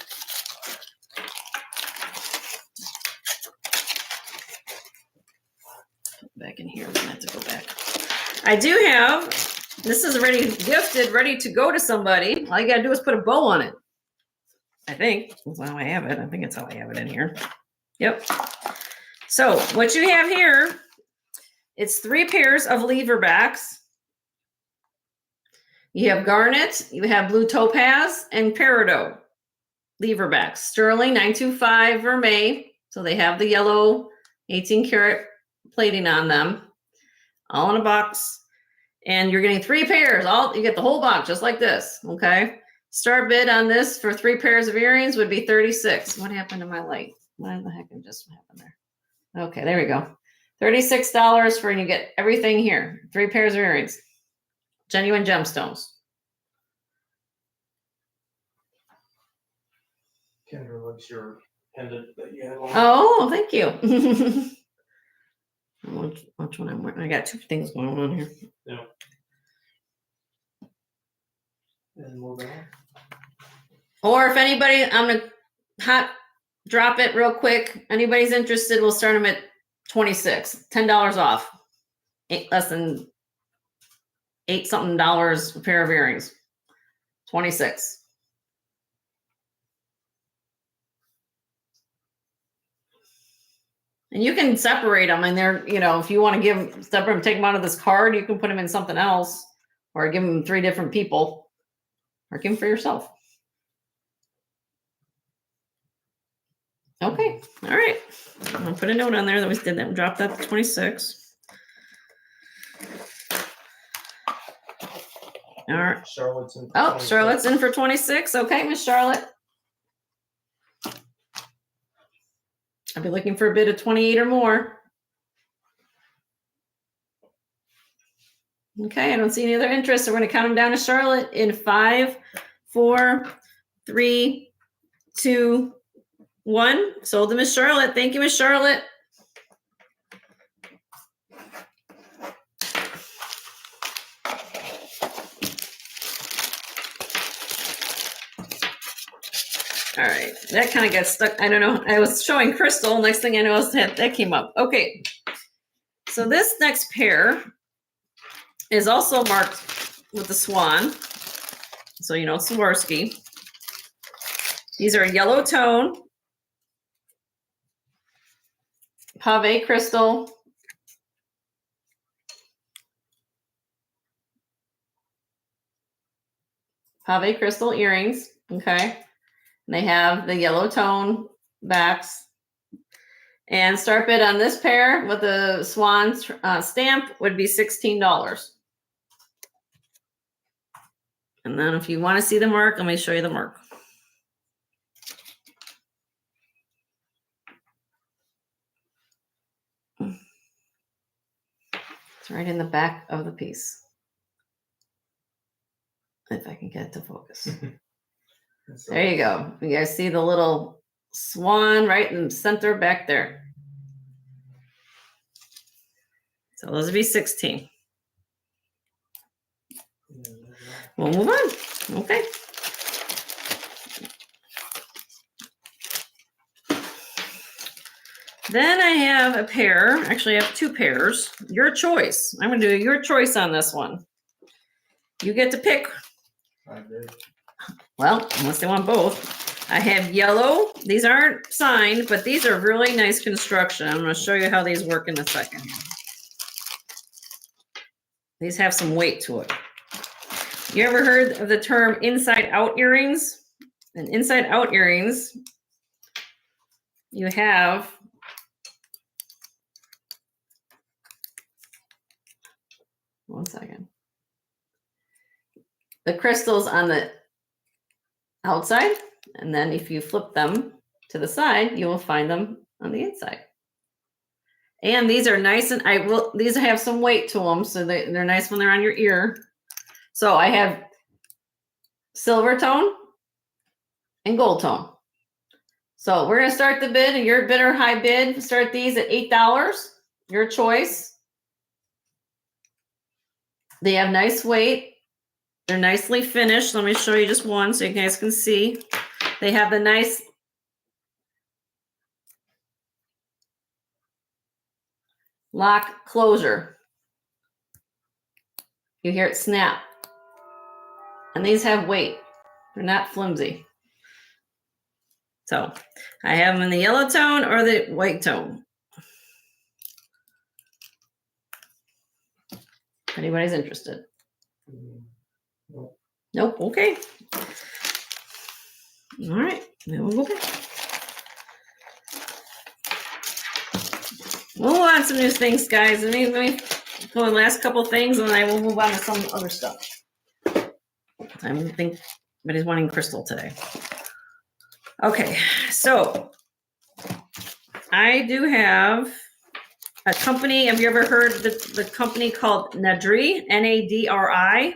Back in here. I'm gonna have to go back. I do have, this is already gifted, ready to go to somebody. All you gotta do is put a bow on it. I think that's how I have it. I think it's how I have it in here. Yep. So what you have here, it's 3 pairs of lever backs. You have garnet, you have blue topaz, and peridot lever backs. Sterling 925 vermeil. So they have the yellow 18 karat plating on them. All in a box. And you're getting 3 pairs. You get the whole box just like this. Okay. Start bid on this for 3 pairs of earrings would be $36. What happened to my light? What the heck just happened there? Okay, there we go. $36 for, and you get everything here. 3 pairs of earrings. Genuine gemstones. Kendra likes your pendant that you have on. Oh, thank you. Which one I'm wearing? I got 2 things going on here. Yeah. And move on. Or if anybody, I'm gonna hot drop it real quick. Anybody's interested, we'll start them at $26, $10 off. Less than $8 something a pair of earrings. 26. And you can separate them, and they're, if you want to separate them, take them out of this card, you can put them in something else, or give them 3 different people, or give them for yourself. Okay, all right. I'm gonna put a note on there that we did that. Drop that to 26. All right. Charlotte's in. Oh, Charlotte's in for 26. Okay, Miss Charlotte. I'll be looking for a bid of 28 or more. Okay, I don't see any other interest, so we're going to count them down to Charlotte in 5, 4, 3, 2, 1. Sold to Miss Charlotte. Thank you, Miss Charlotte. All right, that kind of got stuck. I don't know. I was showing Crystal. Next thing I know, that came up. Okay, so this next pair is also marked with the swan. So you know it's Swarovski. These are yellow tone, pave crystal, earrings. Okay. And they have the yellow tone backs. And start bid on this pair with the swan stamp would be $16. And then if you want to see the mark, let me show you the mark. It's right in the back of the piece. If I can get it to focus. There you go. You guys see the little swan right in the center back there. So those would be 16. We'll move on. Okay. Then I have a pair. Actually, I have 2 pairs. Your choice. I'm going to do your choice on this one. You get to pick. I did. Well, unless they want both. I have yellow. These aren't signed, but these are really nice construction. I'm going to show you how these work in a second. These have some weight to it. You ever heard of the term inside-out earrings? And inside-out earrings, you have one second. The crystals on the outside, and then if you flip them to the side, you will find them on the inside. And these are nice, and these have some weight to them, so they're nice when they're on your ear. So I have silver tone and gold tone. So we're gonna start the bid, and your bid or high bid. Start these at $8. Your choice. They have nice weight. They're nicely finished. Let me show you just one so you guys can see. They have the nice lock closure. You hear it snap. And these have weight. They're not flimsy. So I have them in the yellow tone or the white tone. If anybody's interested. Nope. Nope. Okay. All right. Then we'll go back. We'll move on to some new things, guys. Let me go the last couple things, and then I will move on to some other stuff. I think everybody's wanting crystal today. Okay, so I do have a company. Have you ever heard the company called Nadri? Nadri.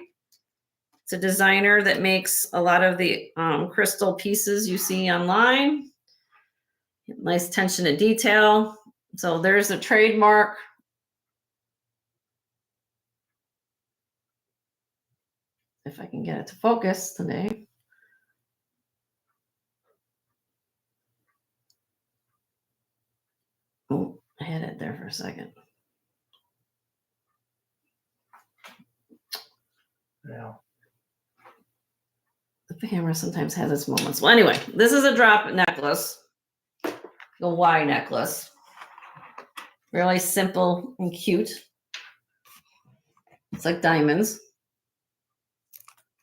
It's a designer that makes a lot of the crystal pieces you see online. Nice attention to detail. So there's a trademark. If I can get it to focus today. Oh, I had it there for a second. Yeah. The camera sometimes has its moments. Well, anyway, this is a drop necklace. The Y necklace. Really simple and cute. It's like diamonds.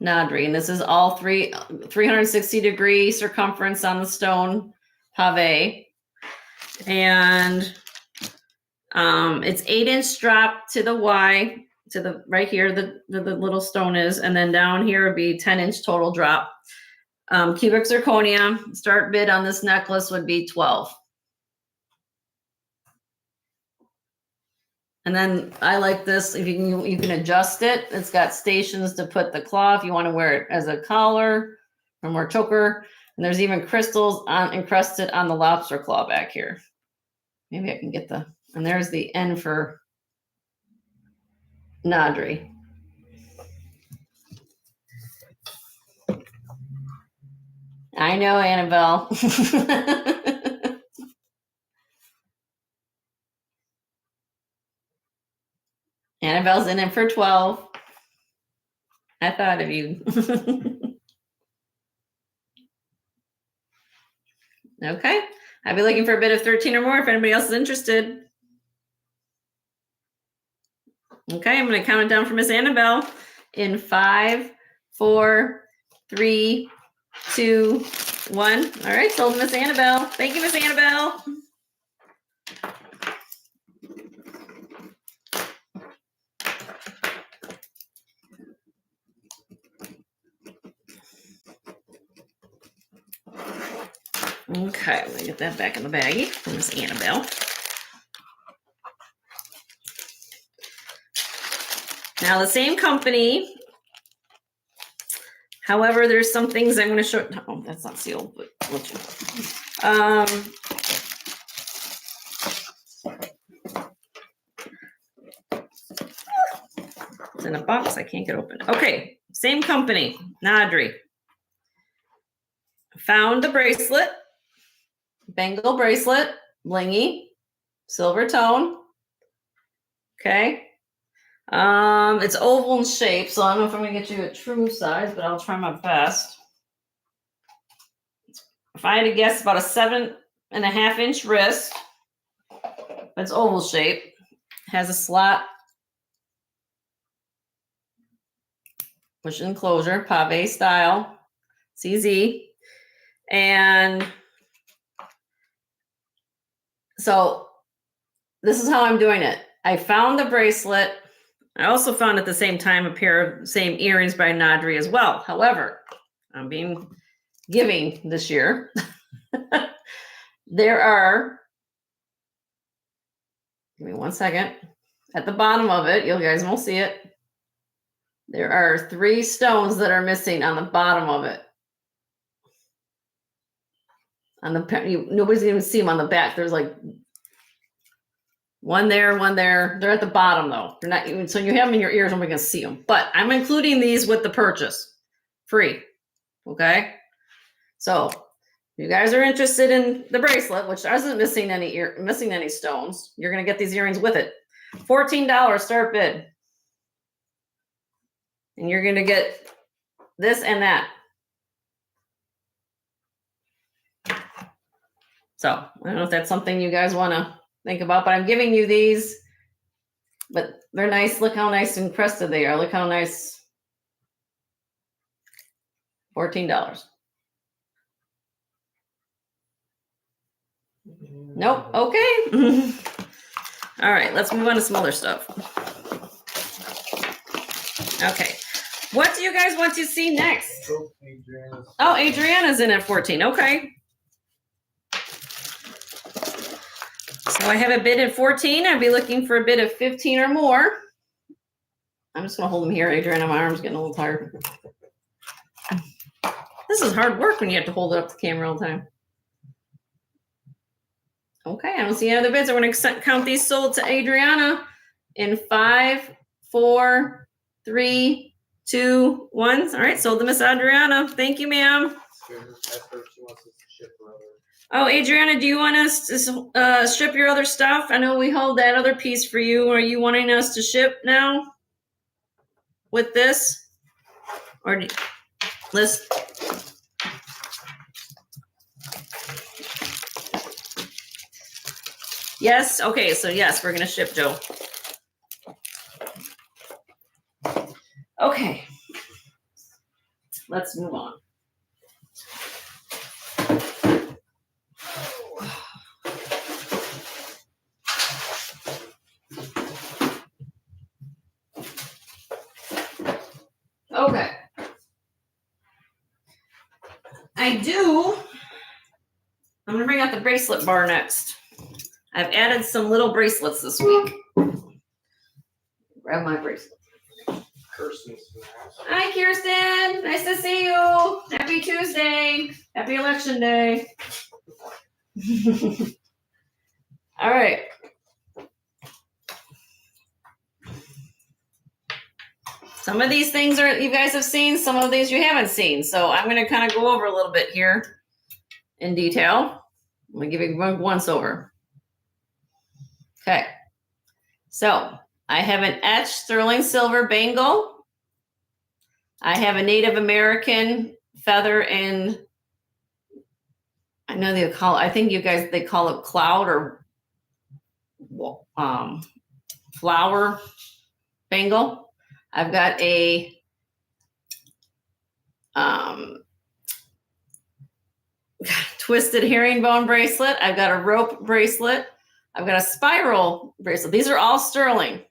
Nadri, and this is all 360-degree circumference on the stone pave. And it's 8-inch drop to the Y, to the right here, the little stone is, and then down here would be 10-inch total drop. Cubic zirconia. Start bid on this necklace would be $12. And then I like this. If you can adjust it. It's got stations to put the claw if you want to wear it as a collar or more choker. And there's even crystals encrusted on the lobster claw back here. Maybe I can get and there's the N for Nadri. I know, Annabelle. Annabelle's in it for 12. I thought of you. Okay. I'll be looking for a bid of 13 or more if anybody else is interested. Okay, I'm going to count it down for Miss Annabelle in 5, 4, 3, 2, 1. All right, sold Miss Annabelle. Thank you, Miss Annabelle. Okay, I'm gonna get that back in the baggie from Miss Annabelle. Now the same company, however, there's some things I'm gonna show. Oh, that's not sealed, but let's it's in a box, I can't get open. Okay, same company, Nadri. Found the bracelet. Bengal bracelet, blingy, silver tone. Okay. It's oval in shape, so I don't know if I'm gonna get you a true size, but I'll try my best. If I had to guess, about a 7.5-inch wrist. But it's oval shape. Has a slot, push enclosure, pave style, CZ, and so this is how I'm doing it. I found the bracelet. I also found at the same time a pair of same earrings by Nadri as well. However, I'm being giving this year. There are, give me 1 second. At the bottom of it, you guys won't see it. There are 3 stones that are missing on the bottom of it. On the nobody's even see them on the back. There's like one there, one there. They're at the bottom though. They're not even, so you have them in your ears and we're gonna see them. But I'm including these with the purchase, free. Okay. So if you guys are interested in the bracelet, which isn't missing any stones, you're gonna get these earrings with it. $14 start bid, and you're gonna get this and that. So I don't know if that's something you guys want to think about, but I'm giving you these. But they're nice. Look how nice and crested they are. Look how nice. $14. Nope. Okay. All right. Let's move on to some other stuff. Okay. What do you guys want to see next? Oh, Adriana's in at 14. Okay. So I have a bid at 14. I'd be looking for a bid of 15 or more. I'm just going to hold them here, Adriana. My arm's getting a little tired. This is hard work when you have to hold it up to the camera all the time. Okay, I don't see any other bids. I'm going to count these sold to Adriana in 5, 4, 3, 2, 1. All right, sold to Miss Adriana. Thank you, ma'am. Oh, Adriana, do you want us to ship your other stuff? I know we hold that other piece for you. Are you wanting us to ship now with this? Or let's... Yes? Okay, so yes, we're going to ship, Joe. Okay. Let's move on. Okay. I'm going to bring out the bracelet bar next. I've added some little bracelets this week. Grab my bracelet. Kirsten's in the house. Hi, Kirsten. Nice to see you. Happy Tuesday. Happy Election Day. All right. Some of these things you guys have seen. Some of these you haven't seen. So I'm going to kind of go over a little bit here in detail. I'm going to give you one once over. Okay, so I have an etched sterling silver bangle. I have a Native American feather and I know they call it, I think they call it cloud or flower bangle. I've got a twisted herringbone bracelet. I've got a rope bracelet. I've got a spiral bracelet. These are all sterling.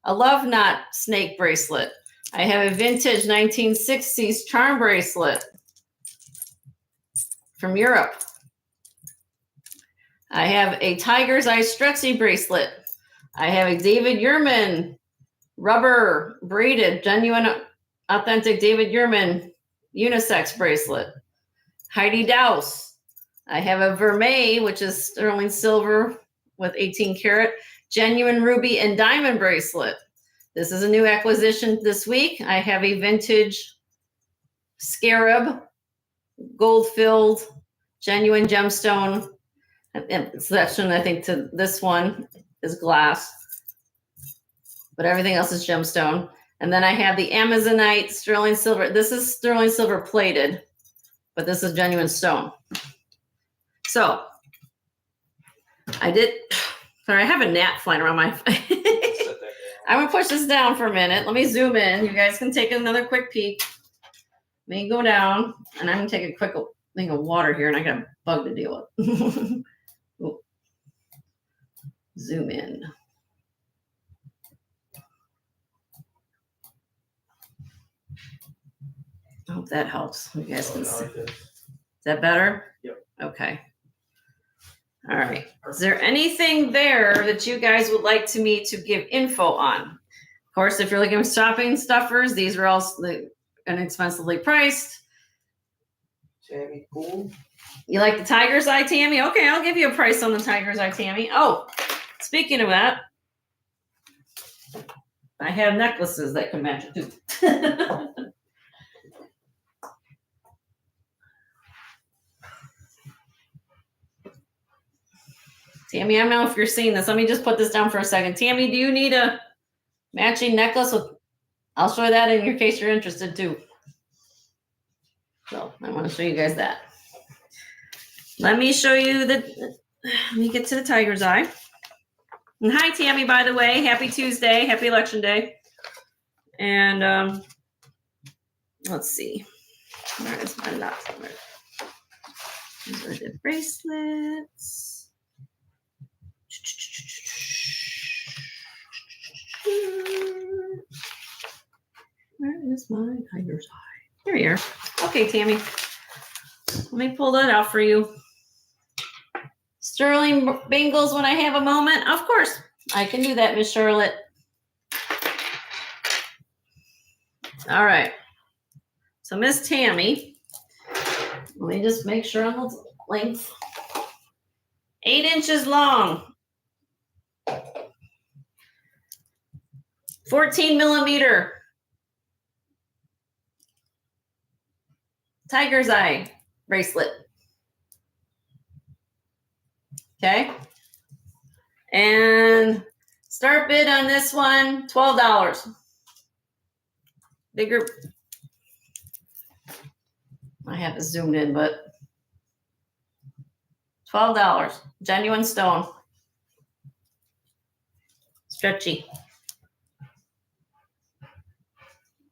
A love knot snake bracelet. I have a vintage 1960s charm bracelet from Europe. I have a tiger's eye stretchy bracelet. I have a David Yurman rubber braided, genuine, authentic David Yurman unisex bracelet. Heidi Douse. I have a vermeil, which is sterling silver with 18 karat, genuine ruby and diamond bracelet. This is a new acquisition this week. I have a vintage scarab, gold filled, genuine gemstone. Exception, I think, to this one is glass, but everything else is gemstone. And then I have the Amazonite sterling silver. This is sterling silver plated, but this is genuine stone. So sorry, I have a gnat flying around my face. I'm gonna push this down for a minute. Let me zoom in. You guys can take another quick peek. Let me go down, and I'm gonna take a quick thing of water here, and I got a bug to deal with. Zoom in. I hope that helps. You guys can see. Is that better? Yep. Okay. All right. Is there anything there that you guys would like me to give info on? Of course, if you're looking for shopping stuffers, these are all inexpensively priced. Tammy, cool. You like the tiger's eye, Tammy? Okay, I'll give you a price on the tiger's eye, Tammy. Oh, speaking of that, I have necklaces that can match it too. Tammy, I don't know if you're seeing this. Let me just put this down for a second. Tammy, do you need a matching necklace with? I'll show you that in case you're interested too. So I want to show you guys that. Let me show you let me get to the tiger's eye. And hi, Tammy, by the way. Happy Tuesday. Happy election day. And let's see. Where is my last one? These are the bracelets. Where is my tiger's eye? Here you are. Okay, Tammy. Let me pull that out for you. Sterling bangles when I have a moment. Of course, I can do that, Miss Charlotte. All right. So Miss Tammy, let me just make sure on the length. 8 inches long. 14 millimeter. Tiger's eye bracelet. Okay. And start bid on this one, $12. Bigger. I have it zoomed in, but $12. Genuine stone. Stretchy.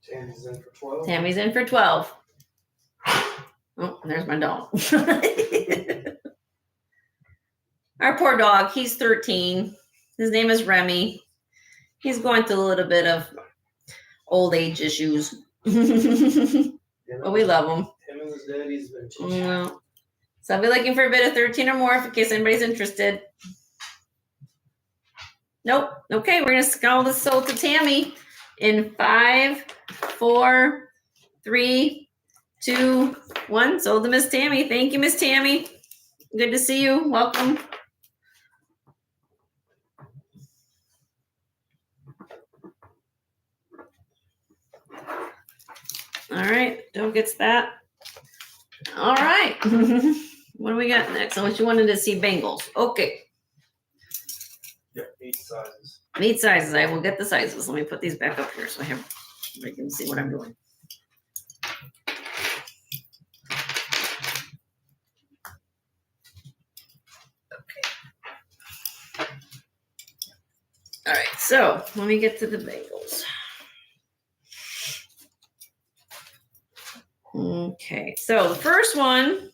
Tammy's in for 12. Tammy's in for 12. Oh, there's my dog. Our poor dog, he's 13. His name is Remy. He's going through a little bit of old age issues. But we love him. Him and his daddy's been teaching. Yeah. So I'll be looking for a bid of 13 or more in case anybody's interested. Nope. Okay, we're going to scroll this sold to Tammy in 5, 4, 3, 2, 1. Sold to Miss Tammy. Thank you, Miss Tammy. Good to see you. Welcome. All right, Joe gets that. All right. What do we got next? Unless you wanted to see bangles. Okay. Yep, 8 sizes. 8 sizes. I will get the sizes. Let me put these back up here so I can see what I'm doing. Okay. All right, so let me get to the bangles. Okay, so the first one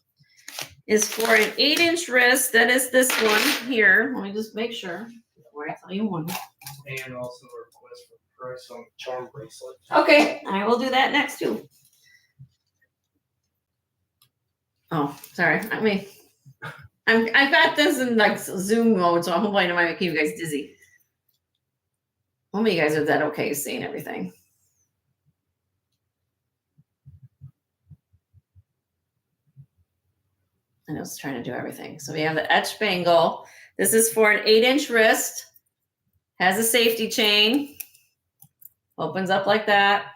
is for an 8-inch wrist. That is this one here. Let me just make sure before I tell you one. And also a request for price on charm bracelet. Okay, I will do that next too. Oh, sorry. I've got this in like Zoom mode, so I'm hoping I might make you guys dizzy. Hopefully you guys are that okay seeing everything. I know it's trying to do everything. So we have the etched bangle. This is for an 8-inch wrist. Has a safety chain. Opens up like that.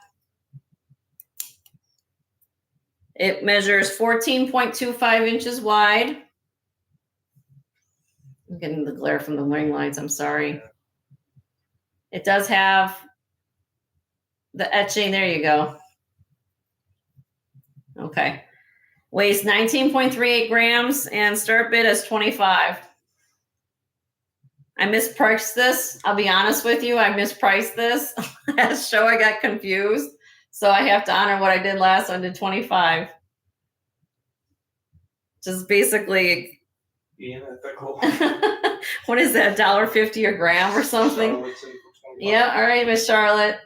It measures 14.25 inches wide. I'm getting the glare from the ring lights. I'm sorry. It does have the etching. There you go. Okay. Weighs 19.38 grams and start bid is 25. I mispriced this. I'll be honest with you. I mispriced this. Last show I got confused. So I have to honor what I did last one, did 25. Just basically. Being ethical. What is that, $1.50 a gram or something? Yeah, all right, Miss Charlotte.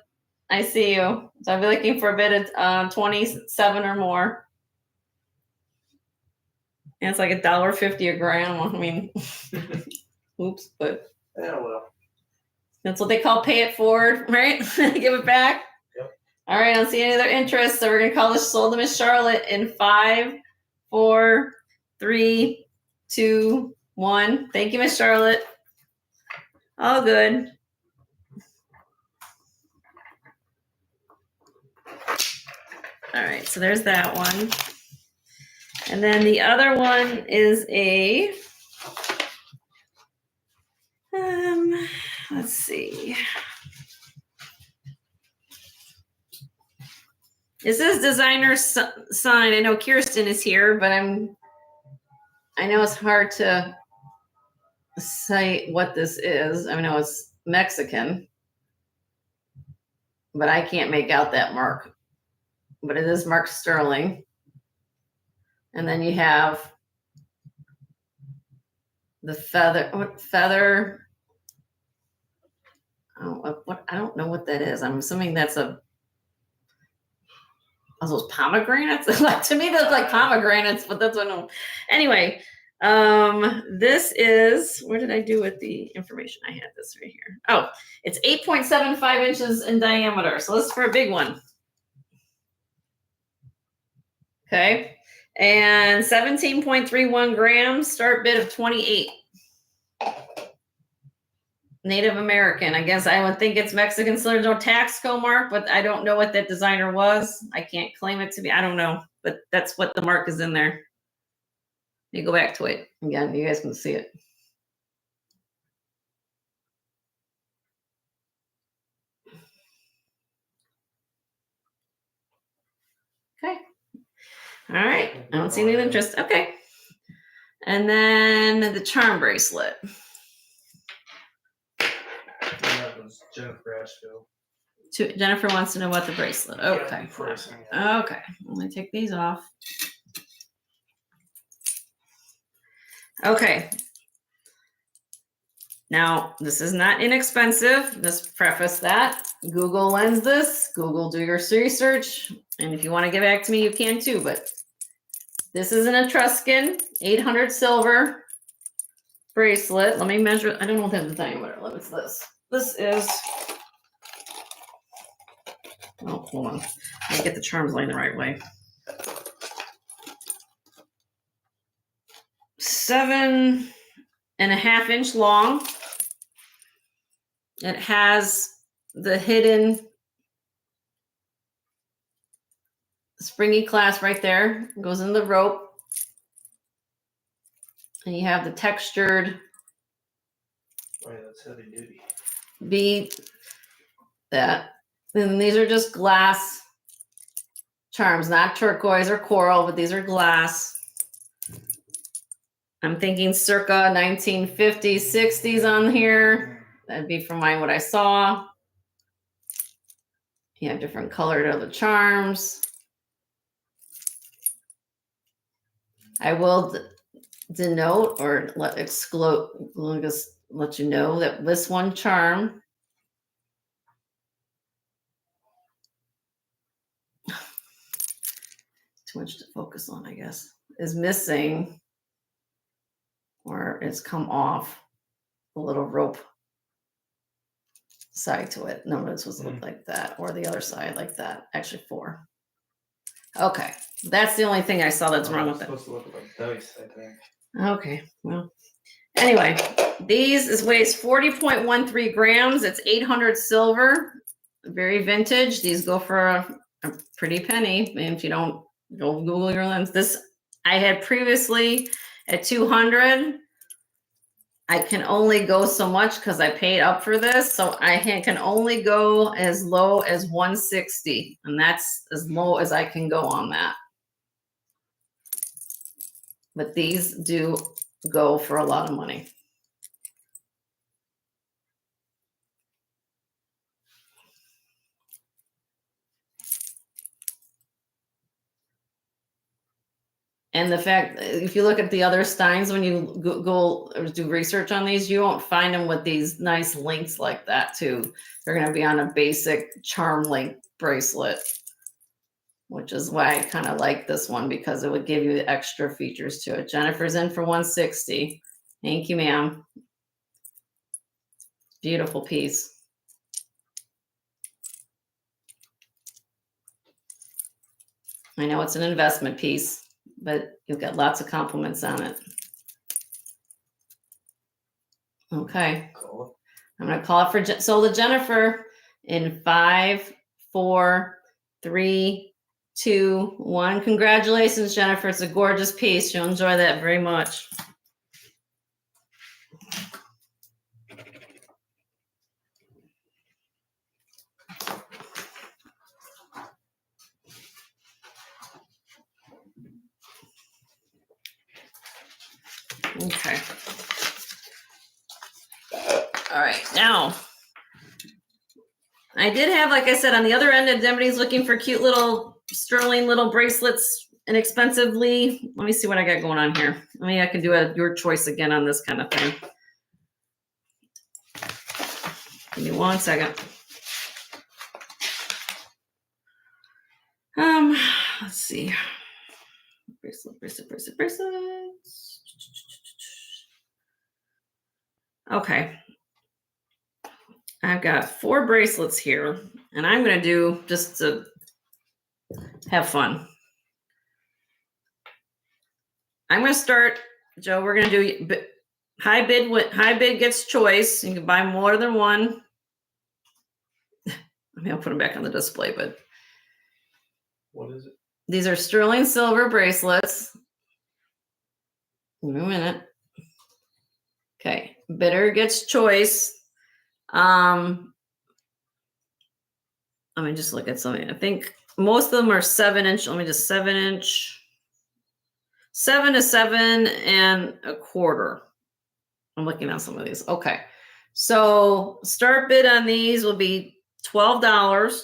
I see you. So I'll be looking for a bid of 27 or more. And it's like $1.50 a gram. I mean, oops, but Yeah, well. that's what they call pay it forward, right? Give it back. Yep. All right, I don't see any other interest. So we're going to call this sold to Miss Charlotte in 5, 4, 3, 2, 1. Thank you, Miss Charlotte. All good. All right, so there's that one. And then the other one is a, let's see. This is designer sign. I know Kirsten is here, but I know it's hard to say what this is. I know it's Mexican, but I can't make out that mark. But it is marked sterling. And then you have the feather. What feather? Oh, what? I don't know what that is. I'm assuming that's a. Are those pomegranates? Like to me, those like pomegranates, but that's what I know. Anyway, this is, where did I do with the information? I had this right here. Oh, it's 8.75 inches in diameter. So this is for a big one. Okay. And 17.31 grams, start bid of 28. Native American. I guess I would think it's Mexican, so there's no Taxco mark, but I don't know what that designer was. I can't claim it to be. I don't know, but that's what the mark is in there. You go back to it again. You guys can see it. Okay. All right. I don't see any interest. Okay. And then the charm bracelet. That was Jennifer Asheville. Jennifer wants to know about the bracelet. Okay. Yeah, okay. Let me take these off. Okay. Now, this is not inexpensive. Just preface that. Google lens this. Google do your research. And if you want to get back to me, you can too. But this is an Etruscan 800 silver bracelet. Let me measure. I don't know what the diameter limits this. This is. Oh, hold on. Let me get the charms laying the right way. 7.5 inch long. It has the hidden springy clasp right there. It goes in the rope. And you have the textured Right, that's heavy duty. bead. That. And these are just glass charms, not turquoise or coral, but these are glass. I'm thinking circa 1950s, 60s on here. That'd be from what I saw. You have different colored other charms. I will denote or let you know that this one charm too much to focus on, I guess, is missing or it's come off a little rope side to it. No, this was look like that, or the other side like that. Actually, 4. Okay, that's the only thing I saw that's wrong with it. Supposed to look like dice, I think. Okay, well, anyway, these weighs 40.13 grams. It's 800 silver, very vintage. These go for a pretty penny. And if you don't go Google your lens, this I had previously at 200. I can only go so much because I paid up for this. So I can only go as low as 160. And that's as low as I can go on that. But these do go for a lot of money. And the fact, if you look at the other Steins, when you Google or do research on these, you won't find them with these nice links like that too. They're going to be on a basic charm link bracelet, which is why I kind of like this one because it would give you extra features to it. Jennifer's in for 160. Thank you, ma'am. Beautiful piece. I know it's an investment piece, but you'll get lots of compliments on it. Okay. Cool. I'm going to call it for sold to Jennifer in 5, 4, 3, 2, 1. Congratulations, Jennifer. It's a gorgeous piece. You'll enjoy that very much. Okay. All right. Now, I did have, like I said, on the other end, if anybody's looking for cute little sterling little bracelets inexpensively, let me see what I got going on here. Maybe I can do your choice again on this kind of thing. Give me 1 second. Let's see. Bracelets. Okay. I've got 4 bracelets here, and I'm going to do just to have fun. I'm going to start, Joe, we're going to do high bid gets choice. You can buy more than one. I mean, I'll put them back on the display, but. What is it? These are sterling silver bracelets. Give me a minute. Okay, bidder gets choice. Let me just look at something. I think most of them are 7-inch. Let me just 7-inch. 7 to 7 1/4. I'm looking at some of these. Okay, so start bid on these will be $12.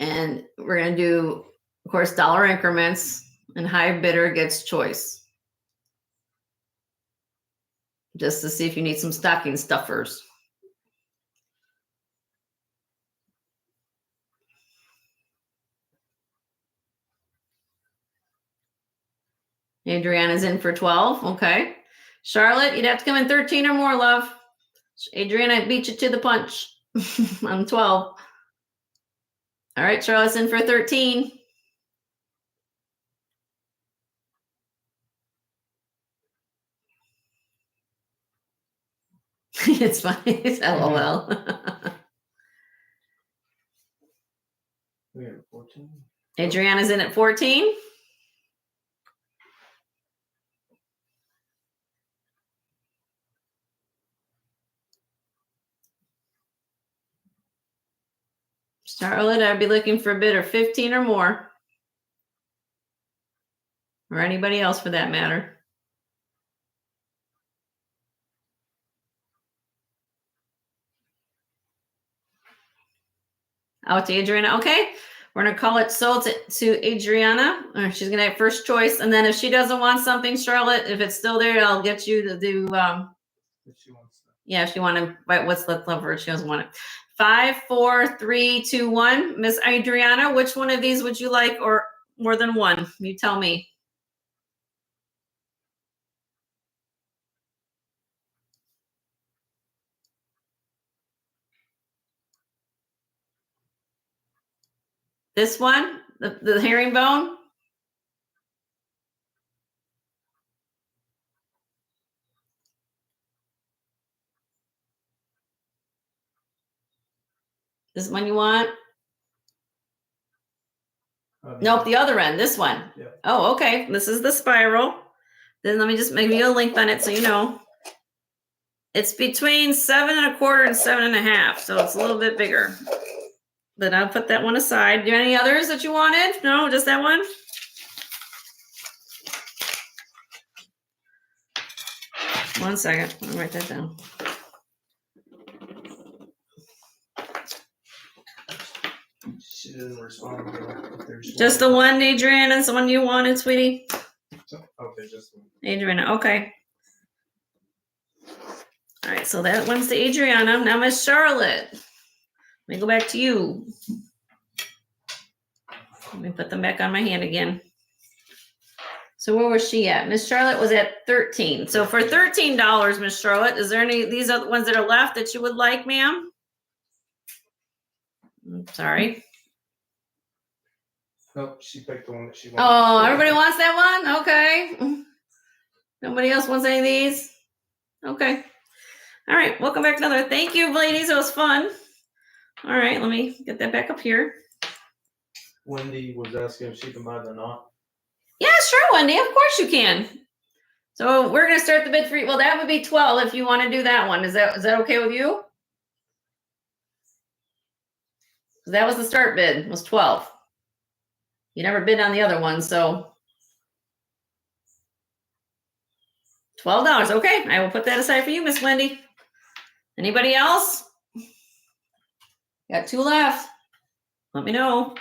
And we're going to do, of course, dollar increments, and high bidder gets choice. Just to see if you need some stocking stuffers. Adriana's in for 12. Okay. Charlotte, you'd have to come in 13 or more, love. Adriana beat you to the punch on 12. All right, Charlotte's in for 13. It's fine. It's LOL. We have 14. Adriana's in at 14. Charlotte, I'd be looking for a bid of 15 or more. Or anybody else for that matter. Out to Adriana. Okay. We're going to call it sold to Adriana. Or she's going to have first choice. And then if she doesn't want something, Charlotte, if it's still there, I'll get you to do. If she wants that. Yeah, if you want to, what's left over? She doesn't want it. 5, 4, 3, 2, 1. Miss Adriana, which one of these would you like, or more than one? You tell me. This one, the herringbone. This one you want? Nope, the other end, this one. Yeah. Oh, okay. This is the spiral. Then let me just make you a length on it so you know. It's between 7 1/4 and 7 1/2, so it's a little bit bigger. But I'll put that one aside. Do you have any others that you wanted? No, just that one? One second. I'll write that down. She didn't respond to it. Just the one, Adriana, is the one you wanted, sweetie? Okay, just one. Adriana, okay. All right, so that one's to Adriana. Now Miss Charlotte. Let me go back to you. Let me put them back on my hand again. So where was she at? Miss Charlotte was at 13. So for $13, Miss Charlotte, is there any, these are the ones that are left that you would like, ma'am? Sorry. Nope, she picked the one that she wanted. Oh, everybody wants that one? Okay. Nobody else wants any of these? Okay. All right, welcome back to another. Thank you, ladies. It was fun. All right, let me get that back up here. Wendy was asking if she can buy the knot. Yeah, sure, Wendy. Of course you can. So we're gonna start the bid for you. Well, that would be 12 if you want to do that one. Is that okay with you? That was the start bid. Was 12. You never bid on the other one, so $12. Okay, I will put that aside for you, Miss Wendy. Anybody else? Got 2 left. Let me know.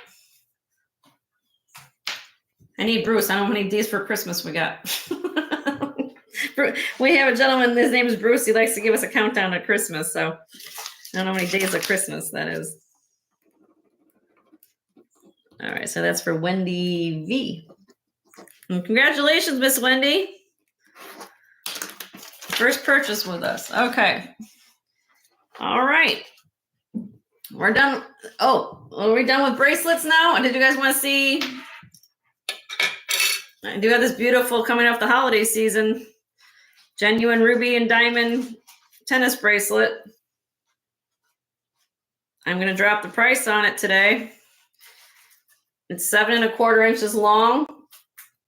I need Bruce. I don't know how many days for Christmas we got. We have a gentleman, his name is Bruce. He likes to give us a countdown to Christmas. So I don't know how many days of Christmas that is. All right, so that's for Wendy V. And congratulations, Miss Wendy. First purchase with us. Okay. All right. We're done. Oh, are we done with bracelets now? Did you guys want to see? I do have this beautiful coming off the holiday season. Genuine ruby and diamond tennis bracelet. I'm going to drop the price on it today. It's 7 1/4 inches long.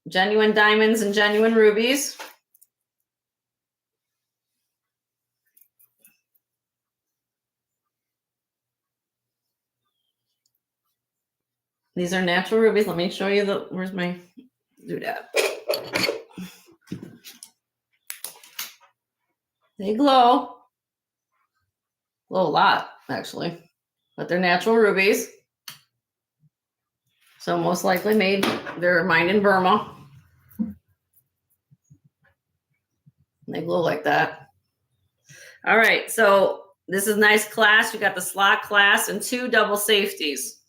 Genuine diamonds and genuine rubies. These are natural rubies. Let me show you the, where's my doodad? They glow. Glow a lot, actually. But they're natural rubies. So most likely made, they're mined in Burma. They glow like that. All right, so this is nice clasp. You got the slot clasp and 2 double safeties.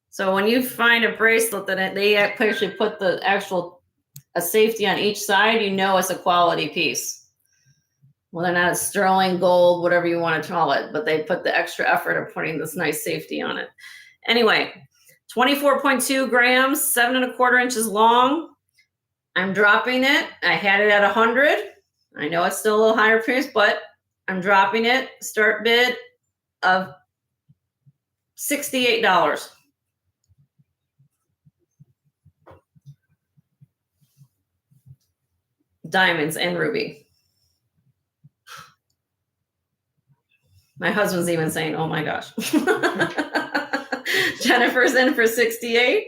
So when you find a bracelet that they actually put the actual a safety on each side, you know it's a quality piece. Whether or not it's sterling, gold, whatever you want to call it, but they put the extra effort of putting this nice safety on it. Anyway, 24.2 grams, 7 1/4 inches long. I'm dropping it. I had it at 100. I know it's still a little higher price, but I'm dropping it. Start bid of $68. Diamonds and ruby. My husband's even saying, oh my gosh. Jennifer's in for 68.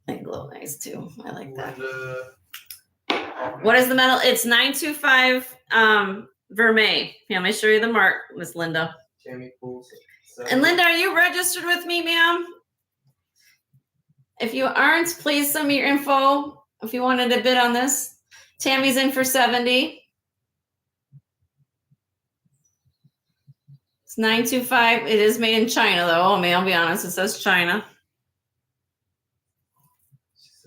They glow nice too. I like that. What is the metal? It's 925 vermeil. Yeah, let me show you the mark, Miss Linda. And Linda, are you registered with me, ma'am? If you aren't, please send me your info. If you wanted to bid on this, Tammy's in for 70. It's 925. It is made in China, though. I mean, I'll be honest. It says China.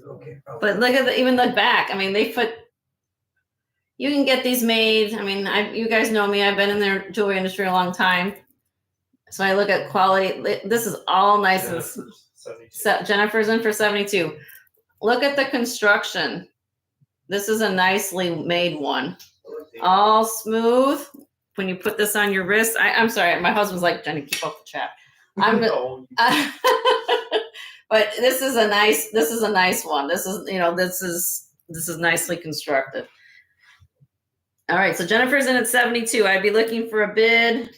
Okay. But look at even the back. I mean, they put. You can get these made. I mean, you guys know me. I've been in the jewelry industry a long time, so I look at quality. This is all nice and. Jennifer's in for 72. Look at the construction. This is a nicely made one. All smooth. When you put this on your wrist, I'm sorry, my husband's like, Jenny, keep up the chat. But this is a nice one. This is nicely constructed. All right, so Jennifer's in at 72. I'd be looking for a bid.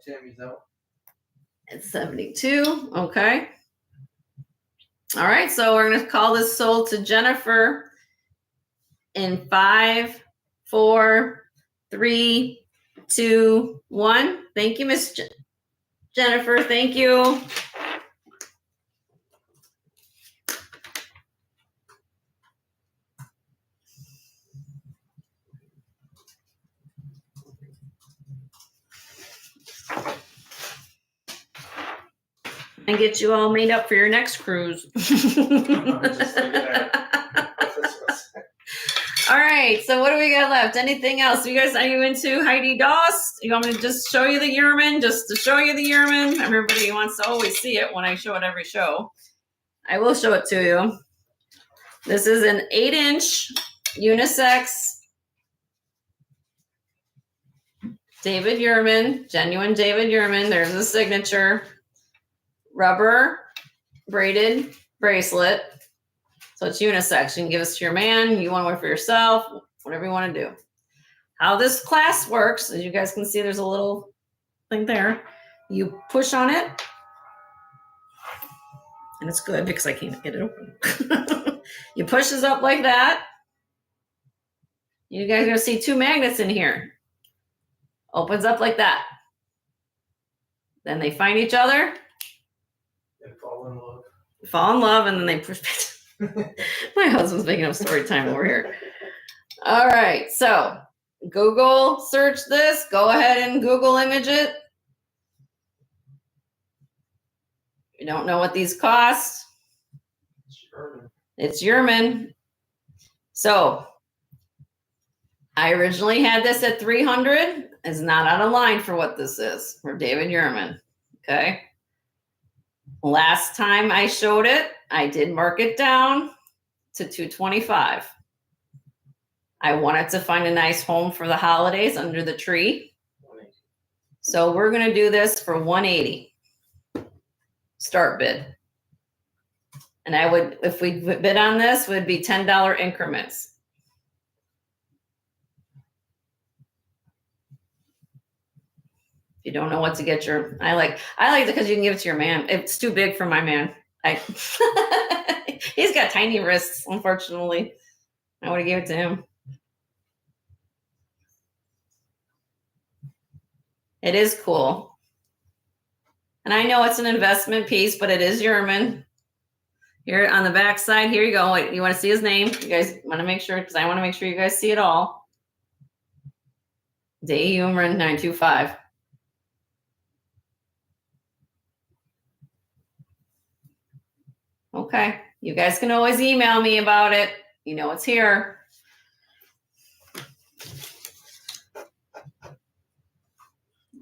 Tammy's out. It's 72. Okay. All right, so we're going to call this sold to Jennifer in 5, 4, 3, 2, 1. Thank you, Miss Jennifer. Thank you. And get you all made up for your next cruise. All right. right. So what do we got left? Anything else? You guys, are you into Heidi Doss? You want me to just show you the Yerman? Just to show you the Yerman? Everybody wants to always see it when I show it every show. I will show it to you. This is an 8-inch unisex David Yurman, genuine David Yurman. There's a signature. Rubber braided bracelet. So it's unisex. You can give this to your man. You want to wear it for yourself. Whatever you want to do. How this clasp works, as you guys can see, there's a little thing there. You push on it. And it's good because I can't get it open. You push this up like that. You guys are going to see 2 magnets in here. Opens up like that. Then they find each other. And fall in love. Fall in love, and then they push. My husband's making up story time over here. All right, so Google search this. Go ahead and Google image it. If you don't know what these cost, it's Yerman. So I originally had this at $300. It's not out of line for what this is for David Yerman. Okay. Last time I showed it, I did mark it down to $225. I wanted to find a nice home for the holidays under the tree. So we're going to do this for $180. Start bid. And I would, if we bid on this, would be $10 increments. You don't know what to get your, I like it because you can give it to your man. It's too big for my man. He's got tiny wrists, unfortunately. I would have gave it to him. It is cool. And I know it's an investment piece, but it is Yerman. Here on the back side, here you go. Wait, you want to see his name? You guys want to make sure, because I want to make sure you guys see it all. Day Yerman 925. Okay, you guys can always email me about it. You know it's here.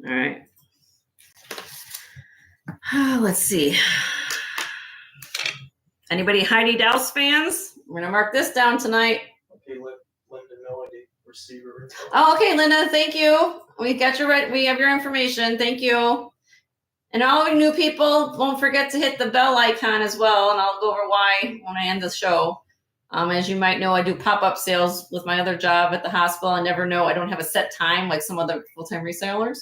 All right. Let's see. Anybody Heidi Douse fans? We're gonna mark this down tonight. Okay, let Linda know I did receiver. Oh, okay, Linda. Thank you. We got your we have your information. Thank you. And all new people, don't forget to hit the bell icon as well, and I'll go over why when I end the show. As you might know, I do pop-up sales with my other job at the hospital. I never know. I don't have a set time like some other full-time resellers.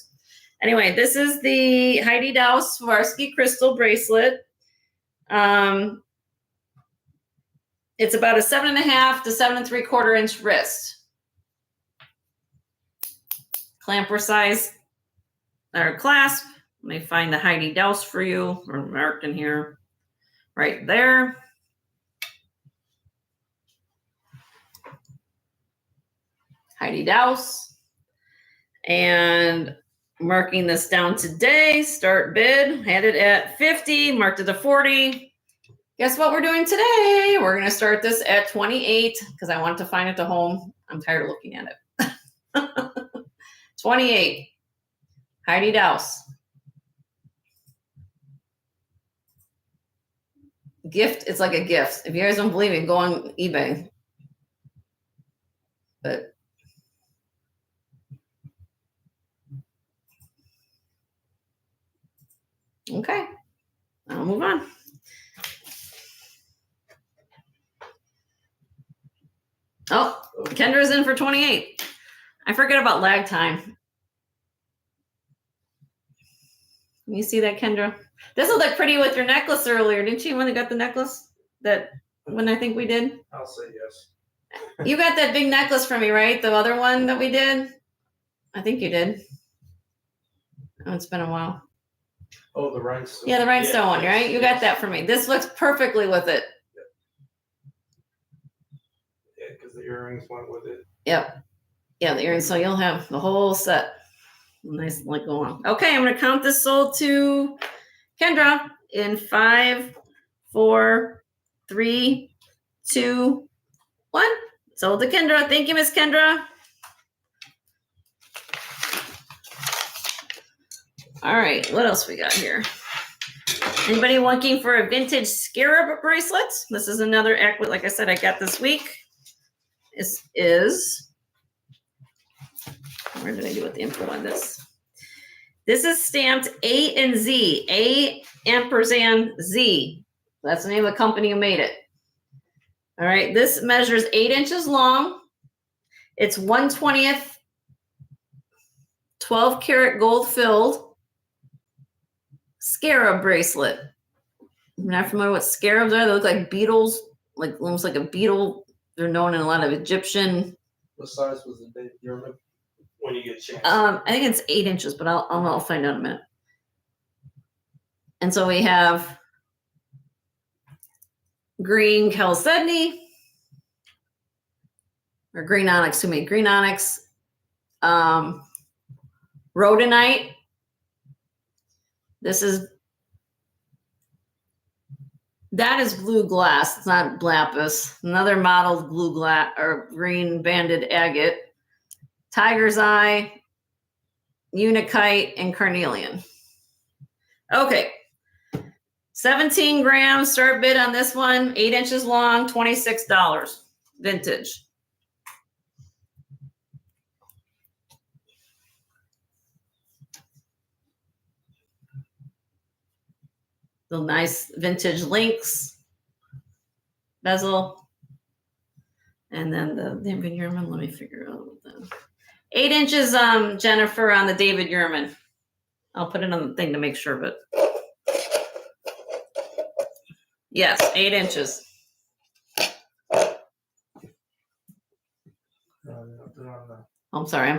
Anyway, this is the Heidi Douse Swarovski crystal bracelet. It's about a 7.5 to 7 3/4 inch wrist. Clamper size or clasp. Let me find the Heidi Douse for you. We're marked in here, right there. Heidi Douse. And marking this down today, start bid, had it at 50, marked it to 40. Guess what we're doing today? We're going to start this at 28 because I want to find it to home. I'm tired of looking at it. 28. Heidi Douse. Gift, it's like a gift. If you guys don't believe me, go on eBay. But okay, I'll move on. Oh, Kendra's in for 28. I forget about lag time. You see that, Kendra? This looked like pretty with your necklace earlier, didn't you? When you got the necklace, that when I think we did. I'll say yes. You got that big necklace from me, right? The other one that we did. I think you did. Oh, it's been a while. Oh, the rhinestone. Yeah, the rhinestone one, right? You got that for me. This looks perfectly with it. Yeah, because the earrings went with it. Yep. Yeah, the earrings. So you'll have the whole set. Nice, like go on. Okay, I'm going to count this sold to Kendra in 5, 4, 3, 2, 1. Sold to Kendra. Thank you, Miss Kendra. All right, what else we got here? Anybody looking for a vintage scarab bracelet? This is another Acrylic, like I said, I got this week. This is, where did I do with the info on this? This is stamped A and Z, A ampersand Z. That's the name of the company who made it. All right, this measures 8 inches long. It's 1/20th, 12 karat gold filled scarab bracelet. I'm not familiar with what scarabs are. They look like beetles, like almost like a beetle. They're known in a lot of Egyptian. What size was the big German? When you get a chance. I think it's 8 inches, but I'll find out in a minute. And so we have green chalcedony, or green onyx, who made green onyx, rhodonite. That is blue glass. It's not lapis. Another modeled blue glass or green banded agate, tiger's eye, unakite, and carnelian. Okay. 17 grams, start bid on this one, 8 inches long, $26, vintage. The nice vintage links, bezel, and then the David Yurman. Let me figure out what the 8 inches, Jennifer, on the David Yurman. I'll put it on the thing to make sure, but yes, 8 inches. I'm sorry.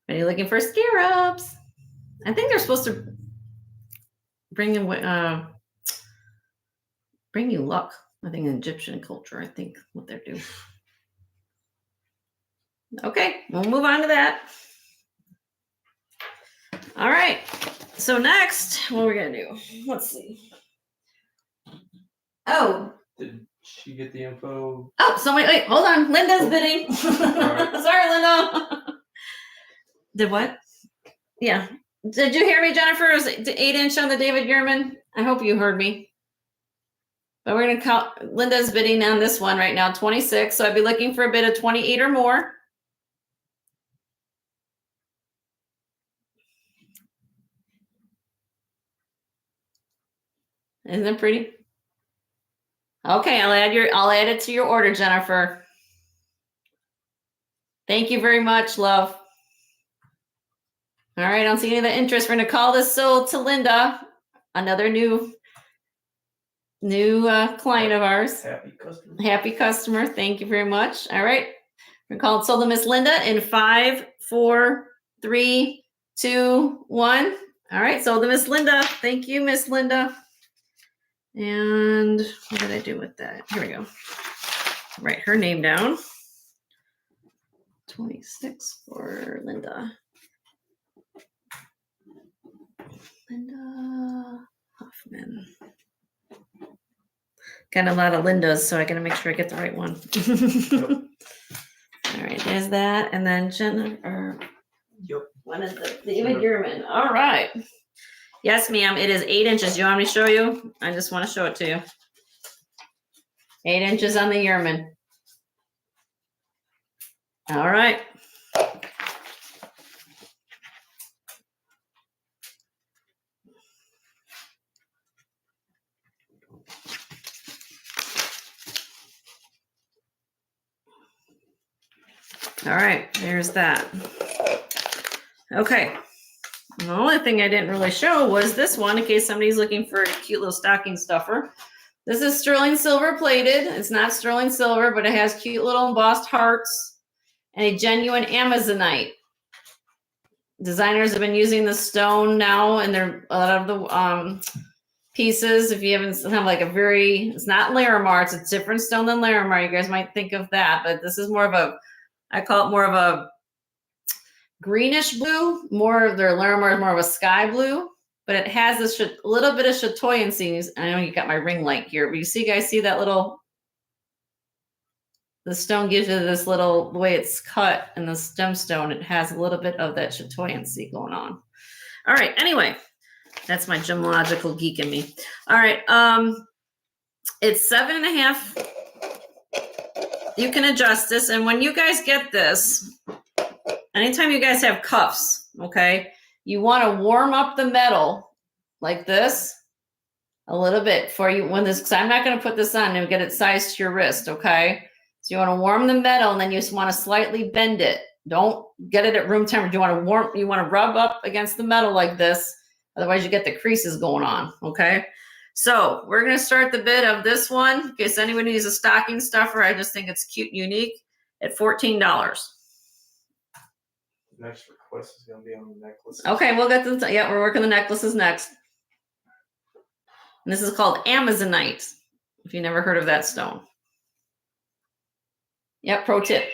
Are you looking for scarabs? I think they're supposed to bring you luck. I think in Egyptian culture, I think what they're doing. Okay, we'll move on to that. All right. So next, what are we gonna do? Let's see. Oh. Did she get the info? Oh, so wait, hold on. Linda's bidding. Right. Sorry, Linda. Did what? Yeah. Did you hear me, Jennifer? It was 8 inch on the David Yurman. I hope you heard me. But we're gonna count. Linda's bidding on this one right now, 26. So I'd be looking for a bid of 28 or more. Isn't it pretty? Okay, I'll add it to your order, Jennifer. Thank you very much, love. All right, I don't see any of the interest. We're gonna call this sold to Linda, another new client of ours. Happy customer. Happy customer. Thank you very much. All right, we're gonna call it sold to Miss Linda in 5, 4, 3, 2, 1. All right, sold to Miss Linda. Thank you, Miss Linda. And what did I do with that? Here we go. Write her name down. 26 for Linda. Linda Hoffman. Got a lot of Lindas, so I gotta make sure I get the right one. Yep. All right, there's that. And then Jennifer. Yep. One is the David Yurman. All right. Yes, ma'am. It is 8 inches. You want me to show you? I just want to show it to you. 8 inches on the Yurman. All right. All right, there's that. Okay. The only thing I didn't really show was this one, in case somebody's looking for a cute little stocking stuffer. This is sterling silver plated. It's not sterling silver, but it has cute little embossed hearts and a genuine Amazonite. Designers have been using the stone now, and they're a lot of the pieces. If you haven't have like a very, it's not Larimar, it's a different stone than Larimar. You guys might think of that, but this is more of a, I call it more of a greenish blue. More of their Larimar is more of a sky blue, but it has this little bit of chatoyancy. I know you got my ring light here, but you guys see that little the stone gives you this little, the way it's cut in the gemstone, it has a little bit of that chatoyancy going on. All right, anyway, that's my gemological geek in me. All right, it's 7.5. You can adjust this, and when you guys get this, anytime you guys have cuffs, okay, you want to warm up the metal like this a little bit for you when this, because I'm not going to put this on and get it sized to your wrist, okay? So you want to warm the metal, and then you just want to slightly bend it. Don't get it at room temperature. You want to rub up against the metal like this. Otherwise, you get the creases going on, okay? So we're going to start the bid of this one in case anybody needs a stocking stuffer. I just think it's cute and unique at $14. Next request is going to be on the necklace. Okay, we'll get to yeah, we're working the necklaces next. And this is called Amazonite, if you never heard of that stone. Yep, pro tip.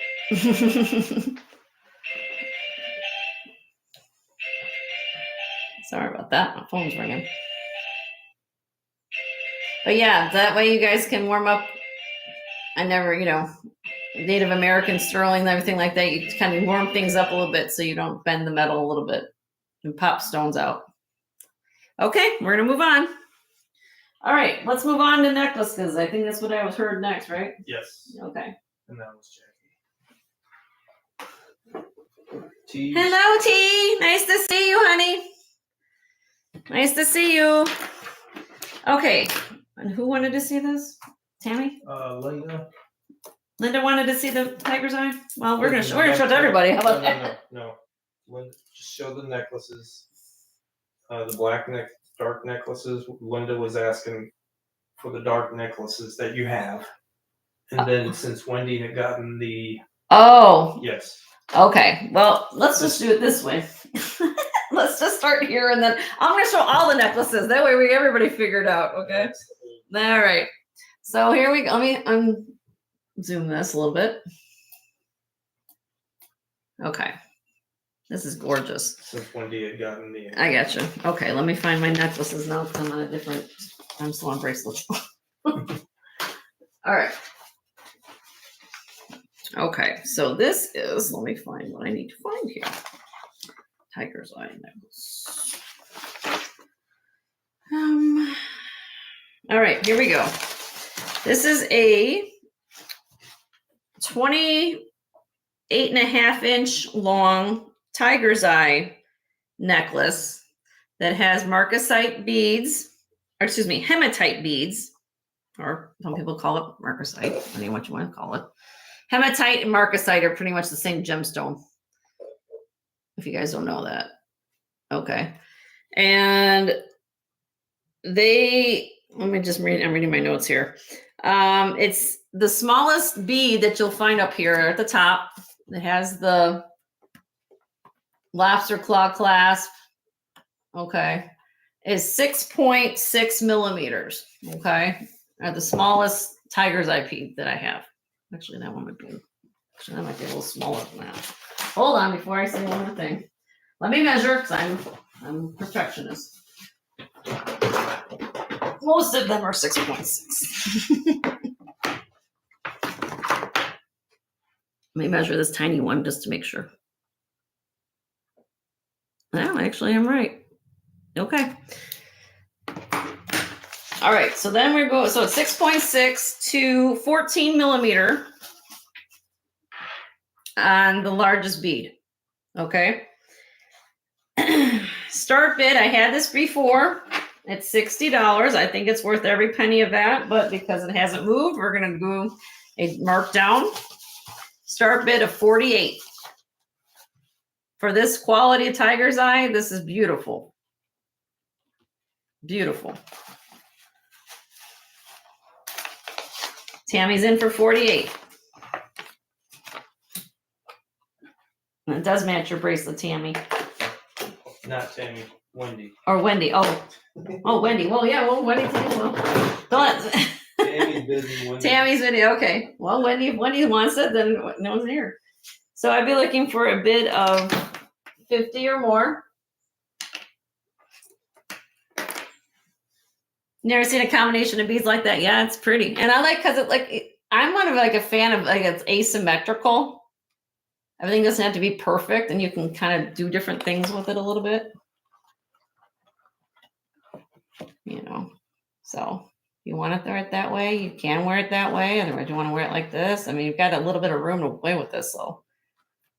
Sorry about that. My phone's ringing. But yeah, that way you guys can warm up. I never, Native American sterling and everything like that. You kind of warm things up a little bit so you don't bend the metal a little bit and pop stones out. Okay, we're going to move on. All right, let's move on to necklaces. I think that's what I was heard next, right? Yes. Okay. And that was Jackie. T. Hello, T. Nice to see you, honey. Nice to see you. Okay. And who wanted to see this? Tammy? Linda. Linda wanted to see the tiger's eye? Well, we're gonna show it to everybody. How about that? No. Linda, just show the necklaces. The black dark necklaces. Linda was asking for the dark necklaces that you have. And then since Wendy had gotten the... Oh. Yes. Okay. Well, let's just do it this way. Let's just start here, and then I'm going to show all the necklaces. That way we get everybody figured out, okay? All right. So here we go. Let me zoom this a little bit. Okay. This is gorgeous. Since Wendy had gotten the... I got you. Okay, let me find my necklaces now because I'm on a different... I'm still on bracelets. All right. Okay, so this is... Let me find what I need to find here. Tiger's eye necklace. All right, here we go. This is a 28.5-inch long tiger's eye necklace that has marcasite beads, or excuse me, hematite beads, or some people call it marcasite, depending on what you want to call it. Hematite and marcasite are pretty much the same gemstone, if you guys don't know that. Okay. And let me just read, I'm reading my notes here. It's the smallest bead that you'll find up here at the top. It has the lobster claw clasp. Okay. Is 6.6 millimeters. Okay. The smallest tiger's eye bead that I have. Actually, that might be a little smaller than that. Hold on before I say one more thing. Let me measure because I'm a perfectionist. Most of them are 6.6. Let me measure this tiny one just to make sure. Well, actually, I'm right. Okay. All right. So then we go. So it's 6.6 to 14 millimeter on the largest bead. Okay. Start bid. I had this before. It's $60. I think it's worth every penny of that, but because it hasn't moved, we're going to go a markdown. Start bid of $48. For this quality of tiger's eye, this is beautiful. Beautiful. Tammy's in for $48. And it does match your bracelet, Tammy. Not Tammy, Wendy. Or Wendy. Oh, Wendy. Well, yeah. Well, Wendy. Well, don't. Tammy's busy. Wendy. Tammy's video. Okay. Well, Wendy. If Wendy wants it, then no one's here. So I'd be looking for a bid of 50 or more. Never seen a combination of beads like that. Yeah, it's pretty, and I like because it I'm one of like a fan of like it's asymmetrical. Everything doesn't have to be perfect, and you can kind of do different things with it a little bit. You know, so you want to wear it that way, you can wear it that way. Otherwise, you want to wear it like this. I mean, you've got a little bit of room to play with this, so.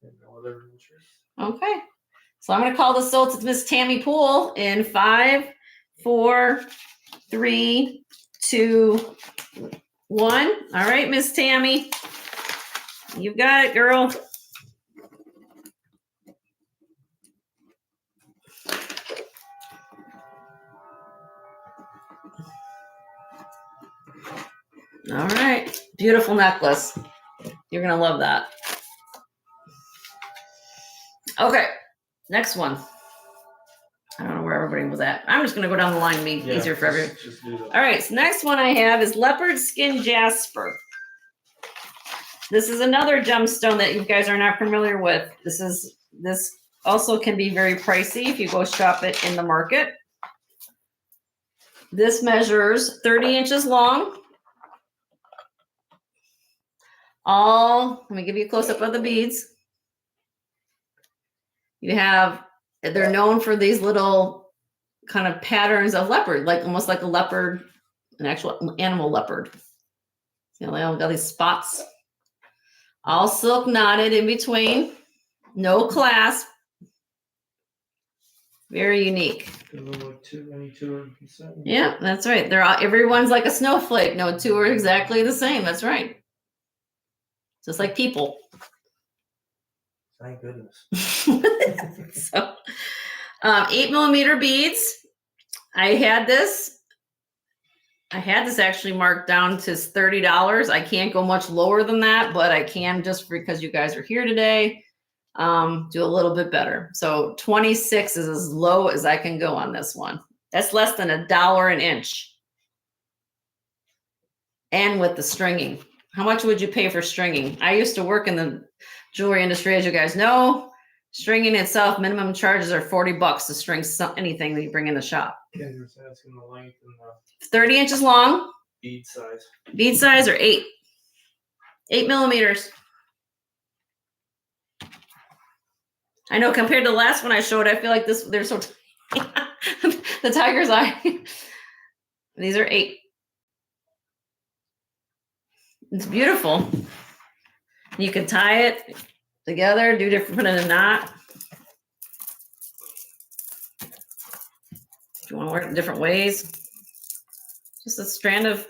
No other interest. Okay. So I'm going to call this sold to Miss Tammy Poole in 5, 4, 3, 2, 1. All right, Miss Tammy. You got it, girl. All right. Beautiful necklace. You're going to love that. Okay. Next one. I don't know where everybody was at. I'm just going to go down the line and be easier for everyone. Just do that. All right. So next one I have is leopard skin jasper. This is another gemstone that you guys are not familiar with. This also can be very pricey if you go shop it in the market. This measures 30 inches long. Let me give you a close up of the beads. They're known for these little kind of patterns of leopard, like almost like a leopard, an actual animal leopard. You know, they all got these spots. All silk knotted in between, no clasp. Very unique. Any two are the same. Yeah, that's right. Everyone's like a snowflake. No two are exactly the same. That's right. Just like people. Thank goodness. So, 8mm beads. I had this actually marked down to $30. I can't go much lower than that, but I can, just because you guys are here today, do a little bit better. So 26 is as low as I can go on this one. That's less than $1 an inch. And with the stringing. How much would you pay for stringing? I used to work in the jewelry industry, as you guys know. Stringing itself, minimum charges are $40 to string anything that you bring in the shop. Kendra's asking the length and the 30 inches long. bead size. Bead size or 8 millimeters. I know compared to the last one I showed, I feel like they're so the tiger's eye. These are 8. It's beautiful. You can tie it together, do different, put in a knot. If you want to work in different ways. Just a strand of,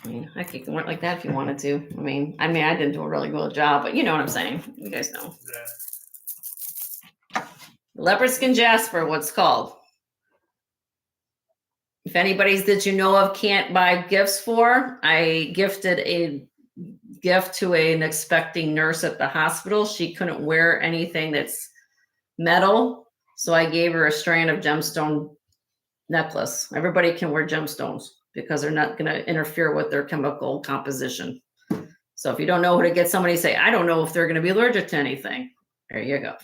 I mean, I could work like that if you wanted to. I mean, I didn't do a really good job, but you know what I'm saying. You guys know. Yeah. Leopard skin jasper, what's called. If anybody's that you know of can't buy gifts for, I gifted a gift to an expecting nurse at the hospital. She couldn't wear anything that's metal, so I gave her a strand of gemstone necklace. Everybody can wear gemstones because they're not going to interfere with their chemical composition. So if you don't know who to get, somebody say, I don't know if they're going to be allergic to anything. There you go.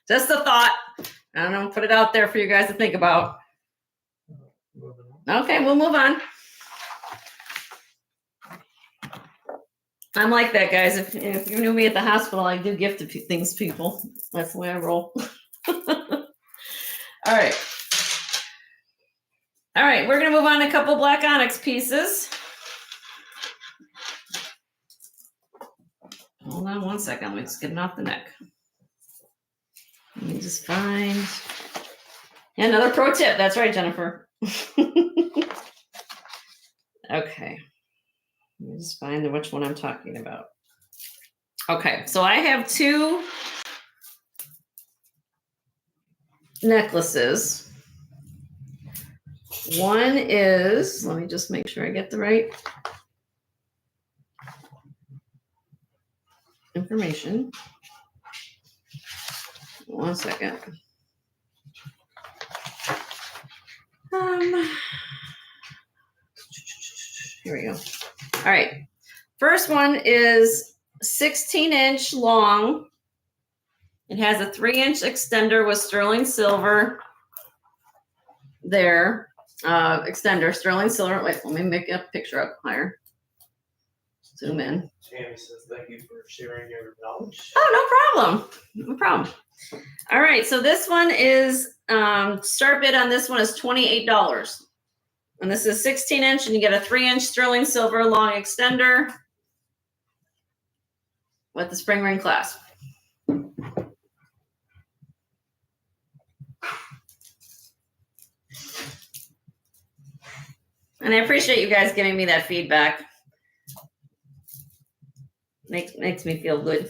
Just a thought. I don't know, put it out there for you guys to think about. Okay, we'll move on. I'm like that, guys. If you knew me at the hospital, I do gift things to people. That's the way I roll. All right. All right, we're going to move on to a couple black onyx pieces. Hold on one second. Let me just get it off the neck. Let me just find another pro tip. That's right, Jennifer. Okay. Let me just find which one I'm talking about. Okay, so I have 2 necklaces. One is, let me just make sure I get the right information. One second. Here we go. All right. First one is 16-inch long. It has a 3-inch extender with sterling silver there. extender, sterling silver. Wait, let me make a picture up higher. Zoom in. Tammy says thank you for sharing your knowledge. Oh, no problem. No problem. All right, so this one is start bid on this one is $28. And this is 16-inch, and you get a 3-inch sterling silver long extender with the spring ring clasp. And I appreciate you guys giving me that feedback. Makes me feel good.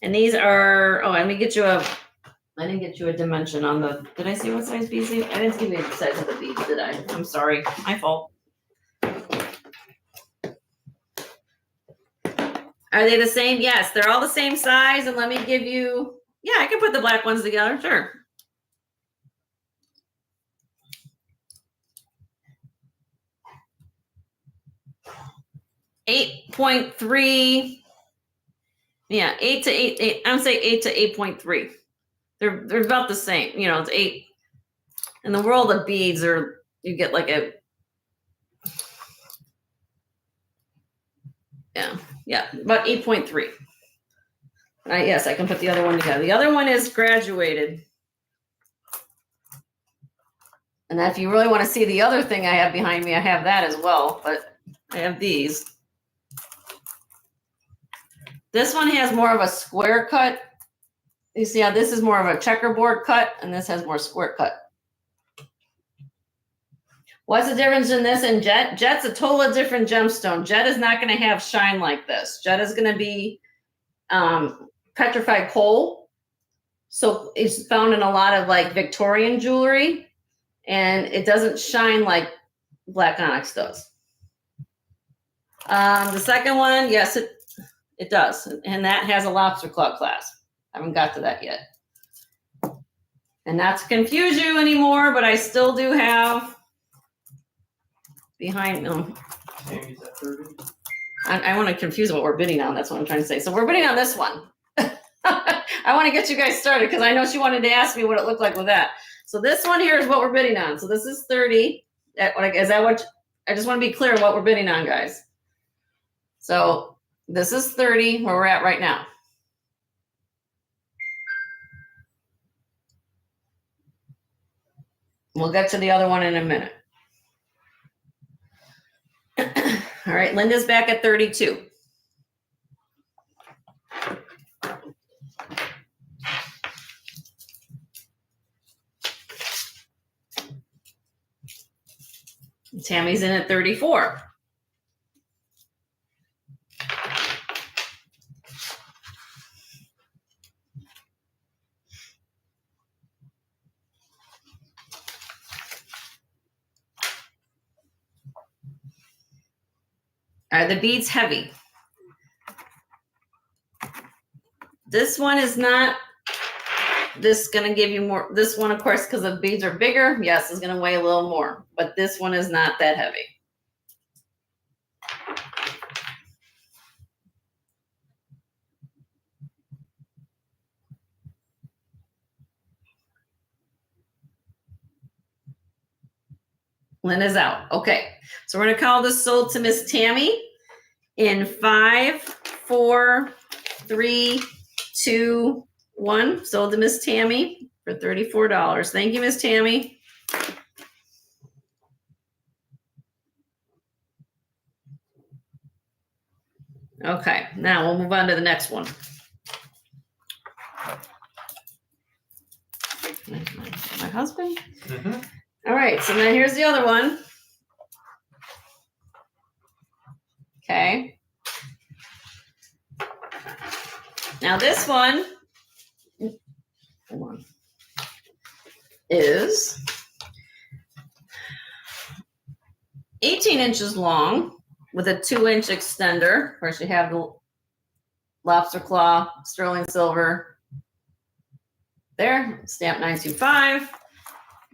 And these are, oh, let me get you a, I didn't get you a dimension on the, did I say what size beads? I didn't give you the size of the beads, did I? I'm sorry, my fault. Are they the same? Yes, they're all the same size. And let me give you, yeah, I can put the black ones together, sure. .3. Yeah, 8 to 8. I would say 8 to 8.3. They're about the same. You know, it's 8. In the world of beads, or you get like a, yeah, about 8.3. Yes, I can put the other one together. The other one is graduated. And if you really want to see the other thing I have behind me, I have that as well. But I have these. This one has more of a square cut. You see how this is more of a checkerboard cut, and this has more square cut. What's the difference in this and Jet? Jet's a totally different gemstone. Jet is not going to have shine like this. Jet is going to be petrified coal. So it's found in a lot of like Victorian jewelry, and it doesn't shine like black onyx does. The second one, yes, it does. And that has a lobster claw clasp. I haven't got to that yet. And not to confuse you anymore, but I still do have behind them. Tammy's at 30. I want to confuse what we're bidding on. That's what I'm trying to say. So we're bidding on this one. I want to get you guys started because I know she wanted to ask me what it looked like with that. So this one here is what we're bidding on. So this is 30. Is that what? I just want to be clear what we're bidding on, guys. So this is 30 where we're at right now. We'll get to the other one in a minute. All right, Linda's back at 32. Tammy's in at 34. Are the beads heavy? This one is not. This is going to give you more. This one, of course, because the beads are bigger, yes, is going to weigh a little more. But this one is not that heavy. Lynn is out. Okay. So we're going to call this sold to Miss Tammy in 5, 4, 3, 2, 1. Sold to Miss Tammy for $34. Thank you, Miss Tammy. Okay. Now we'll move on to the next one. My husband? Mm-hmm. All right, so now here's the other one. Okay. Now this one, hold on, is 18 inches long with a 2-inch extender. Of course, you have the lobster claw, sterling silver. There, stamp 925.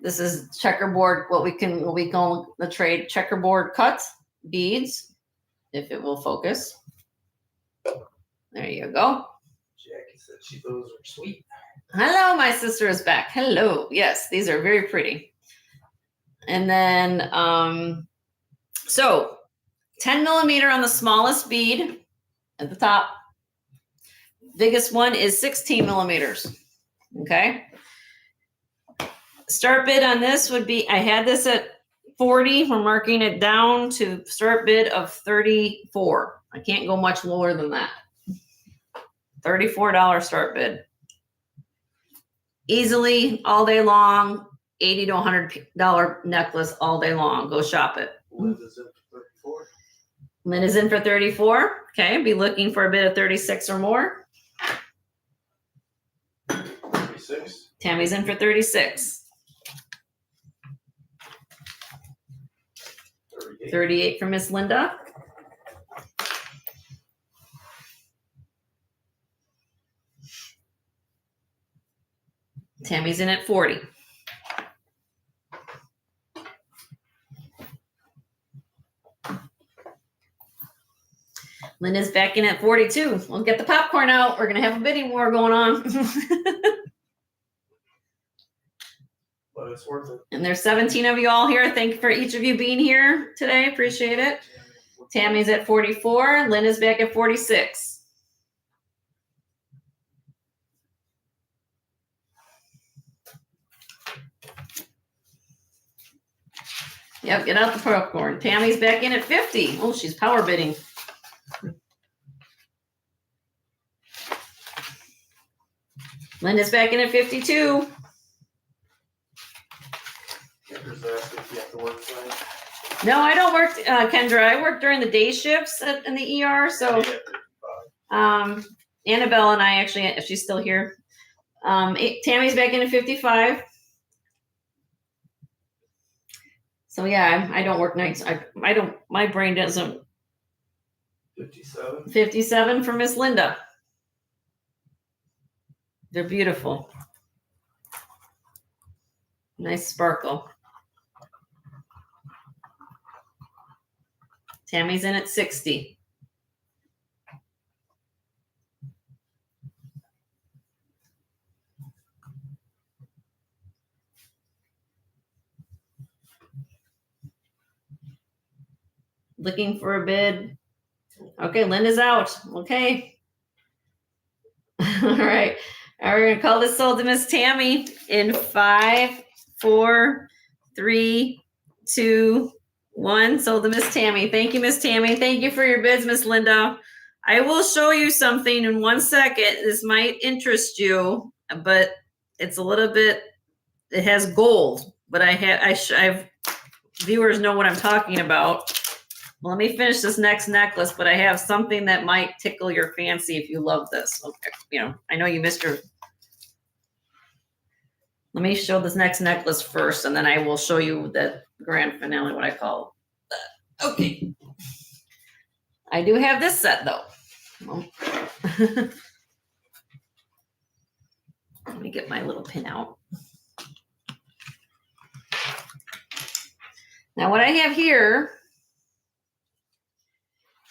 This is checkerboard, what we call the trade checkerboard cut beads, if it will focus. There you go. Jackie said those are sweet. Hello, my sister is back. Hello. Yes, these are very pretty. And then, so 10 millimeter on the smallest bead at the top. Biggest one is 16 millimeters. Okay. Start bid on this would be, I had this at 40. We're marking it down to start bid of 34. I can't go much lower than that. $34 start bid. Easily all day long, $80 to $100 necklace all day long. Go shop it. Linda's in for 34. Lynn is in for 34. Okay, be looking for a bid of 36 or more. 36. Tammy's in for 36. 38 for Miss Linda. Tammy's in at 40. Linda's back in at 42. We'll get the popcorn out. We're going to have a bidding war going on. But it's worth it. And there's 17 of you all here. Thank you for each of you being here today. Appreciate it. Tammy's at 44. Lynn is back at 46. Yep, get out the popcorn. Tammy's back in at 50. Oh, she's power bidding. Linda's back in at 52. Kendra's asking if you have to work tonight. No, I don't work, Kendra. I work during the day shifts in the ER. So, Annabelle and I actually, if she's still here, Tammy's back in at 55. So yeah, I don't work nights. I don't, my brain doesn't. 57. 57 for Miss Linda. They're beautiful. Nice sparkle. Tammy's in at 60. Looking for a bid. Okay, Linda's out. Okay. All right. All right, we're gonna call this sold to Miss Tammy in 5, 4, 3, 2, 1. Sold to Miss Tammy. Thank you, Miss Tammy. Thank you for your bids, Miss Linda. I will show you something in 1 second. This might interest you, but it's a little bit. It has gold, but I've viewers know what I'm talking about. Well, let me finish this next necklace, but I have something that might tickle your fancy if you love this. Okay, you know, I know you missed your. Let me show this next necklace first, and then I will show you the grand finale, what I call it. Okay. I do have this set, though. Let me get my little pin out. Now, what I have here.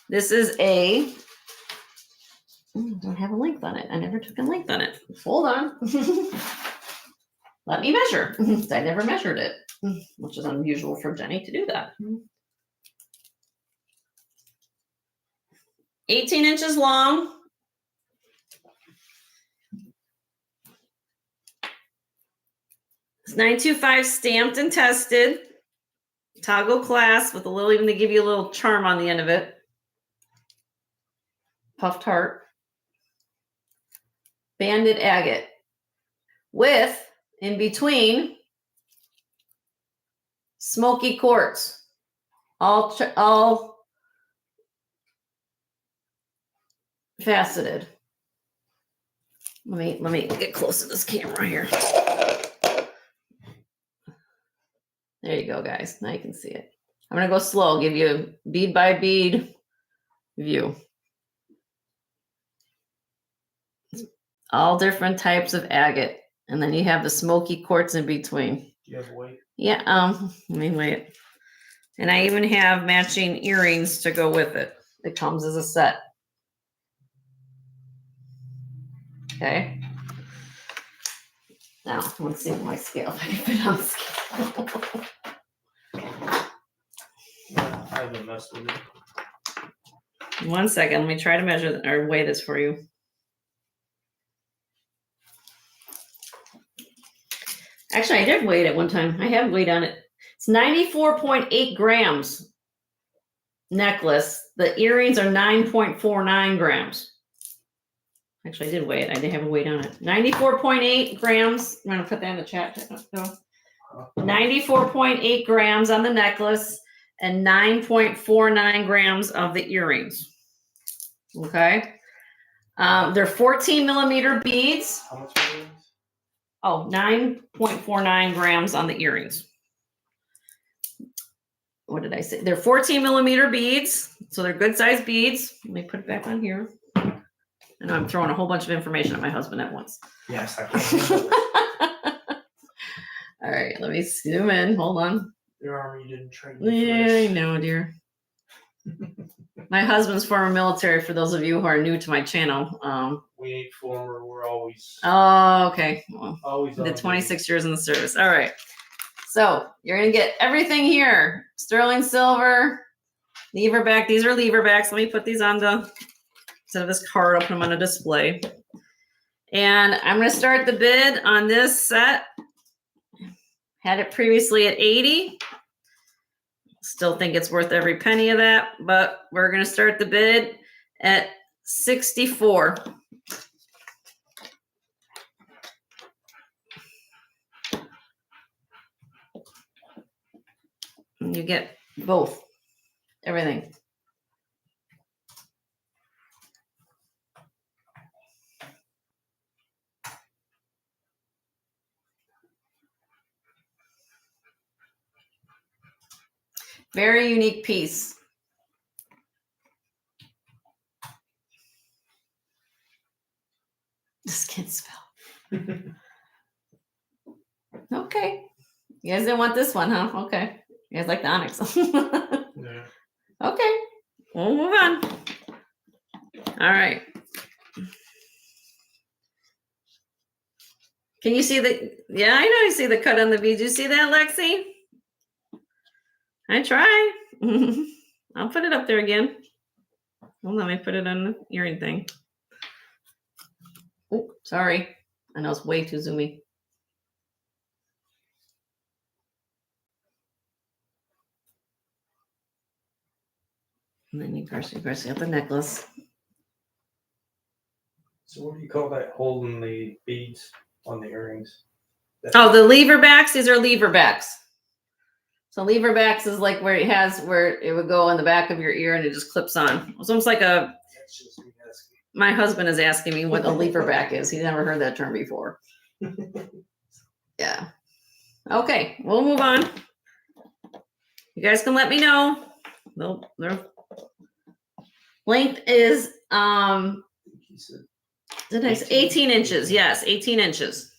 This is a, don't have a length on it. I never took a length on it. Hold on. Let me measure. I never measured it, which is unusual for Jenny to do that. 18 inches long. It's 925 stamped and tested. Toggle clasp with a little, even to give you a little charm on the end of it. Puffed heart, banded agate with in between smoky quartz, all faceted. Let me get close to this camera here. There you go, guys. Now you can see it. I'm gonna go slow, give you bead by bead view. All different types of agate. And then you have the smoky quartz in between. Do you have weight? Yeah, let me wait. And I even have matching earrings to go with it. It comes as a set. Okay. Now, let's see my scale. If I can fit on scale. I haven't messed with it. 1 second. Let me try to measure or weigh this for you. Actually, I did weigh it at one time. I have weighed on it. It's 94.8 grams necklace. The earrings are 9.49 grams. Actually, I did weigh it. I did have a weight on it. 94.8 grams. I'm going to put that in the chat. No. 94.8 grams on the necklace and 9.49 grams of the earrings. Okay. They're 14 millimeter beads. How much are these? Oh, 9.49 grams on the earrings. What did I say? They're 14 millimeter beads. So they're good sized beads. Let me put it back on here. I know I'm throwing a whole bunch of information at my husband at once. Yes, I can. All right, let me zoom in. Hold on. Your army didn't train you for Yeah, this. I know, dear. My husband's former military, for those of you who are new to my channel. We ain't former. We're always Oh, okay. Well, always on did duty. 26 years in the service. All right. So you're going to get everything here. Sterling silver, lever back. These are lever backs. Let me put these on the, instead of this card, I'll put them on a display. And I'm going to start the bid on this set. Had it previously at 80. Still think it's worth every penny of that, but we're going to start the bid at 64. And you get both, everything. Very unique piece. Just can't spell. Okay. You guys didn't want this one, huh? Okay. You guys like the onyx. Yeah. Okay. We'll move on. All right. Can you see the, yeah, I know you see the cut on the bead. You see that, Lexi? I try. I'll put it up there again. Well, let me put it on the earring thing. Oh, sorry. I know it's way too zoomy. And then you got the necklace. So what do you call that holding the beads on the earrings? Oh, the lever backs. These are lever backs. So lever backs is like where it would go on the back of your ear and it just clips on. It's almost like a. That's just me asking. My husband is asking me what a lever back is. He never heard that term before. Yeah. Okay, we'll move on. You guys can let me know. Their length is did I say 18 inches? Yes, 18 inches.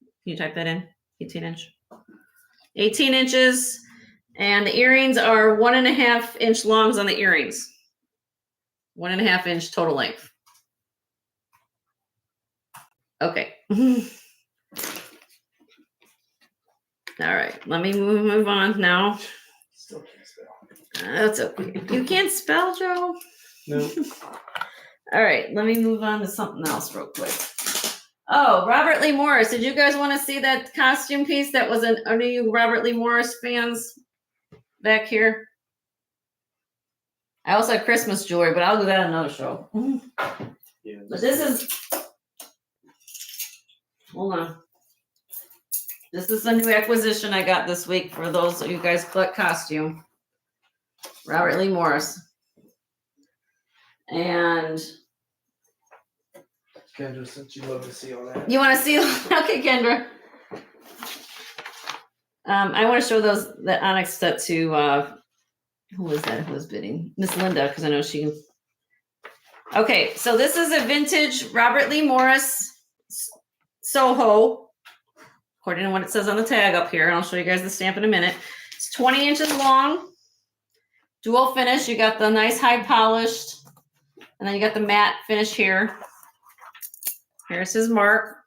Can you type that in? 18 inch. 18 inches. And the earrings are 1.5 inch longs on the earrings. 1.5 inch total length. Okay. All right. Let me move on now. Still can't spell. That's okay. You can't spell, Joe? Nope. All right. Let me move on to something else real quick. Oh, Robert Lee Morris. Did you guys want to see that costume piece that was any of you Robert Lee Morris fans back here? I also have Christmas jewelry, but I'll do that on another show. Yeah. But this is, hold on. This is a new acquisition I got this week for those of you guys collect costume. Robert Lee Morris. And Kendra, since you love to see all that. you want to see? Okay, Kendra. I want to show that onyx set to who was that? Who was bidding? Miss Linda, because I know she. Okay, so this is a vintage Robert Lee Morris Soho, according to what it says on the tag up here. And I'll show you guys the stamp in a minute. It's 20 inches long, dual finish. You got the nice high polished, and then you got the matte finish here. Here's his mark.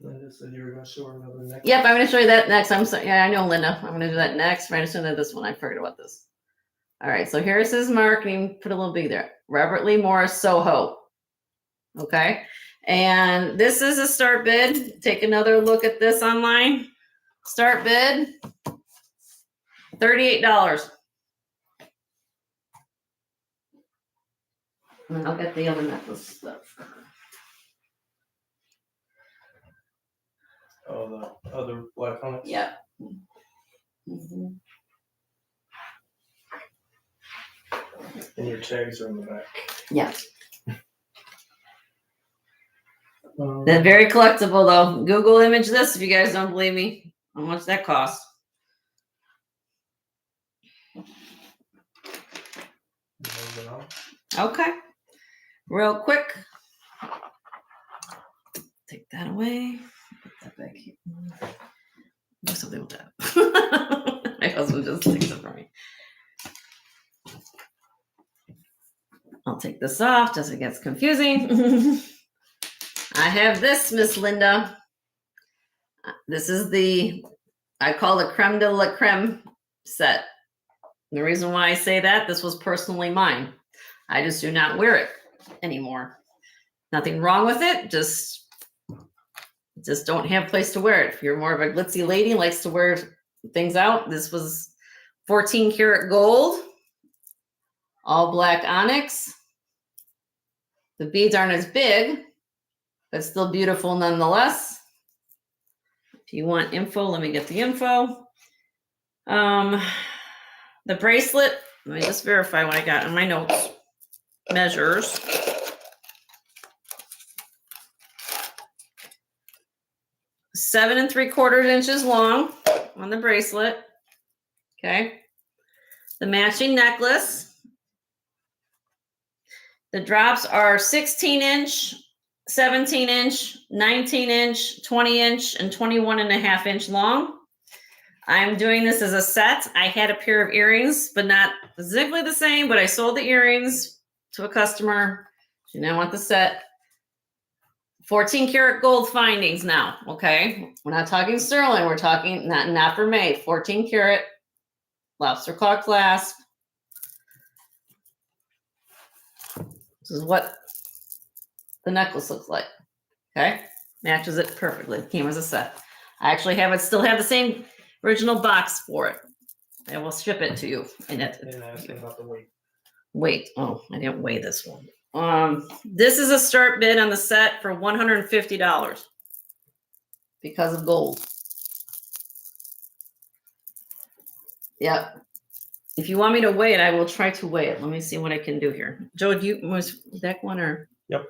Linda said you were going to show her another necklace. Yep, I'm going to show you that next. Yeah, I know, Linda. I'm going to do that next. Right as soon as this one, I forget about this. All right, so here's his marketing. Put a little B there. Robert Lee Morris, Soho. Okay, and this is a start bid. Take another look at this online. Start bid, $38. And I'll get the other necklace stuff. Oh, the other black onyx? Yeah. Mm-hmm. And your tags are in the back. Yeah. They're very collectible, though. Google image this if you guys don't believe me. How much that costs? Okay. Real quick. Take that away. Put that back here. Do something with that. My husband just takes it from me. I'll take this off just so it gets confusing. I have this, Miss Linda. This is I call it creme de la creme set. And the reason why I say that, this was personally mine. I just do not wear it anymore. Nothing wrong with it, just don't have a place to wear it. If you're more of a glitzy lady, likes to wear things out, this was 14 karat gold, all black onyx. The beads aren't as big, but still beautiful nonetheless. If you want info, let me get the info. The bracelet, let me just verify what I got in my notes. Measures. Seven 3/4 inches long on the bracelet. Okay. The matching necklace. The drops are 16-inch, 17-inch, 19-inch, 20-inch, and 21.5-inch long. I'm doing this as a set. I had a pair of earrings, but not exactly the same, but I sold the earrings to a customer. She didn't want the set. 14 karat gold findings now, okay? We're not talking sterling. We're talking, not for May, 14 karat lobster claw clasp. This is what the necklace looks like, okay? Matches it perfectly. Came as a set. I actually still have the same original box for it. I will ship it to you. And asking about the weight. Wait, oh, I didn't weigh this one. This is a start bid on the set for $150 because of gold. Yep. If you want me to weigh it, I will try to weigh it. Let me see what I can do here. Joe, was that one or? Yep.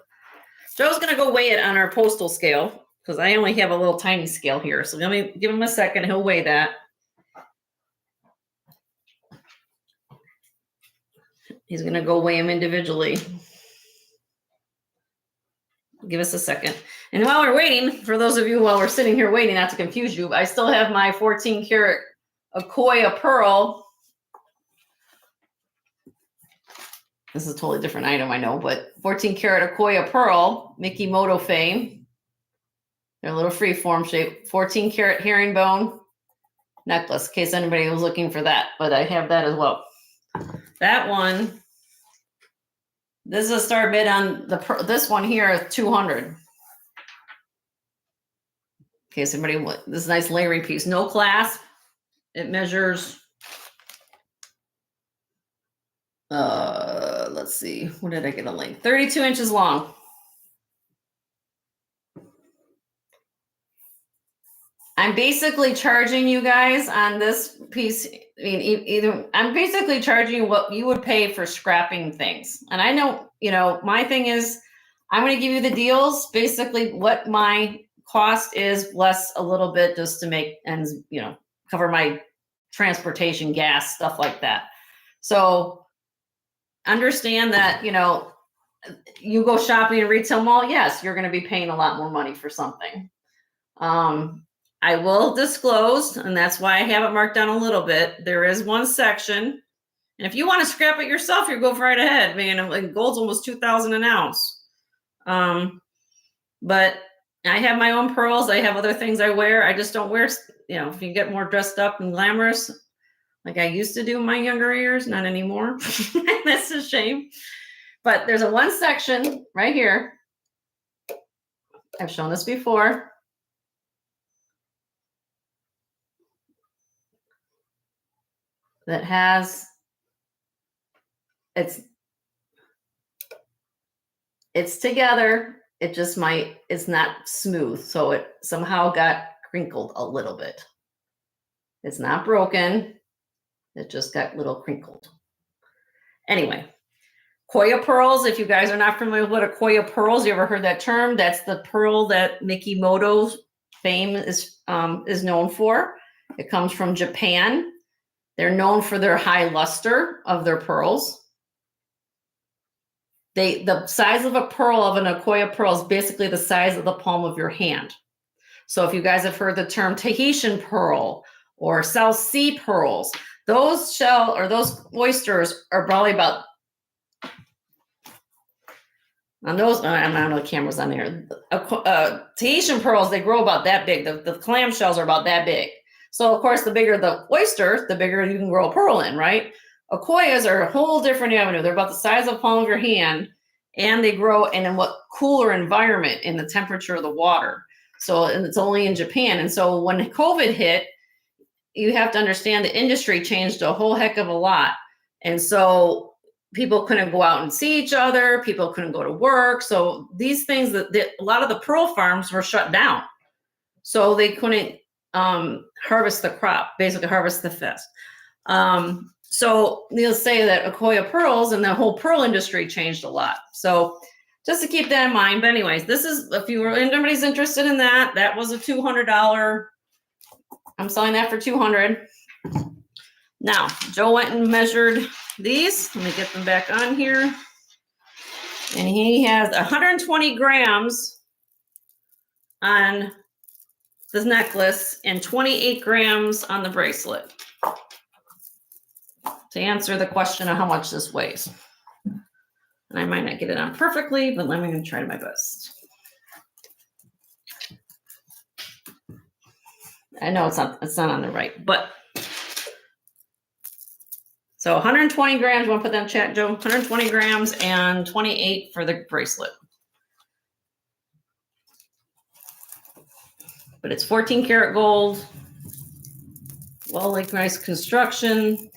Joe's gonna go weigh it on our postal scale because I only have a little tiny scale here. So let me give him a second. He'll weigh that. He's gonna go weigh them individually. Give us a second. And while we're waiting, for those of you while we're sitting here waiting, not to confuse you, I still have my 14 karat Akoya pearl. This is a totally different item, I know, but 14 karat Akoya pearl, Mikimoto fame. They're a little free-form shape. 14 karat herringbone necklace, in case anybody was looking for that, but I have that as well. That one, this is a start bid on this one here, 200. Okay, somebody, this is a nice layering piece, no clasp. It measures, let's see, what did I get a length? 32 inches long. I'm basically charging you guys on this piece. I mean, I'm basically charging you what you would pay for scrapping things. And I know, my thing is, I'm going to give you the deals, basically what my cost is, less a little bit just to make ends, cover my transportation, gas, stuff like that. So understand that, you go shopping in a retail mall, yes, you're going to be paying a lot more money for something. I will disclose, and that's why I have it marked down a little bit. There is one section, and if you want to scrap it yourself, you go right ahead. Man, like gold's almost $2,000 an ounce. But I have my own pearls. I have other things I wear. I just don't wear, you know, if you get more dressed up and glamorous, like I used to do in my younger years, not anymore. That's a shame. But there's a one section right here. I've shown this before. That has, it's together. It just might, it's not smooth. So it somehow got crinkled a little bit. It's not broken. It just got a little crinkled. Anyway, Koya pearls. If you guys are not familiar with what a Koya pearls, you ever heard that term? That's the pearl that Mikimoto's fame is known for. It comes from Japan. They're known for their high luster of their pearls. The size of a pearl of an Akoya pearl is basically the size of the palm of your hand. So if you guys have heard the term Tahitian pearl or South Sea pearls, those shell or those oysters are probably about, on those, I don't know the camera's on there. Tahitian pearls, they grow about that big. The clam shells are about that big. So of course, the bigger the oyster, the bigger you can grow a pearl in, right? Akoyas are a whole different avenue. They're about the size of the palm of your hand, and they grow in a cooler environment in the temperature of the water. So, and it's only in Japan. And so when COVID hit, you have to understand the industry changed a whole heck of a lot. And so people couldn't go out and see each other. People couldn't go to work. So these things that a lot of the pearl farms were shut down. So they couldn't harvest the crop, basically harvest the fish. So needless to say that Akoya pearls and the whole pearl industry changed a lot. So just to keep that in mind. But anyways, this is, if anybody's interested in that, that was a $200. I'm selling that for $200. Now, Joe went and measured these. Let me get them back on here. And he has 120 grams on the necklace and 28 grams on the bracelet. To answer the question of how much this weighs. And I might not get it on perfectly, but let me try my best. I know it's not on the right, but so 120 grams. Want to put that in chat, Joe? 120 grams and 28 for the bracelet. But it's 14 karat gold. Well, like nice construction.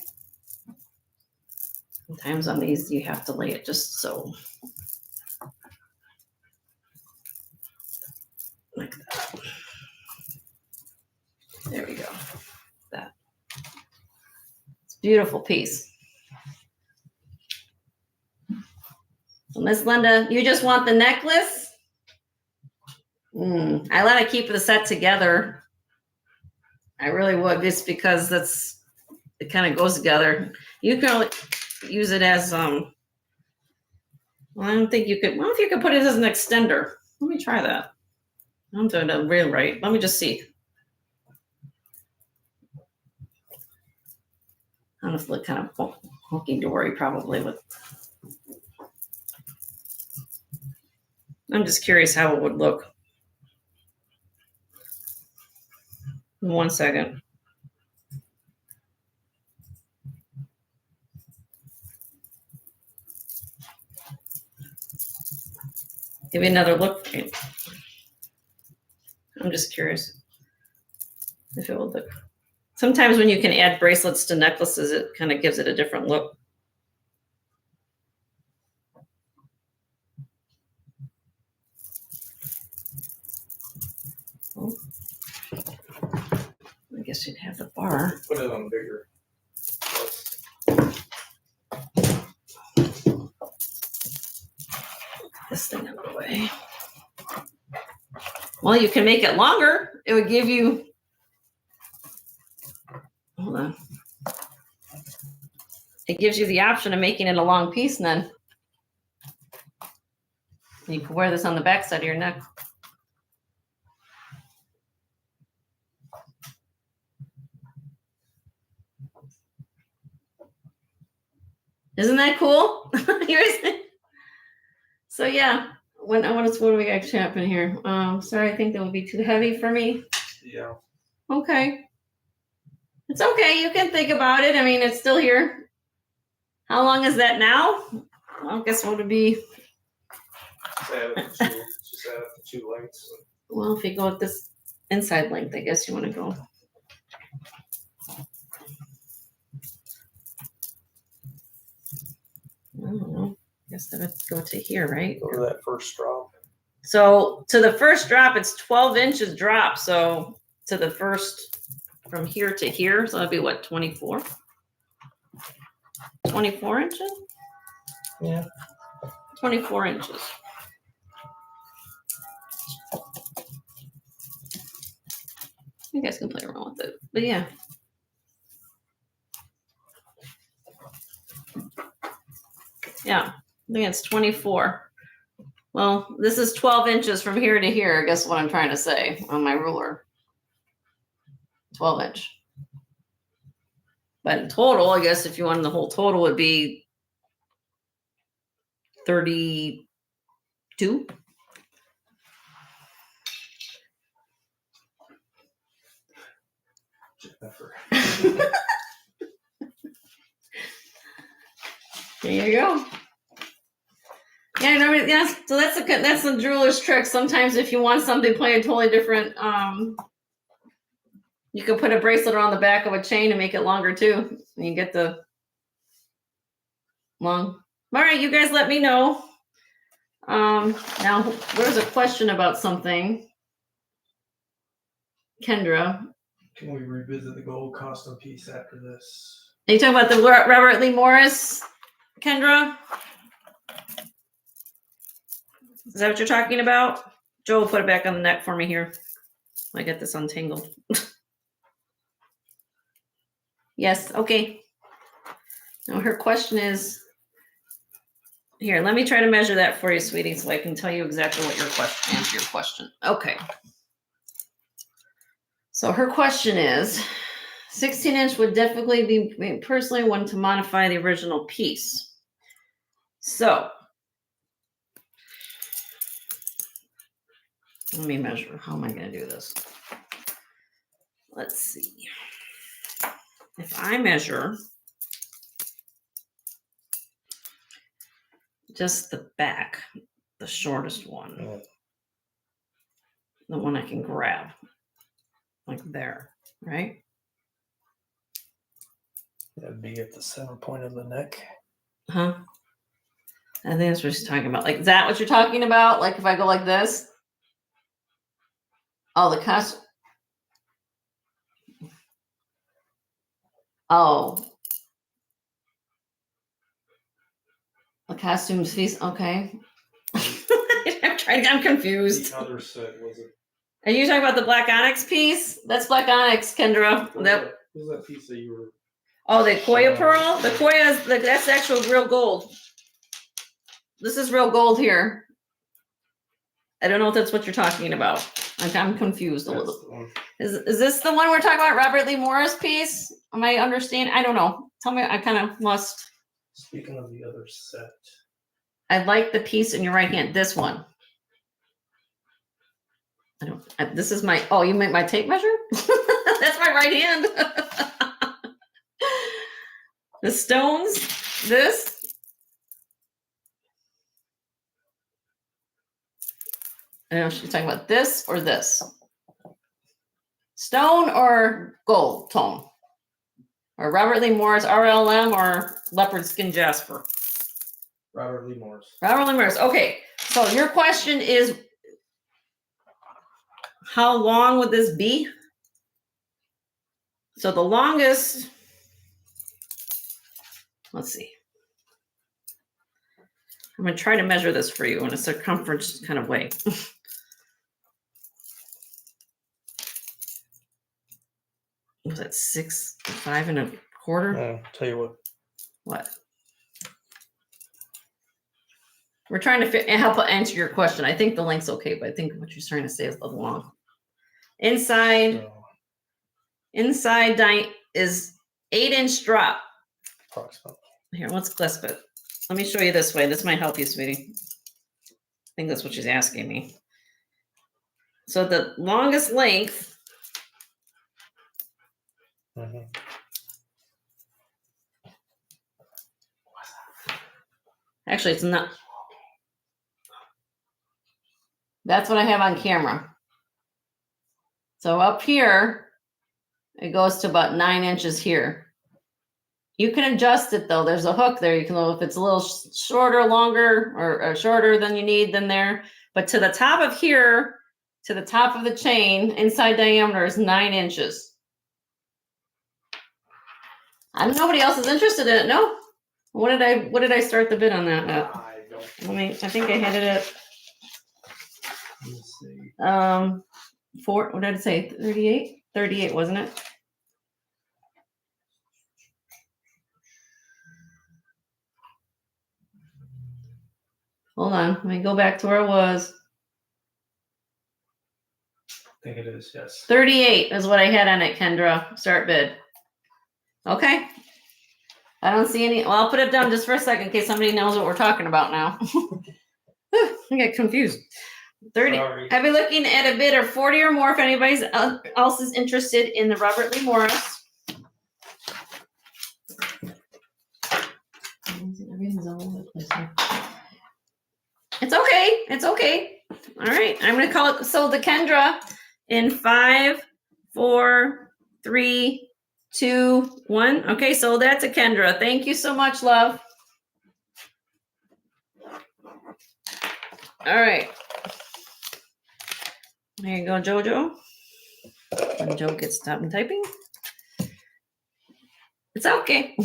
Sometimes on these you have to lay it just so. Like that. There we go. That. It's a beautiful piece. So Miss Linda, you just want the necklace? I let it keep the set together. I really would, just because it kind of goes together. You can only use it as well, I don't think you could. Well, if you could put it as an extender. Let me try that. I'm doing it real right. Let me just see. I'm just look kind of hunky dory probably with. I'm just curious how it would look. 1 second. Give me another look. I'm just curious if it will look. Sometimes when you can add bracelets to necklaces, it kind of gives it a different look. Oh. I guess you'd have the bar. Put it on bigger. This thing out of the way. Well, you can make it longer. It would give you. Hold on. It gives you the option of making it a long piece, and then you can wear this on the back side of your neck. Isn't that cool? So yeah, what do we actually happen here? Sorry, I think that would be too heavy for me. Yeah. Okay. It's okay. You can think about it. I mean, it's still here. How long is that now? Well, I guess what would be? Just add the two lengths. Well, if you go with this inside length, I guess you want to go. I don't know. I guess that would go to here, right? Go to that first drop. So to the first drop, it's 12 inches drop. So to the first, from here to here, so that'd be what, 24? 24 inches? Yeah. 24 inches. You guys can play around with it, but yeah. Yeah, I think it's 24. Well, this is 12 inches from here to here. I guess what I'm trying to say on my ruler. 12 inch. But in total, I guess if you wanted the whole total, would be 32. There you go. Yeah, no, yeah. So that's the jeweler's trick. Sometimes if you want something to play a totally different, you can put a bracelet around the back of a chain and make it longer too. And you get the long. All right, you guys let me know. Now there's a question about something. Kendra. Can we revisit the gold custom piece after this? Are you talking about the Robert Lee Morris, Kendra? Is that what you're talking about? Joe will put it back on the neck for me here. I get this untangled. Yes, okay. Now her question is, here, let me try to measure that for you, sweetie, so I can tell you exactly what your question, answer your question. Okay. So her question is, 16-inch would definitely be personally one to modify the original piece. So let me measure. How am I going to do this? Let's see. If I measure just the back, the shortest one, the one I can grab, like there, right? That'd be at the center point of the neck. Huh? I think that's what she's talking about. Like, is that what you're talking about? Like if I go like this? Oh, the cost. Oh. The costumes feast. Okay. I'm confused. The other set was it? Are you talking about the black onyx piece? That's black onyx, Kendra. What was that piece that you were? Oh, the Koya pearl? The Koya is that's actual real gold. This is real gold here. I don't know if that's what you're talking about. I'm confused a little. Is this the one we're talking about? Robert Lee Morris piece? Am I understanding? I don't know. Tell me. I kind of lost. Speaking of the other set, I like the piece in your right hand. This one. I don't. This is my. Oh, you meant my tape measure? That's my right hand. The stones. This. I don't know if she's talking about this or this. Stone or gold tone. Or Robert Lee Morris RLM or leopard skin jasper. Robert Lee Morris. Robert Lee Morris. Okay. So your question is, how long would this be? So the longest, let's see. I'm going to try to measure this for you in a circumference kind of way. Was that 5 1/4? Tell you what. What? We're trying to help answer your question. I think the length's okay, but I think what you're trying to say is a little long. Inside is 8-inch drop. Approximately. Here, let's clasp it. Let me show you this way. This might help you, sweetie. think that's what she's asking me. So the longest length. Mhm. Actually, it's not. That's what I have on camera. So up here, it goes to about 9 inches here. You can adjust it though. There's a hook there. You can know if it's a little shorter, longer, or shorter than you need than there. But to the top of here, to the top of the chain, inside diameter is 9 inches. Nobody else is interested in it. No. What did I start the bid on that at? I don't. I think I had it at Let me see. what did I say? 38? 38, wasn't it? Hold on. Let me go back to where it was. I think it is, yes. 38 is what I had on it, Kendra. Start bid. Okay. I don't see any. Well, I'll put it down just for a second in case somebody knows what we're talking about now. I get confused. 30. Sorry. I'll be looking at a bid of 40 or more if anybody else is interested in the Robert Lee Morris. Everything's all over the place here. It's okay. It's okay. All right. I'm going to call it sold to Kendra in 5, 4, 3, 2, 1. Okay. Sold that to Kendra. Thank you so much, love. All right. There you go, Jojo. When Joe gets stopped typing. It's okay.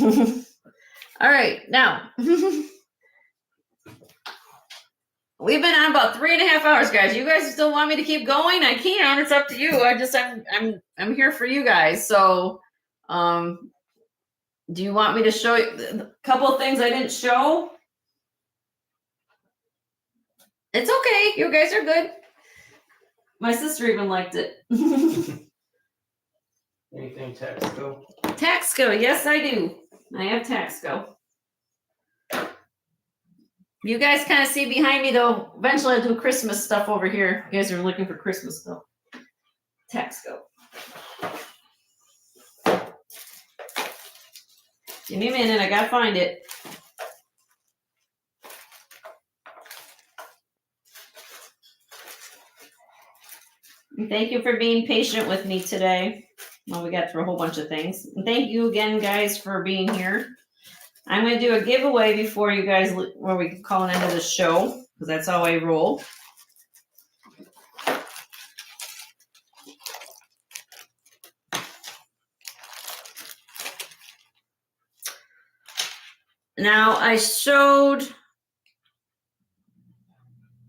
All right. Now. We've been on about 3.5 hours, guys. You guys still want me to keep going? I can. It's up to you. I'm here for you guys. So, do you want me to show you a couple of things I didn't show? It's okay. You guys are good. My sister even liked it. Anything Texaco? Taxco. Yes, I do. I have Taxco. You guys kind of see behind me, though. Eventually, I'll do Christmas stuff over here. You guys are looking for Christmas stuff. Taxco. Give me a minute. I gotta find it. And thank you for being patient with me today. Well, we got through a whole bunch of things. And thank you again, guys, for being here. I'm going to do a giveaway before you guys, where we call an end of the show, because that's how I roll. Now, I showed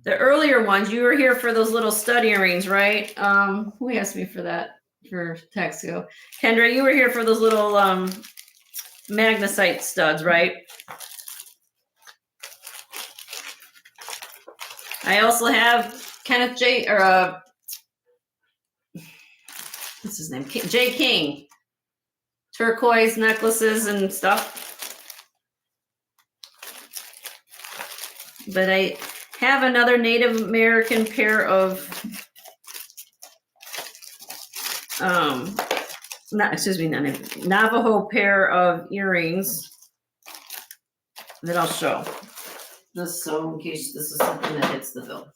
the earlier ones. You were here for those little stud earrings, right? Who asked me for that for Texaco? Kendra, you were here for those little magnesite studs, right? I also have Kenneth J. or what's his name? J. King. Turquoise necklaces and stuff. But I have another Native American pair of Navajo pair of earrings that I'll show. Just so in case this is something that hits the bill.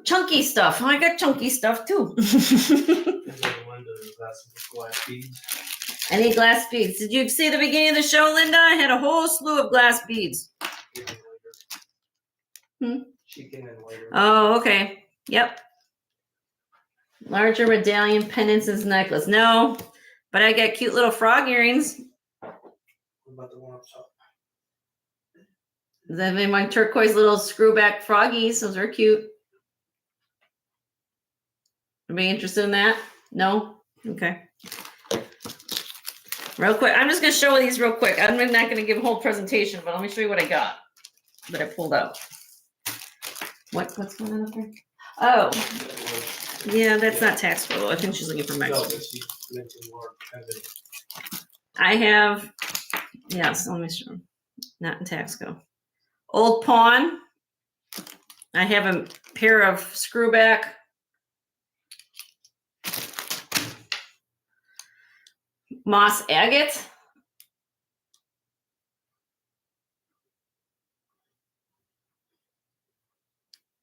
Chunky stuff. Oh, I got chunky stuff too. I need glass beads. Did you see the beginning of the show, Linda? I had a whole slew of glass beads. Chicken and later. Oh, okay. Yep. Larger medallion pendants and necklace. No, but I got cute little frog earrings. What about the one up top? Then my turquoise little screwback froggies. Those are cute. Anybody interested in that? No? Okay. Real quick. I'm just going to show these real quick. I'm not going to give a whole presentation, but let me show you what I got that I pulled out. What's going on up there? Oh, yeah, that's not taxable. I think she's looking for Mexico. No, but she mentioned more evidence. I have, yes, let me show. Not in Taxco. Old Pawn. I have a pair of screwback moss agate.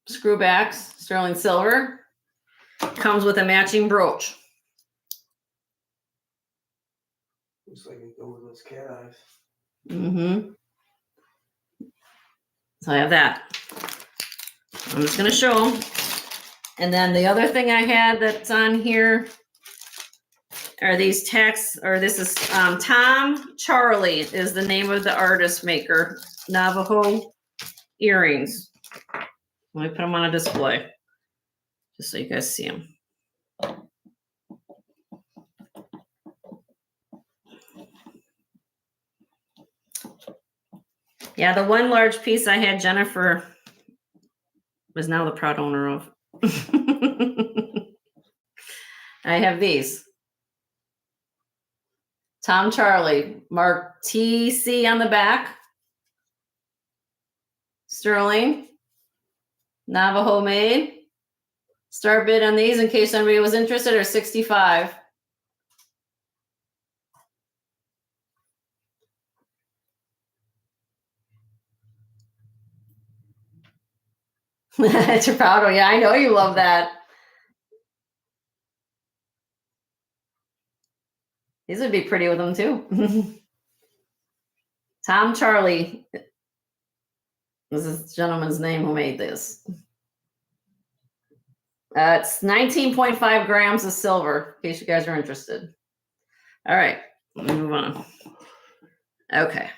Screwbacks, sterling silver. Comes with a matching brooch. Looks like it go with those cat eyes. Mm-hmm. So I have that. I'm just going to show them. And then the other thing I had that's on here are these texts, or this is Tom Charlie is the name of the artist maker. Navajo earrings. Let me put them on a display just so you guys see them. Yeah, the one large piece I had Jennifer was now the proud owner of. I have these. Tom Charlie, mark TC on the back. Sterling. Navajo made. Start bid on these in case anybody was interested are $65. It's your proud. Yeah, I know you love that. These would be pretty with them too. Tom Charlie. This is the gentleman's name who made this. It's 19.5 grams of silver, in case you guys are interested. All right, let me move on. Okay.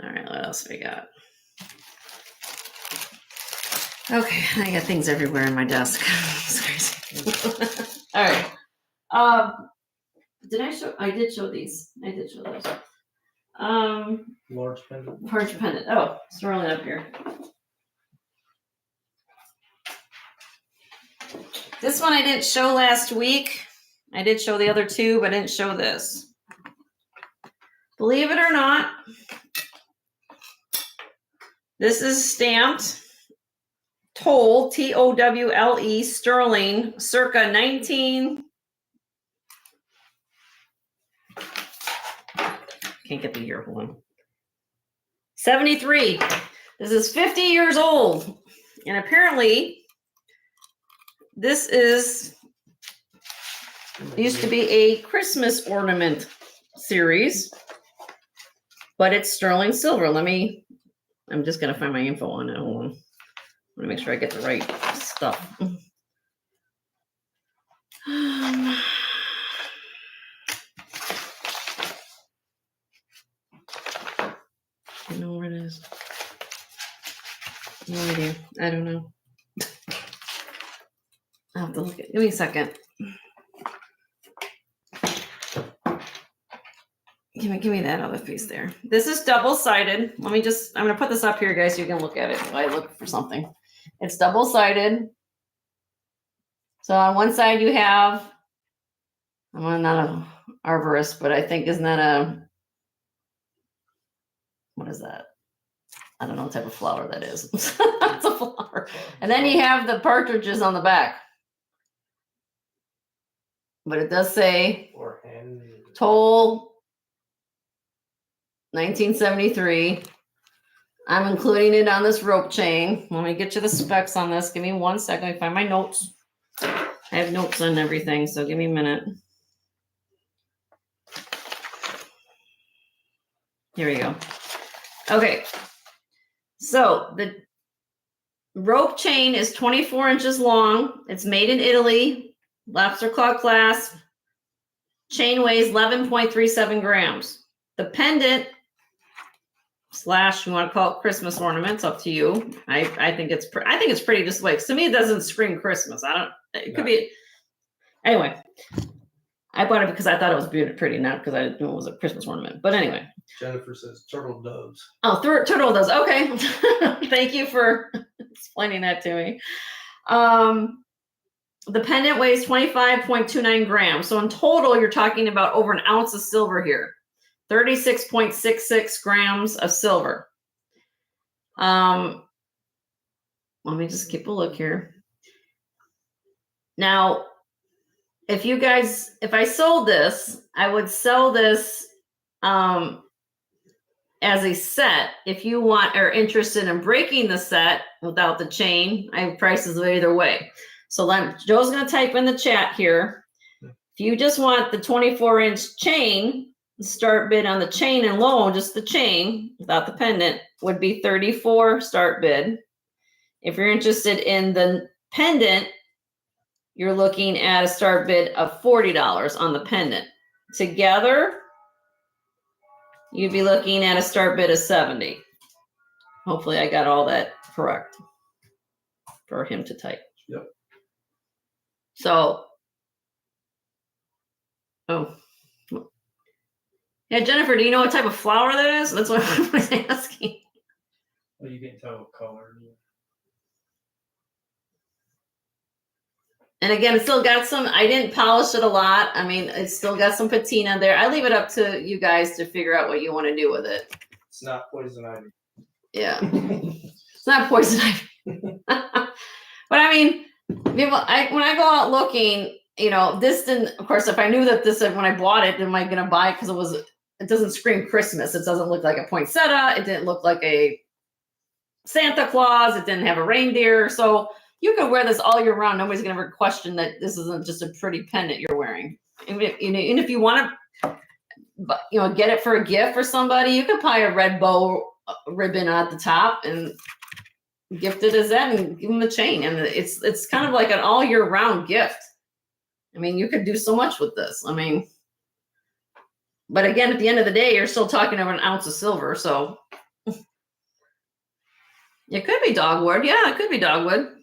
All right, what else we got? Okay, I got things everywhere in my desk. It's crazy. All right. Did I show? I did show these. I did show those. Large pendant. Large pendant. Oh, it's rolling up here. This one I didn't show last week. I did show the other two, but I didn't show this. Believe it or not, this is stamped Toll, Towle, sterling, circa 19. Can't get the year, hold on. 73. This is 50 years old. And apparently, this is used to be a Christmas ornament series, but it's sterling silver. I'm just going to find my info on it. Hold on. I'm going to make sure I get the right stuff. I know where it is. No idea. I don't know. I'll have to look at. Give me a second. Give me that other piece there. This is double-sided. I'm gonna put this up here, guys, so you can look at it while I look for something. It's double-sided. So on one side you have, I'm not an arborist, but I think isn't that what is that? I don't know what type of flower that is. It's a flower. And then you have the partridges on the back. But it does say Toll 1973. I'm including it on this rope chain. Let me get you the specs on this. Give me 1 second. Let me find my notes. I have notes on everything, so give me a minute. Here we go. Okay. So the rope chain is 24 inches long. It's made in Italy. Lobster claw clasp. Chain weighs 11.37 grams. The pendant / you want to call it Christmas ornaments, up to you. I think it's pretty display. To me, it doesn't scream Christmas. It could be. Anyway, I bought it because I thought it was pretty, not because I knew it was a Christmas ornament. But anyway. Jennifer says turtle doves. Oh, turtle doves. Okay. Thank you for explaining that to me. The pendant weighs 25.29 grams. So in total, you're talking about over an ounce of silver here. 36.66 grams of silver. Let me just keep a look here. Now, if I sold this, I would sell this as a set. If you are interested in breaking the set without the chain, I have prices either way. So Joe's going to type in the chat here. If you just want the 24-inch chain, the start bid on the chain alone, just the chain without the pendant, would be $34 start bid. If you're interested in the pendant, you're looking at a start bid of $40 on the pendant. Together, you'd be looking at a start bid of $70. Hopefully I got all that correct for him to type. Yep. So, oh. Yeah, Jennifer, do you know what type of flower that is? That's what I was asking. Well, you can't tell what color. And again, it's still got some, I didn't polish it a lot. I mean, it's still got some patina there. I leave it up to you guys to figure out what you want to do with it. It's not poison ivy. Yeah. It's not poison ivy. But I mean, when I go out looking, this didn't, of course, if I knew that this, when I bought it, am I going to buy it? Because it doesn't scream Christmas. It doesn't look like a poinsettia. It didn't look like a Santa Claus. It didn't have a reindeer. So you could wear this all year round. Nobody's going to ever question that this isn't just a pretty pendant you're wearing. Even if you want to, get it for a gift for somebody, you could tie a red bow ribbon at the top and gift it as that and give them a chain. And it's kind of like an all year round gift. I mean, you could do so much with this. I mean, but again, at the end of the day, you're still talking about an ounce of silver. So it could be dogwood. Yeah, it could be dogwood.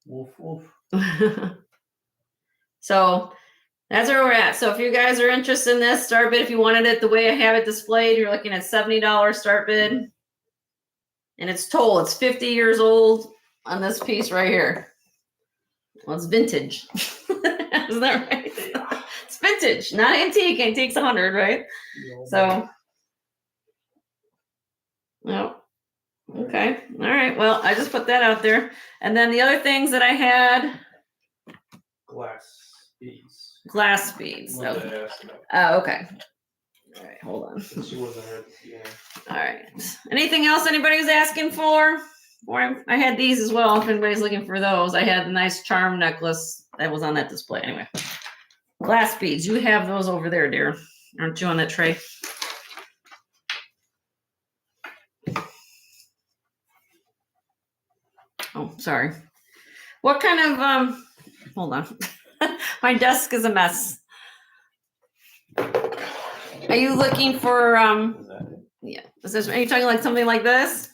Woof, woof. So that's where we're at. So if you guys are interested in this start bid, if you wanted it the way I have it displayed, you're looking at $70 start bid. And it's told, it's 50 years old on this piece right here. Well, it's vintage. Isn't that right? It's vintage, not antique. Antique's 100, right? So, no. Okay. All right. Well, I just put that out there. And then the other things that I had. Glass beads. Glass beads. Linda Okay. asked about. Oh, okay. All right. Hold on. Since she wasn't here at the beginning. All right. Anything else anybody was asking for? Or I had these as well. If anybody's looking for those, I had the nice charm necklace that was on that display. Anyway, glass beads. You have those over there, dear. Aren't you on that tray? Oh, sorry. What kind of, hold on. My desk is a mess. Are you looking for, yeah. Are you talking like something like this?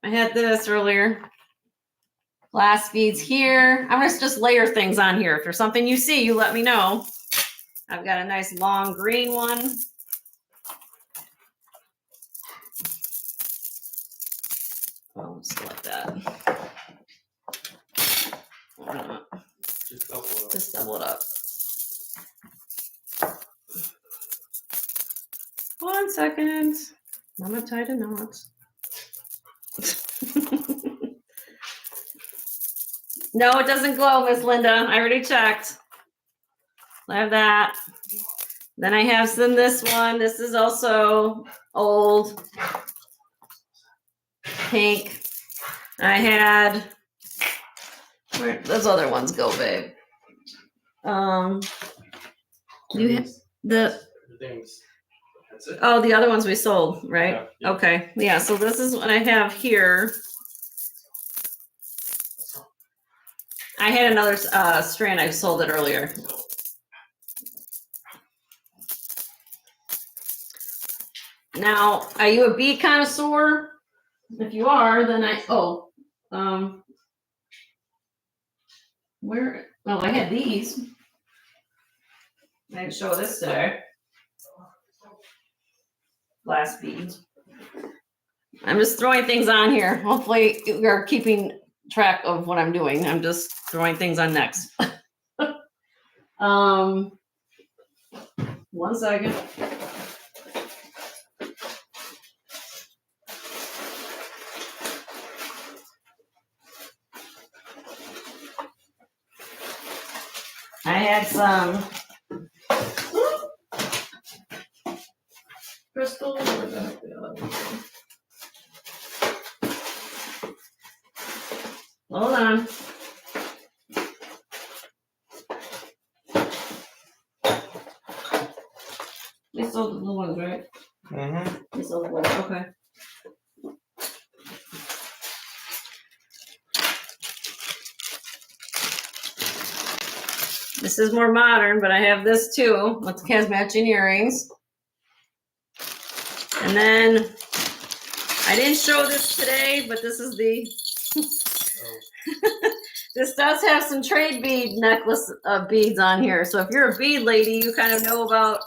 I had this earlier. Glass beads here. I'm going to just layer things on here. If there's something you see, you let me know. I've got a nice long green one. Oh, just like that. Just double it up. 1 second. I'm gonna tie the knots. No, it doesn't glow, Miss Linda. I already checked. I have that. Then I have this one. This is also old. Pink. I had, where those other ones go, babe? You have the things. That's it. Oh, the other ones we sold, right? Yeah, yeah. Okay. Yeah, so this is what I have here. I had another strand. I sold it earlier. Now, are you a bead connoisseur? If you are, then where? Oh, I had these. I didn't show this today. Glass beads. I'm just throwing things on here. Hopefully you're keeping track of what I'm doing. I'm just throwing things on next. 1 second. I had some crystals. Hold on. They sold the blue ones, right? Mm-hmm. They sold the blue ones, okay. This is more modern, but I have this too. It has matching earrings. And then, I didn't show this today, but this is the, this does have some trade bead necklace beads on here. So if you're a bead lady, you kind of know about,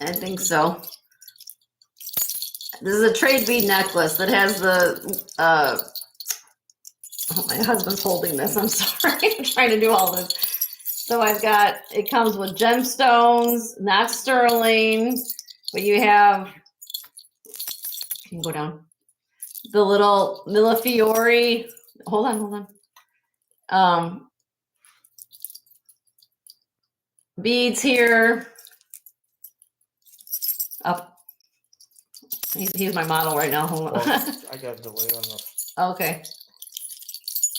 I think so. This is a trade bead necklace that has the, oh, my husband's holding this, I'm sorry, I'm trying to do all this. So I've got, it comes with gemstones, not sterling, but you have, can you go down? The little Millefiori, hold on. Beads here. Up. He's my model right now, hold on. Well, I got a delay on the. Okay.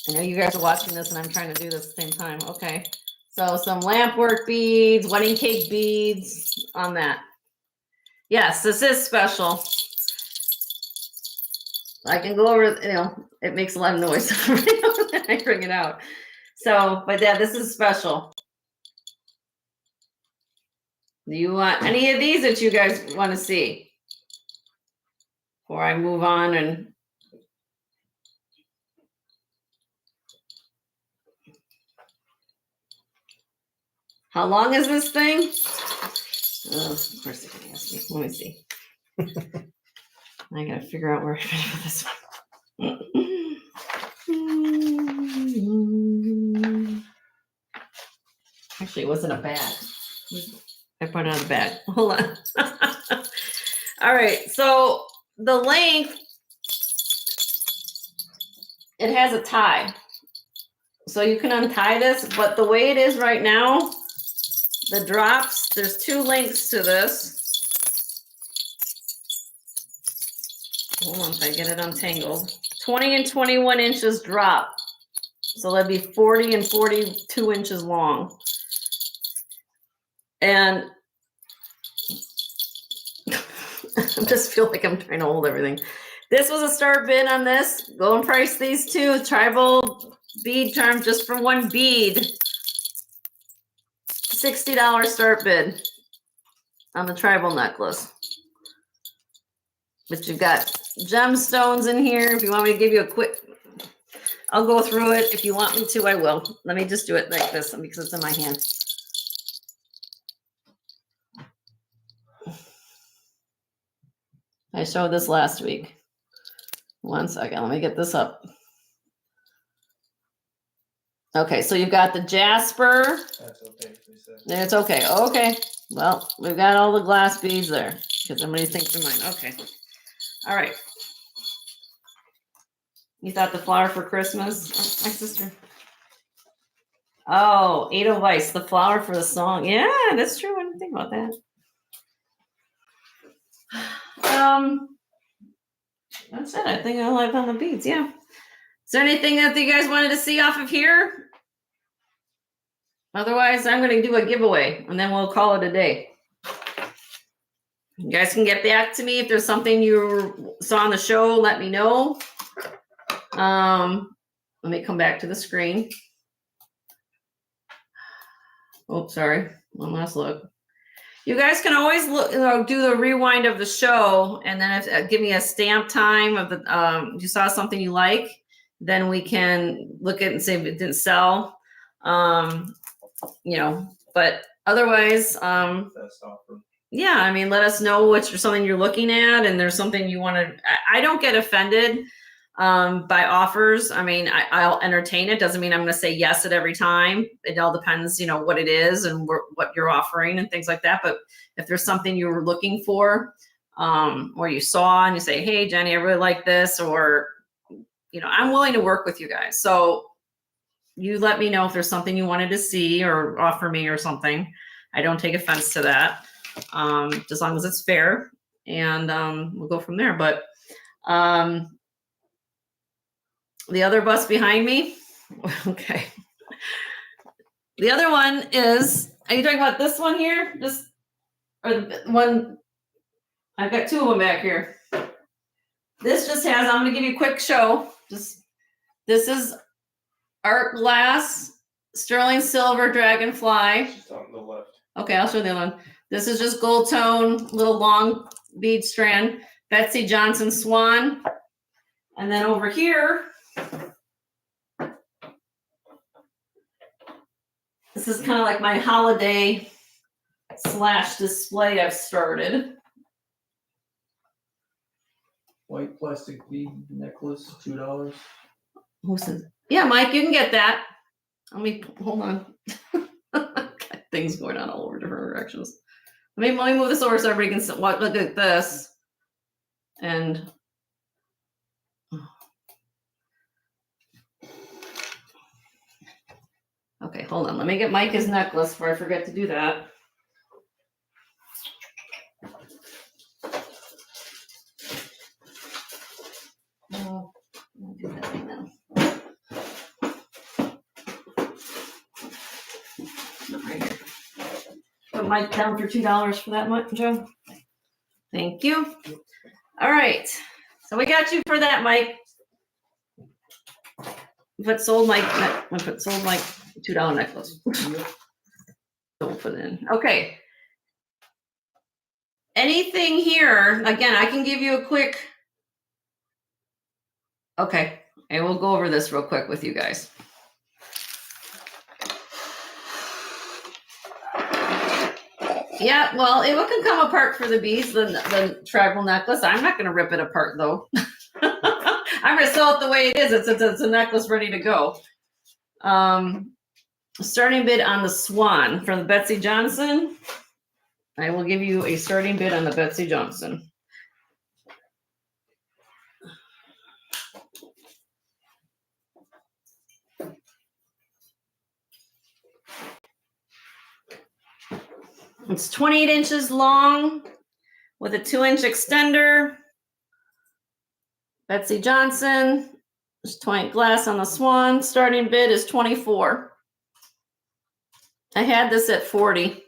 I know you guys are watching this and I'm trying to do this at the same time. Okay. So some lamp work beads, wedding cake beads on that. Yes, this is special. I can go over, you know, it makes a lot of noise when I bring it out. So, but yeah, this is special. Do you want any of these that you guys want to see? Before I move on and. How long is this thing? Oh, of course they're gonna ask me. Let me see. I gotta figure out where I put this one. Actually, it wasn't a bag. I put it on a bag. Hold on. All right, so the length, it has a tie. So you can untie this, but the way it is right now, the drops, there's 2 lengths to this. Hold on, if I get it untangled. 20 and 21 inches drop. So that'd be 40 and 42 inches long. And I just feel like I'm trying to hold everything. This was a start bid on this. Go and price these 2 tribal bead charms just for 1 bead. $60 start bid on the tribal necklace. But you've got gemstones in here. If you want me to give you a quick, I'll go through it. If you want me to, I will. Let me just do it like this because it's in my hand. I showed this last week. 1 second, let me get this up. Okay, so you've got the jasper. That's okay, Lisa. It's okay. Okay. Well, we've got all the glass beads there because somebody thinks they're mine. Okay. All right. You thought the flower for Christmas? Oh, my sister. Oh, Edelweiss, the flower for the song. Yeah, that's true. I didn't think about that. That's it. I think I'll have on the beads. Yeah. Is there anything that you guys wanted to see off of here? Otherwise, I'm going to do a giveaway and then we'll call it a day. You guys can get back to me if there's something you saw on the show. Let me know. Let me come back to the screen. Oh, sorry. One last look. You guys can always look, do the rewind of the show, and then if, give me a stamp time of the. You saw something you like, then we can look at it and say if it didn't sell. But otherwise, That's offer. yeah, I mean, let us know something you're looking at, and there's something you want to. I don't get offended. by offers. I mean, I'll entertain it. Doesn't mean I'm going to say yes at every time. It all depends, you know, what it is and what you're offering and things like that. But if there's something you were looking for, or you saw and you say, hey, Jenny, I really like this, or, you know, I'm willing to work with you guys. So you let me know if there's something you wanted to see or offer me or something. I don't take offense to that, as long as it's fair, and we'll go from there. But the other bus behind me, okay. The other one is, are you talking about this one here? This, or the one, I've got two of them back here. This just has, I'm going to give you a quick show. This is art glass, sterling silver dragonfly. Just on the left. Okay, I'll show the other one. This is just gold tone, little long bead strand. Betsy Johnson swan. And then over here, this is kind of like my holiday / display I've started. White plastic bead necklace, $2. Who says? Yeah, Mike, you can get that. Let me, hold on. Got things going on all over different directions. Let me move this over so everybody can look at this. And okay, hold on. Let me get Mike his necklace before I forget to do that. Oh, I'll do that right now. Right here. Put Mike down for $2 for that much, Joe. Thank you. All right. So we got you for that, Mike. But sold Mike $2 necklace. Don't put it in. Okay. Anything here? Again, I can give you a quick. Okay. And we'll go over this real quick with you guys. Yeah, well, it can come apart for the beads, the tribal necklace. I'm not going to rip it apart, though. I'm going to sell it the way it is. It's a necklace ready to go. Starting bid on the swan from the Betsy Johnson. I will give you a starting bid on the Betsy Johnson. It's 28 inches long with a 2-inch extender. Betsy Johnson. There's 20 glass on the swan. Starting bid is $24. I had this at $40.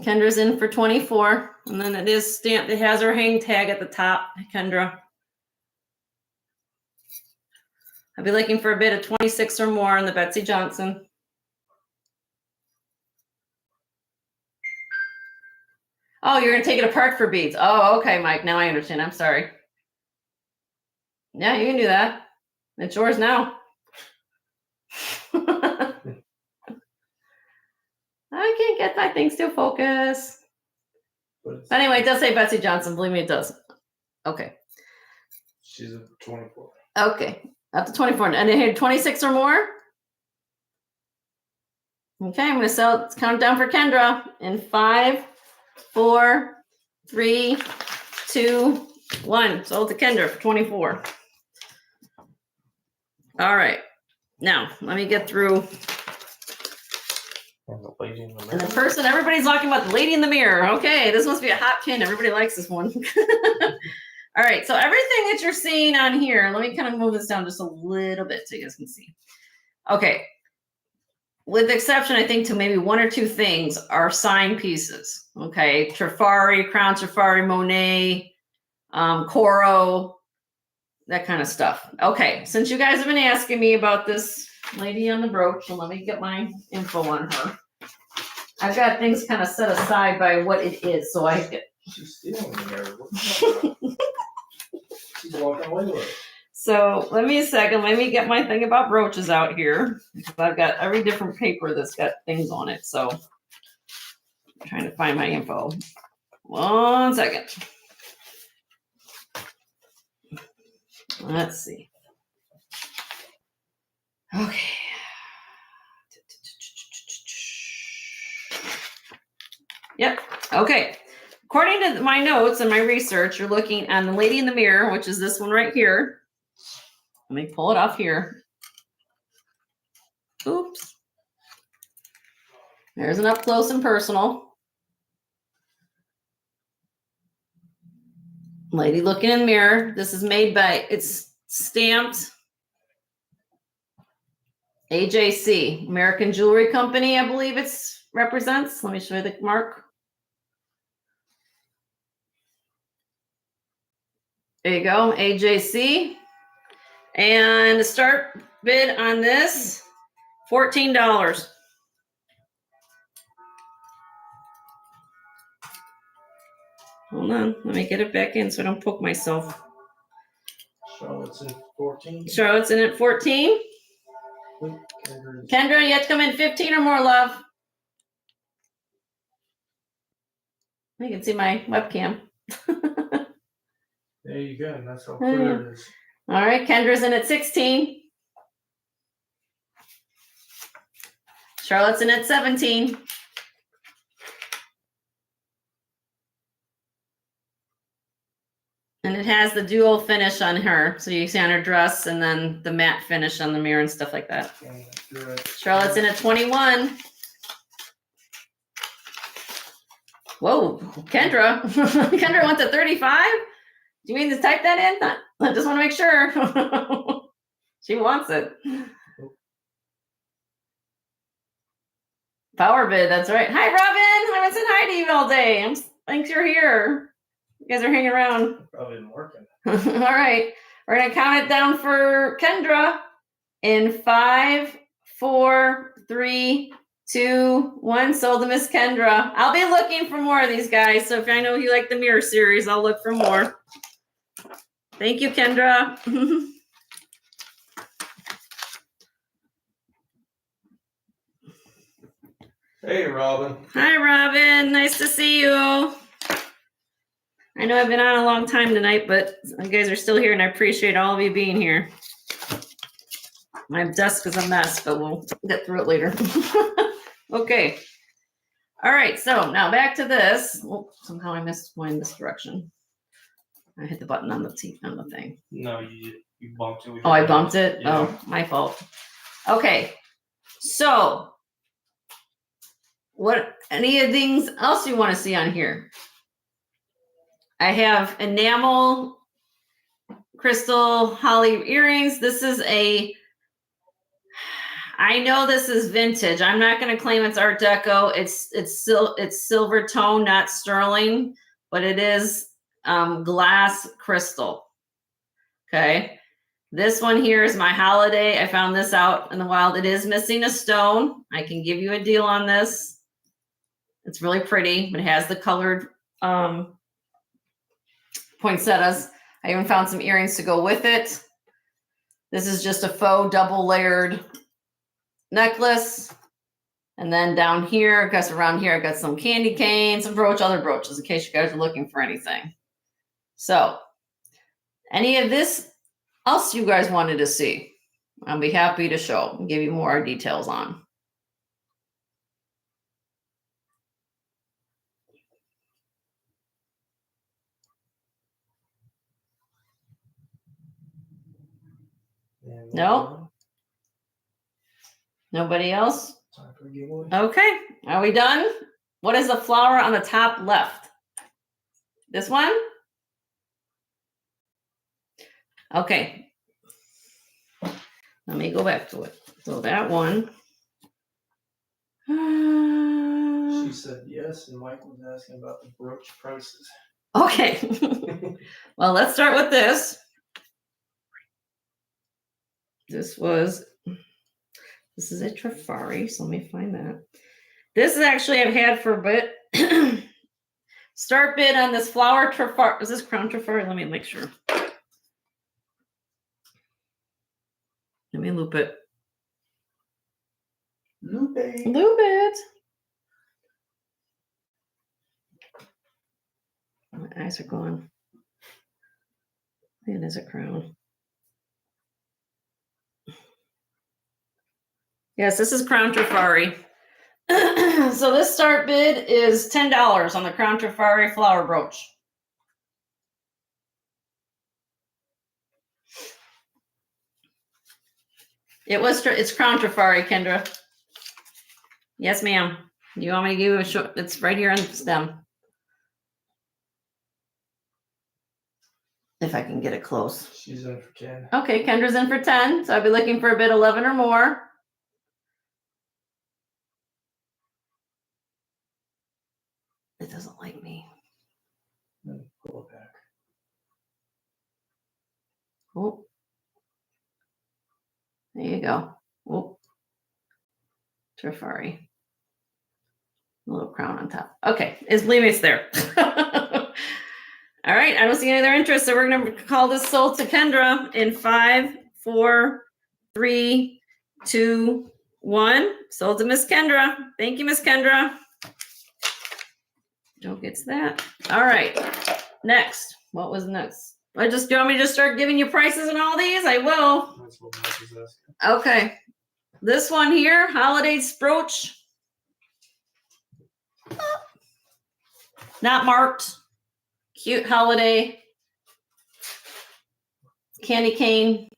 Kendra's in for $24. And then it is stamped. It has her hang tag at the top, Kendra. I'll be looking for a bid of 26 or more on the Betsy Johnson. Oh, you're going to take it apart for beads. Oh, okay, Mike. Now I understand. I'm sorry. Yeah, you can do that. It's yours now. I can't get that thing to focus. But anyway, it does say Betsy Johnson. Believe me, it does. Okay. She's a 24. Okay. Up to 24. And here, 26 or more. Okay, I'm going to count down for Kendra in 5, 4, 3, 2, 1. Sold to Kendra for 24. All right. Now, let me get through. And the lady in the mirror. And the person, everybody's talking about the lady in the mirror. Okay, this must be a hot pin. Everybody likes this one. All right, so everything that you're seeing on here, let me kind of move this down just a little bit so you guys can see. Okay. With the exception, I think, to maybe 1 or 2 things are sign pieces. Okay, Trifari, Crown Trifari, Monet, Coro, that kind of stuff. Okay, since you guys have been asking me about this lady on the brooch, so let me get my info on her. I've got things kind of set aside by what it is, so I get. She's stealing the mirror. She's walking away with it. So let me a second. Let me get my thing about brooches out here. I've got every different paper that's got things on it. So I'm trying to find my info. 1 second. Let's see. Okay. Yep. Okay. According to my notes and my research, you're looking on the Lady in the Mirror, which is this one right here. Let me pull it off here. Oops. There's an up close and personal. Lady looking in the mirror. This is made by, it's stamped AJC, American Jewelry Company, I believe it's represents. Let me show you the mark. There you go, AJC. And the start bid on this, $14. Hold on, let me get it back in so I don't poke myself. Charlotte's in 14. Charlotte's in at 14. Kendra, you have to come in 15 or more, love. You can see my webcam. There you go, and that's how clear it is. All right, Kendra's in at 16. Charlotte's in at 17. And it has the dual finish on her. So you see on her dress and then the matte finish on the mirror and stuff like that. Charlotte's in at 21. Whoa, Kendra. Kendra went to 35? Do you mean to type that in? I just want to make sure. She wants it. Power bid, that's right. Hi, Robin. I haven't said hi to you all day. Thanks you're here. You guys are hanging around. Probably been working. All right. We're going to count it down for Kendra in 5, 4, 3, 2, 1. Sold to Miss Kendra. I'll be looking for more of these guys. So if I know you like the mirror series, I'll look for more. Thank you, Kendra. Hey, Robin. Hi, Robin. Nice to see you. I know I've been on a long time tonight, but you guys are still here, and I appreciate all of you being here. My desk is a mess, but we'll get through it later. Okay. All right, so now back to this. Oh, somehow I missed going this direction. I hit the button on the thing. No, you bumped it. Oh, I bumped it? Yeah. Oh, my fault. Okay. So what any of things else you want to see on here? I have enamel crystal holly earrings. This is I know this is vintage. I'm not going to claim it's Art Deco. It's silver tone, not sterling, but it is glass crystal. Okay. This one here is my holiday. I found this out in the wild. It is missing a stone. I can give you a deal on this. It's really pretty. It has the colored poinsettias. I even found some earrings to go with it. This is just a faux double layered necklace. And then down here, I guess around here, I got some candy canes, some other brooches in case you guys are looking for anything. So any of this else you guys wanted to see, I'll be happy to show and give you more details on. No? Nobody else? Time for a giveaway. Okay, are we done? What is the flower on the top left? This one? Okay. Let me go back to it. So that one. She said yes, and Mike was asking about the brooch prices. Okay. Well, let's start with this. This is a Trifari, so let me find that. This is actually I've had for a bit. Start bid on this flower Trifari. Is this crown Trifari? Let me make sure. Let me loop it. Loop it. Loop it. Eyes are gone. It is a crown. Yes, this is Crown Trifari. So this start bid is $10 on the Crown Trifari flower brooch. It's Crown Trifari, Kendra. Yes, ma'am. Do you want me to give you a short? It's right here on the stem. If I can get it close. She's in for 10. Okay, Kendra's in for 10. So I'll be looking for a bid 11 or more. It doesn't like me. Pull it back. Oh. There you go. Oh. Trifari. A little crown on top. Okay, believe me, it's there. All right, I don't see any other interest, so we're gonna call this sold to Kendra in 5, 4, 3, 2, 1. Sold to Miss Kendra. Thank you, Miss Kendra. Joe gets that. All right. Next. What was next? Do you want me to just start giving you prices on all these? I will. That's what Mike is asking. Okay. This one here, Holiday Brooch. Not marked. Cute holiday. Candy cane.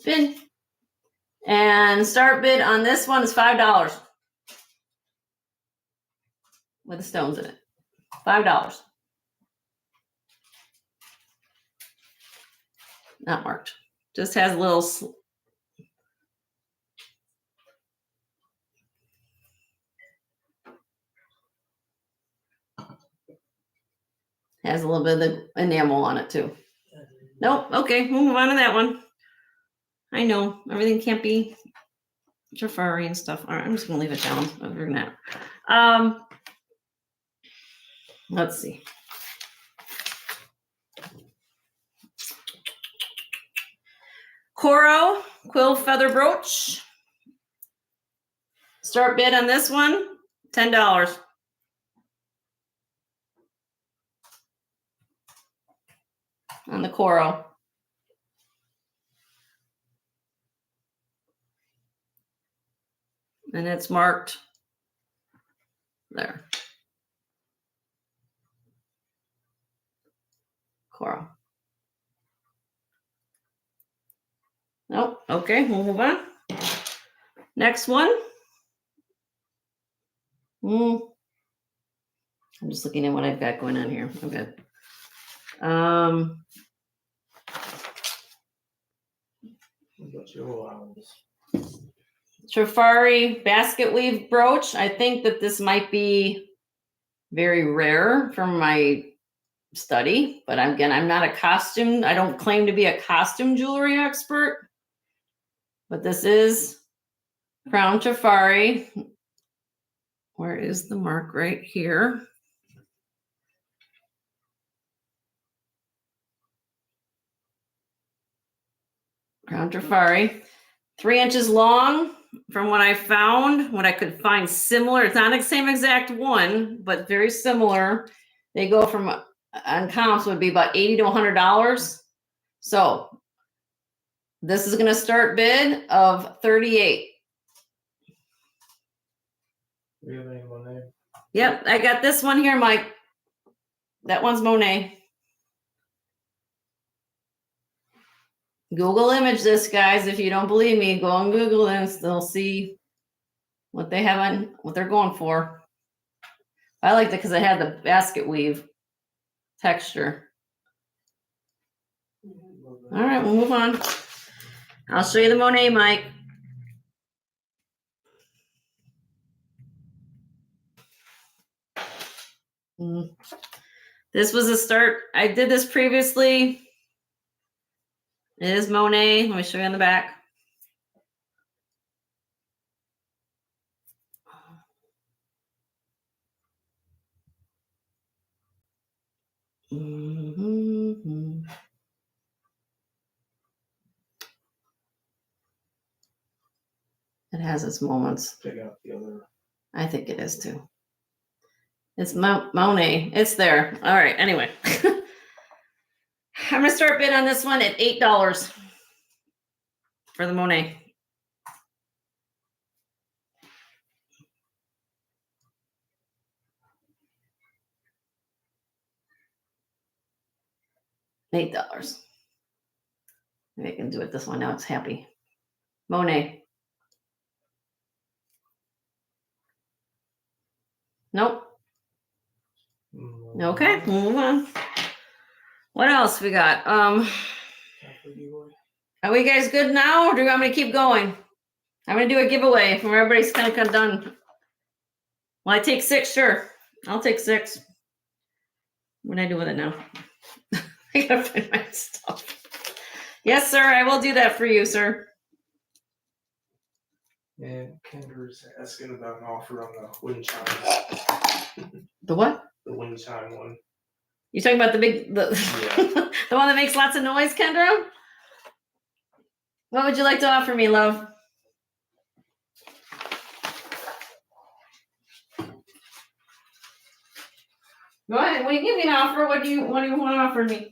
Bid. And start bid on this one is $5. With the stones in it. $5. Not marked. Just has a little has a little bit of the enamel on it too. Nope. Okay, we'll move on to that one. I know everything can't be Trifari and stuff. All right, I'm just gonna leave it down other than that. Let's see. Coro quill feather brooch. Start bid on this one, $10. On the Coro. And it's marked there. Coro. Nope. Okay, we'll move on. Next one. I'm just looking at what I've got going on here. Okay. Trifari basket weave brooch. I think that this might be very rare from my study, but I'm not a costume. I don't claim to be a costume jewelry expert, but this is Crown Trifari. Where is the mark? Right here. Crown Trifari. 3 inches long from what I found, what I could find similar. It's not the same exact one, but very similar. They go from, on comps would be about $80 to $100. So this is going to start bid of $38. We have any Monet? Yep, I got this one here, Mike. That one's Monet. Google image this, guys. If you don't believe me, go on Google and they'll see what they have on, what they're going for. I liked it because it had the basket weave texture. All right, we'll move on. I'll show you the Monet, Mike. This was a start. I did this previously. It is Monet. Let me show you on the back. It has its moments. Check out the other. I think it is too. It's Monet. It's there. All right. Anyway, I'm gonna start bid on this one at $8 for the Monet. $8. Maybe I can do it this one now. It's happy. Monet. Nope. Okay, move on. What else we got? Are we guys good now, or do you want me to keep going? I'm gonna do a giveaway when everybody's kind of done. Well, I take 6, sure. I'll take 6. What do I do with it now? I gotta find my stuff. Yes, sir. I will do that for you, sir. And Kendra's asking about an offer on the wind chime. The what? The wind chime one. You talking about the big, Yeah. the one that makes lots of noise, Kendra? What would you like to offer me, love? Go ahead. When you give me an offer, what do you want to offer me?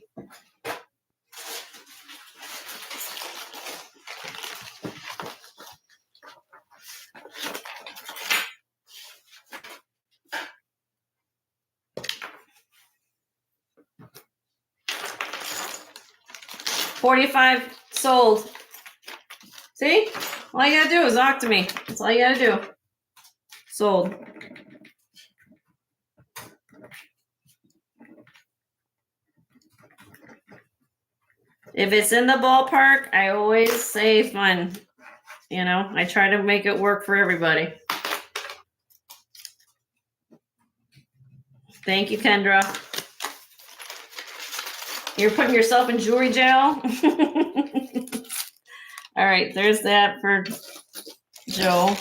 $45 sold. See? All you gotta do is talk to me. That's all you gotta do. Sold. If it's in the ballpark, I always say fun. You know, I try to make it work for everybody. Thank you, Kendra. You're putting yourself in jewelry jail? All right, there's that for Joe.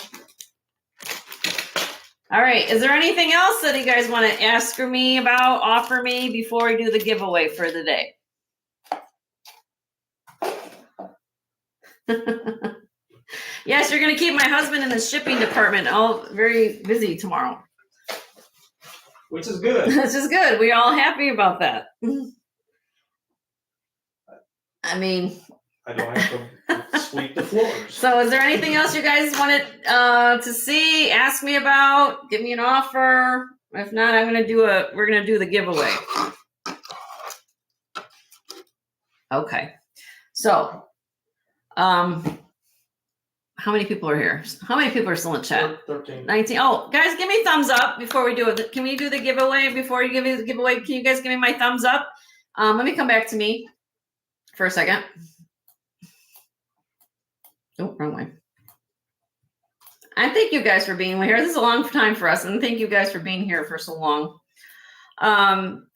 All right, is there anything else that you guys want to ask me about, offer me before we do the giveaway for the day? Yes, you're going to keep my husband in the shipping department all very busy tomorrow. Which is good. This is good. We're all happy about that. I mean, I don't have to sweep the floors. So is there anything else you guys wanted to see, ask me about, give me an offer? If not, we're going to do the giveaway. Okay. So, how many people are here? How many people are still in chat? 13. 19. Oh, guys, give me a thumbs up before we do it. Can we do the giveaway before you give me the giveaway? Can you guys give me my thumbs up? Let me come back to me for a second. Oh, wrong way. I thank you guys for being here. This is a long time for us, and thank you guys for being here for so long.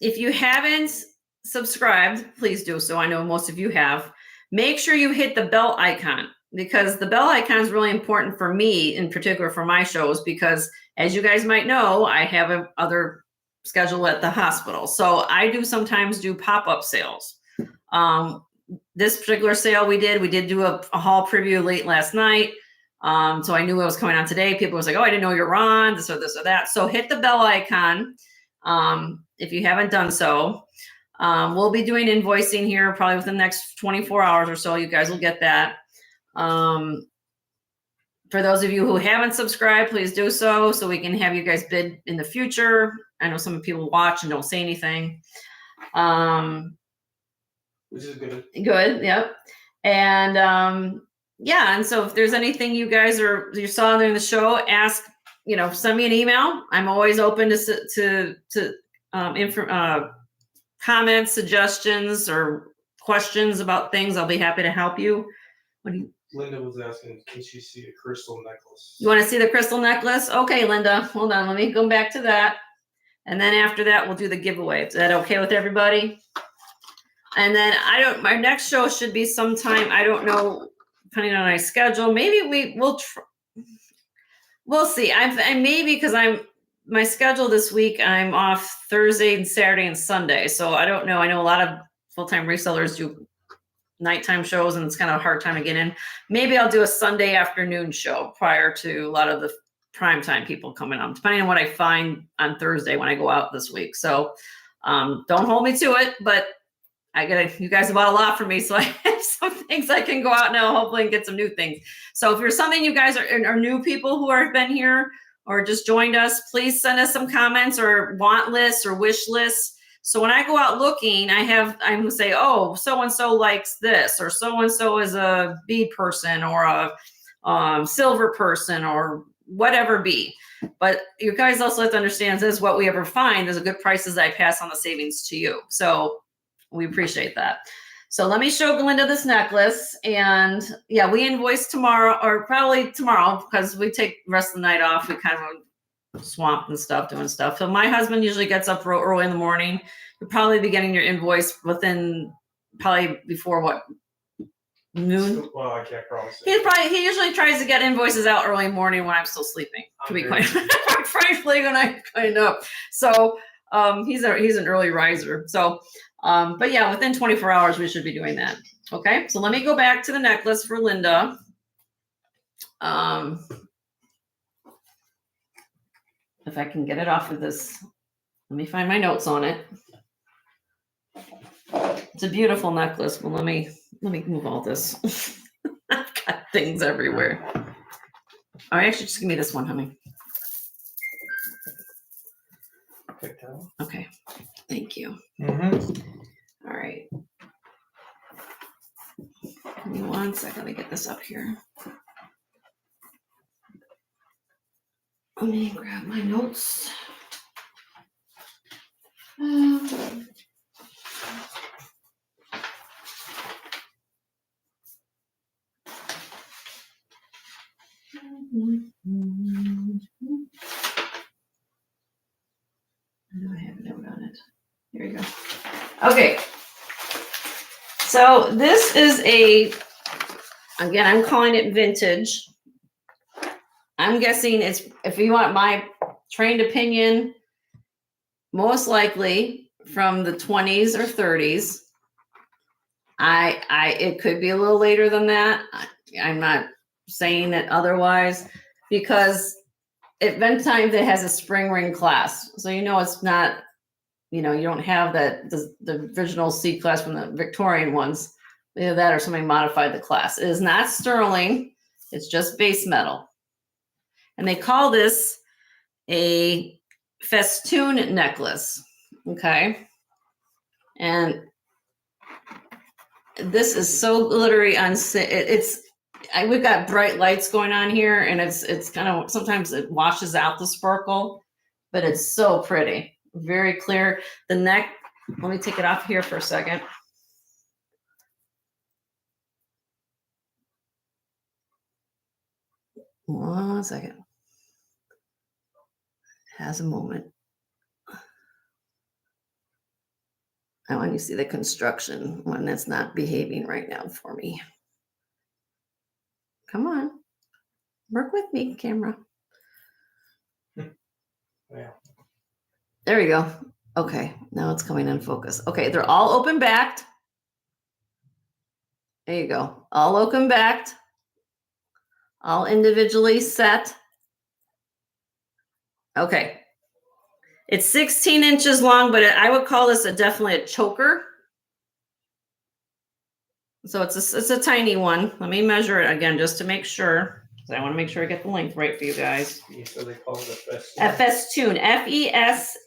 If you haven't subscribed, please do so. I know most of you have. Make sure you hit the bell icon, because the bell icon is really important for me, in particular for my shows, because as you guys might know, I have another schedule at the hospital. So I do sometimes do pop-up sales. This particular sale we did do a haul preview late last night. So I knew it was coming on today. People was like, oh, I didn't know you're on this or this or that. So hit the bell icon if you haven't done so. We'll be doing invoicing here probably within the next 24 hours or so. You guys will get that. For those of you who haven't subscribed, please do so we can have you guys bid in the future. I know some people watch and don't say anything. Which is good. Good, yep. And yeah, and so if there's anything you guys you saw during the show, ask, send me an email. I'm always open to comments, suggestions, or questions about things. I'll be happy to help you. Linda was asking, can she see a crystal necklace? You want to see the crystal necklace? Okay, Linda, hold on. Let me go back to that. And then after that, we'll do the giveaway. Is that okay with everybody? And then my next show should be sometime, I don't know, depending on my schedule. Maybe we'll see. I maybe, because my schedule this week, I'm off Thursday and Saturday and Sunday. So I don't know. I know a lot of full-time resellers do nighttime shows, and it's kind of a hard time to get in. Maybe I'll do a Sunday afternoon show prior to a lot of the prime time people coming up, depending on what I find on Thursday when I go out this week. So don't hold me to it, but you guys have bought a lot from me, so I have some things I can go out now, hopefully, and get some new things. So if there's something you guys are new people who have been here or just joined us, please send us some comments or want lists or wish lists. So when I go out looking, I'm gonna say, oh, so-and-so likes this, or so-and-so is a bead person or a silver person or whatever be. But you guys also have to understand this, what we ever find is a good prices I pass on the savings to you. So we appreciate that. So let me show Glinda this necklace. And yeah, we invoice tomorrow, or probably tomorrow, because we take the rest of the night off. We kind of swamped and stuff, doing stuff. So my husband usually gets up real early in the morning. You'll probably be getting your invoice within, probably before what, noon? Well, I can't promise. He usually tries to get invoices out early morning when I'm still sleeping, to be quite frankly, when I clean up. So he's an early riser. So but yeah, within 24 hours, we should be doing that. Okay, so let me go back to the necklace for Linda. If I can get it off of this, let me find my notes on it. It's a beautiful necklace. Well, let me move all this. I've got things everywhere. All right, actually, just give me this one, honey. Okay, thank you. All right. Give me 1 second. Let me get this up here. Let me grab my notes. I know I have a note on it. Here we go. Okay. So this is again, I'm calling it vintage. I'm guessing it's, if you want my trained opinion, most likely from the 20s or 30s. It could be a little later than that. I'm not saying that otherwise, because at Ventime that has a spring ring clasp. So it's not, you don't have the original C clasp from the Victorian ones. Either that or somebody modified the clasp. It is not sterling. It's just base metal. And they call this a festoon necklace. Okay. And this is so glittery on we've got bright lights going on here, and it's kind of, sometimes it washes out the sparkle, but it's so pretty, very clear. The neck, let me take it off here for a second. One second. Has a moment. I want you to see the construction when that's not behaving right now for me. Come on. Work with me, camera. Yeah. There we go. Okay, now it's coming in focus. Okay, they're all open backed. There you go. All open backed. All individually set. Okay. It's 16 inches long, but I would call this definitely a choker. So it's a tiny one. Let me measure it again just to make sure. Because I want to make sure I get the length right for you guys. So they call it a festoon. A festoon. F-E-S-T-U-N-E.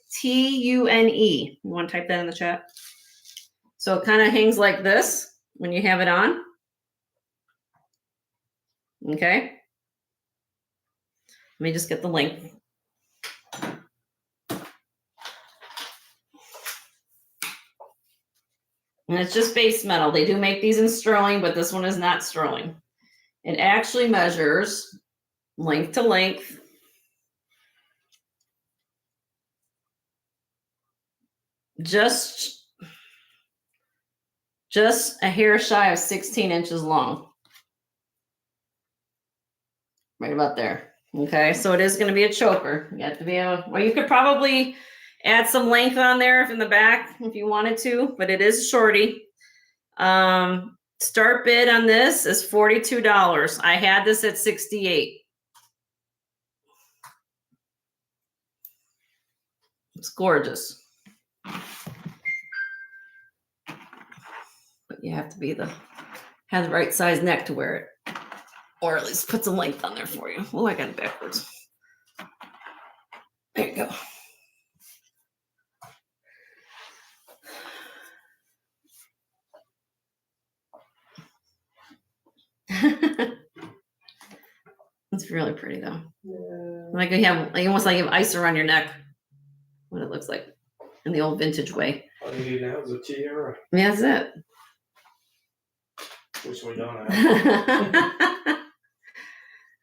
You want to type that in the chat? So it kind of hangs like this when you have it on. Okay. Let me just get the length. And it's just base metal. They do make these in sterling, but this one is not sterling. It actually measures length to length. Just a hair shy of 16 inches long. Right about there. Okay, so it is going to be a choker. You have to be well, you could probably add some length on there in the back if you wanted to, but it is shorty. Start bid on this is $42. I had this at $68. It's gorgeous. But you have to have the right size neck to wear it. Or at least put some length on there for you. Oh, I got it backwards. There you go. It's really pretty though. Like almost like you have ice around your neck. What it looks like in the old vintage way. All you need now is a tiara, Yeah, that's it. which we don't have.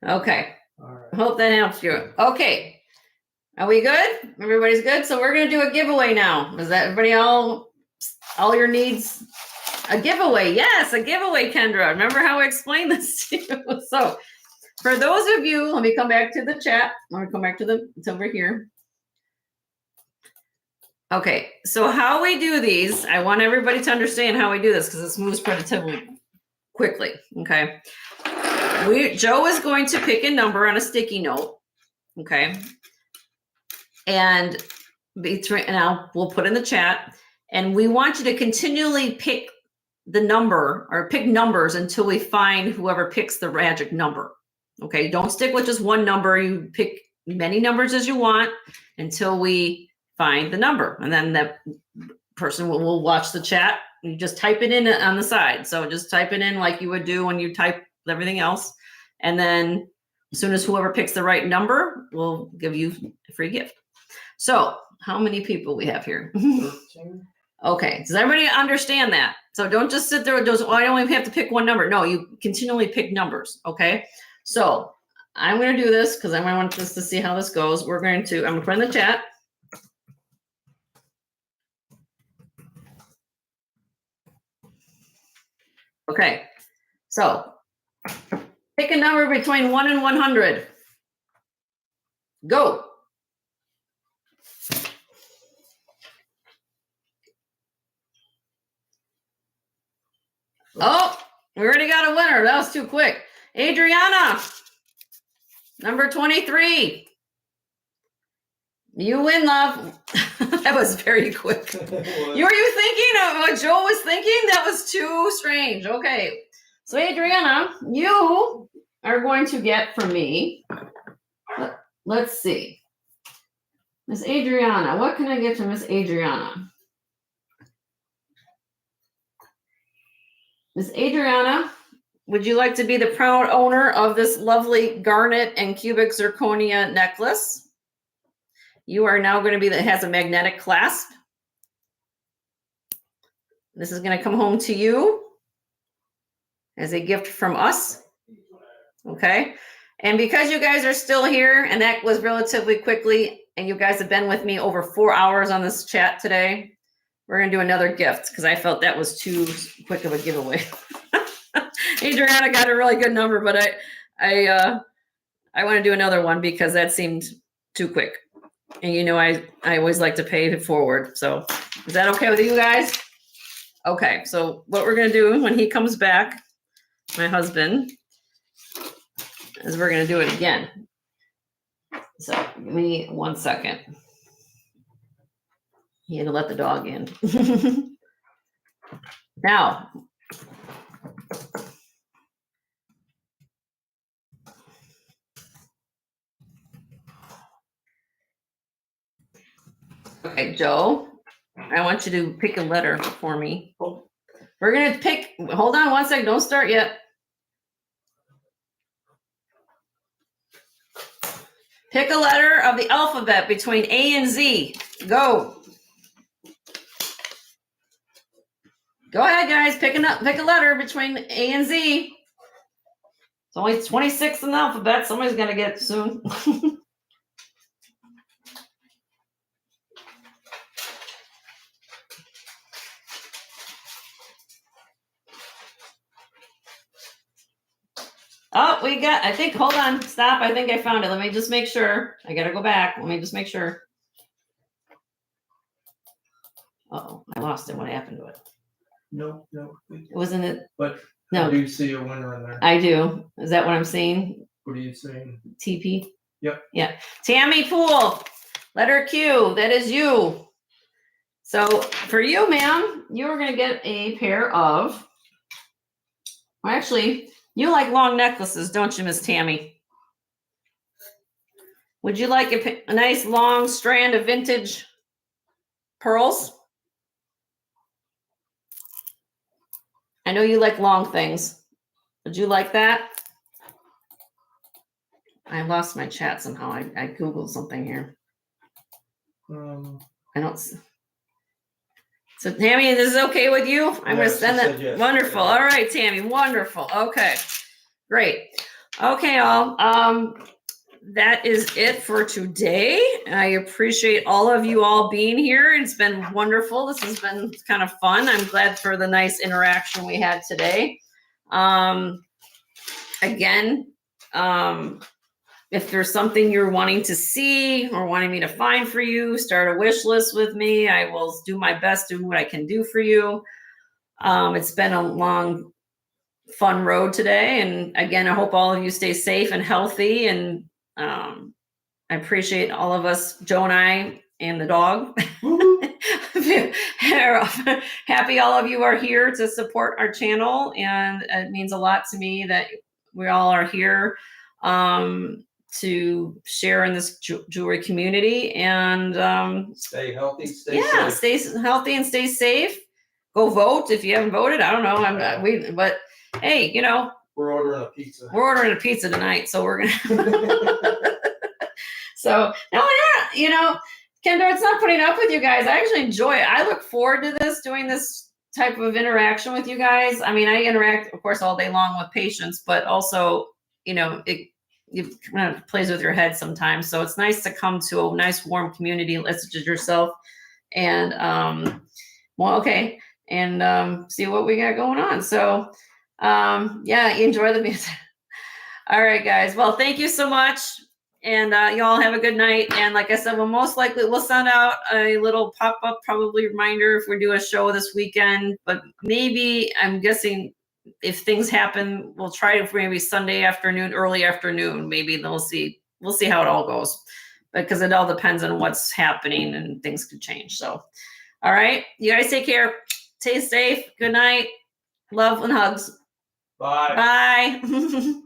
Okay. All right. I hope that helps you. Okay. Are we good? Everybody's good? So we're gonna do a giveaway now. Is that everybody all your needs? A giveaway. Yes, a giveaway, Kendra. Remember how I explained this to you? So for those of you, let me come back to the chat. Let me come back to it's over here. Okay, so how we do these, I want everybody to understand how we do this because this moves relatively quickly. Okay. Joe is going to pick a number on a sticky note. Okay. And we'll put in the chat. And we want you to continually pick the number or pick numbers until we find whoever picks the magic number. Okay. Don't stick with just one number. You pick many numbers as you want until we find the number. And then that person will watch the chat. You just type it in on the side. So just type it in like you would do when you type everything else. And then as soon as whoever picks the right number, we'll give you a free gift. So how many people we have here? 13. Okay. Does everybody understand that? So don't just sit there and just, I only have to pick one number. No, you continually pick numbers. Okay. So I'm going to do this because I want this to see how this goes. I'm going to put in the chat. Okay. So pick a number between 1 and 100. Go. Oh, we already got a winner. That was too quick. Adriana, number 23. You win, love. That was very quick. Were you thinking of what Joel was thinking? That was too strange. Okay. So Adriana, you are going to get from me. Let's see. Miss Adriana, what can I get from Miss Adriana? Miss Adriana, would you like to be the proud owner of this lovely garnet and cubic zirconia necklace? You are now going to it has a magnetic clasp. This is going to come home to you as a gift from us. Okay. And because you guys are still here, and that was relatively quickly, and you guys have been with me over 4 hours on this chat today, we're going to do another gift because I felt that was too quick of a giveaway. Adriana got a really good number, but I want to do another one because that seemed too quick. And you know, I always like to pay it forward. So is that okay with you guys? Okay. So what we're going to do when he comes back, my husband, is we're going to do it again. So give me 1 second. He had to let the dog in. Now, okay, Joe, I want you to pick a letter for me. We're going to pick, hold on 1 second, don't start yet. Pick a letter of the alphabet between A and Z. Go. Go ahead, guys. Pick a letter between A and Z. It's only 26 in the alphabet. Somebody's going to get it soon. Oh, we got, I think, hold on, stop. I think I found it. Let me just make sure. I got to go back. Let me just make sure. Uh-oh, I lost it. What happened to it? No. It wasn't it. But No. I do see a winner in there. I do. Is that what I'm seeing? What are you saying? TP? Yep. Yeah. Tammy Poole. Letter Q, that is you. So for you, ma'am, you're going to get a pair of, well, actually, you like long necklaces, don't you, Miss Tammy? Would you like a nice long strand of vintage pearls? I know you like long things. Would you like that? I lost my chat somehow. I Googled something here. I don't. So Tammy, this is okay with you? I'm going to send that. Yes. Wonderful. All right, Tammy. Wonderful. Okay. Great. Okay, all. That is it for today. I appreciate all of you all being here. It's been wonderful. This has been kind of fun. I'm glad for the nice interaction we had today. Again, if there's something you're wanting to see or wanting me to find for you, start a wish list with me. I will do my best to do what I can do for you. It's been a long, fun road today. And again, I hope all of you stay safe and healthy. And I appreciate all of us, Joe and I, and the dog. Happy all of you are here to support our channel. And it means a lot to me that we all are here to share in this jewelry community. And Stay healthy, stay safe. Stay healthy and stay safe. Go vote if you haven't voted. I don't know. But hey, we're ordering a pizza. We're ordering a pizza tonight, so we're gonna. So no, Kendra, it's not putting up with you guys. I actually enjoy it. I look forward to doing this type of interaction with you guys. I mean, I interact, of course, all day long with patients, but also, it kind of plays with your head sometimes. So it's nice to come to a nice, warm community, listen to yourself, and and see what we got going on. So enjoy the music. All right, guys. Well, thank you so much. And y'all have a good night. And like I said, we'll send out a little pop-up probably reminder if we do a show this weekend. But maybe, I'm guessing, if things happen, we'll try to maybe Sunday afternoon, early afternoon. Maybe we'll see how it all goes. Because it all depends on what's happening and things could change. So, all right. You guys take care. Stay safe. Good night. Love and hugs. Bye. Bye.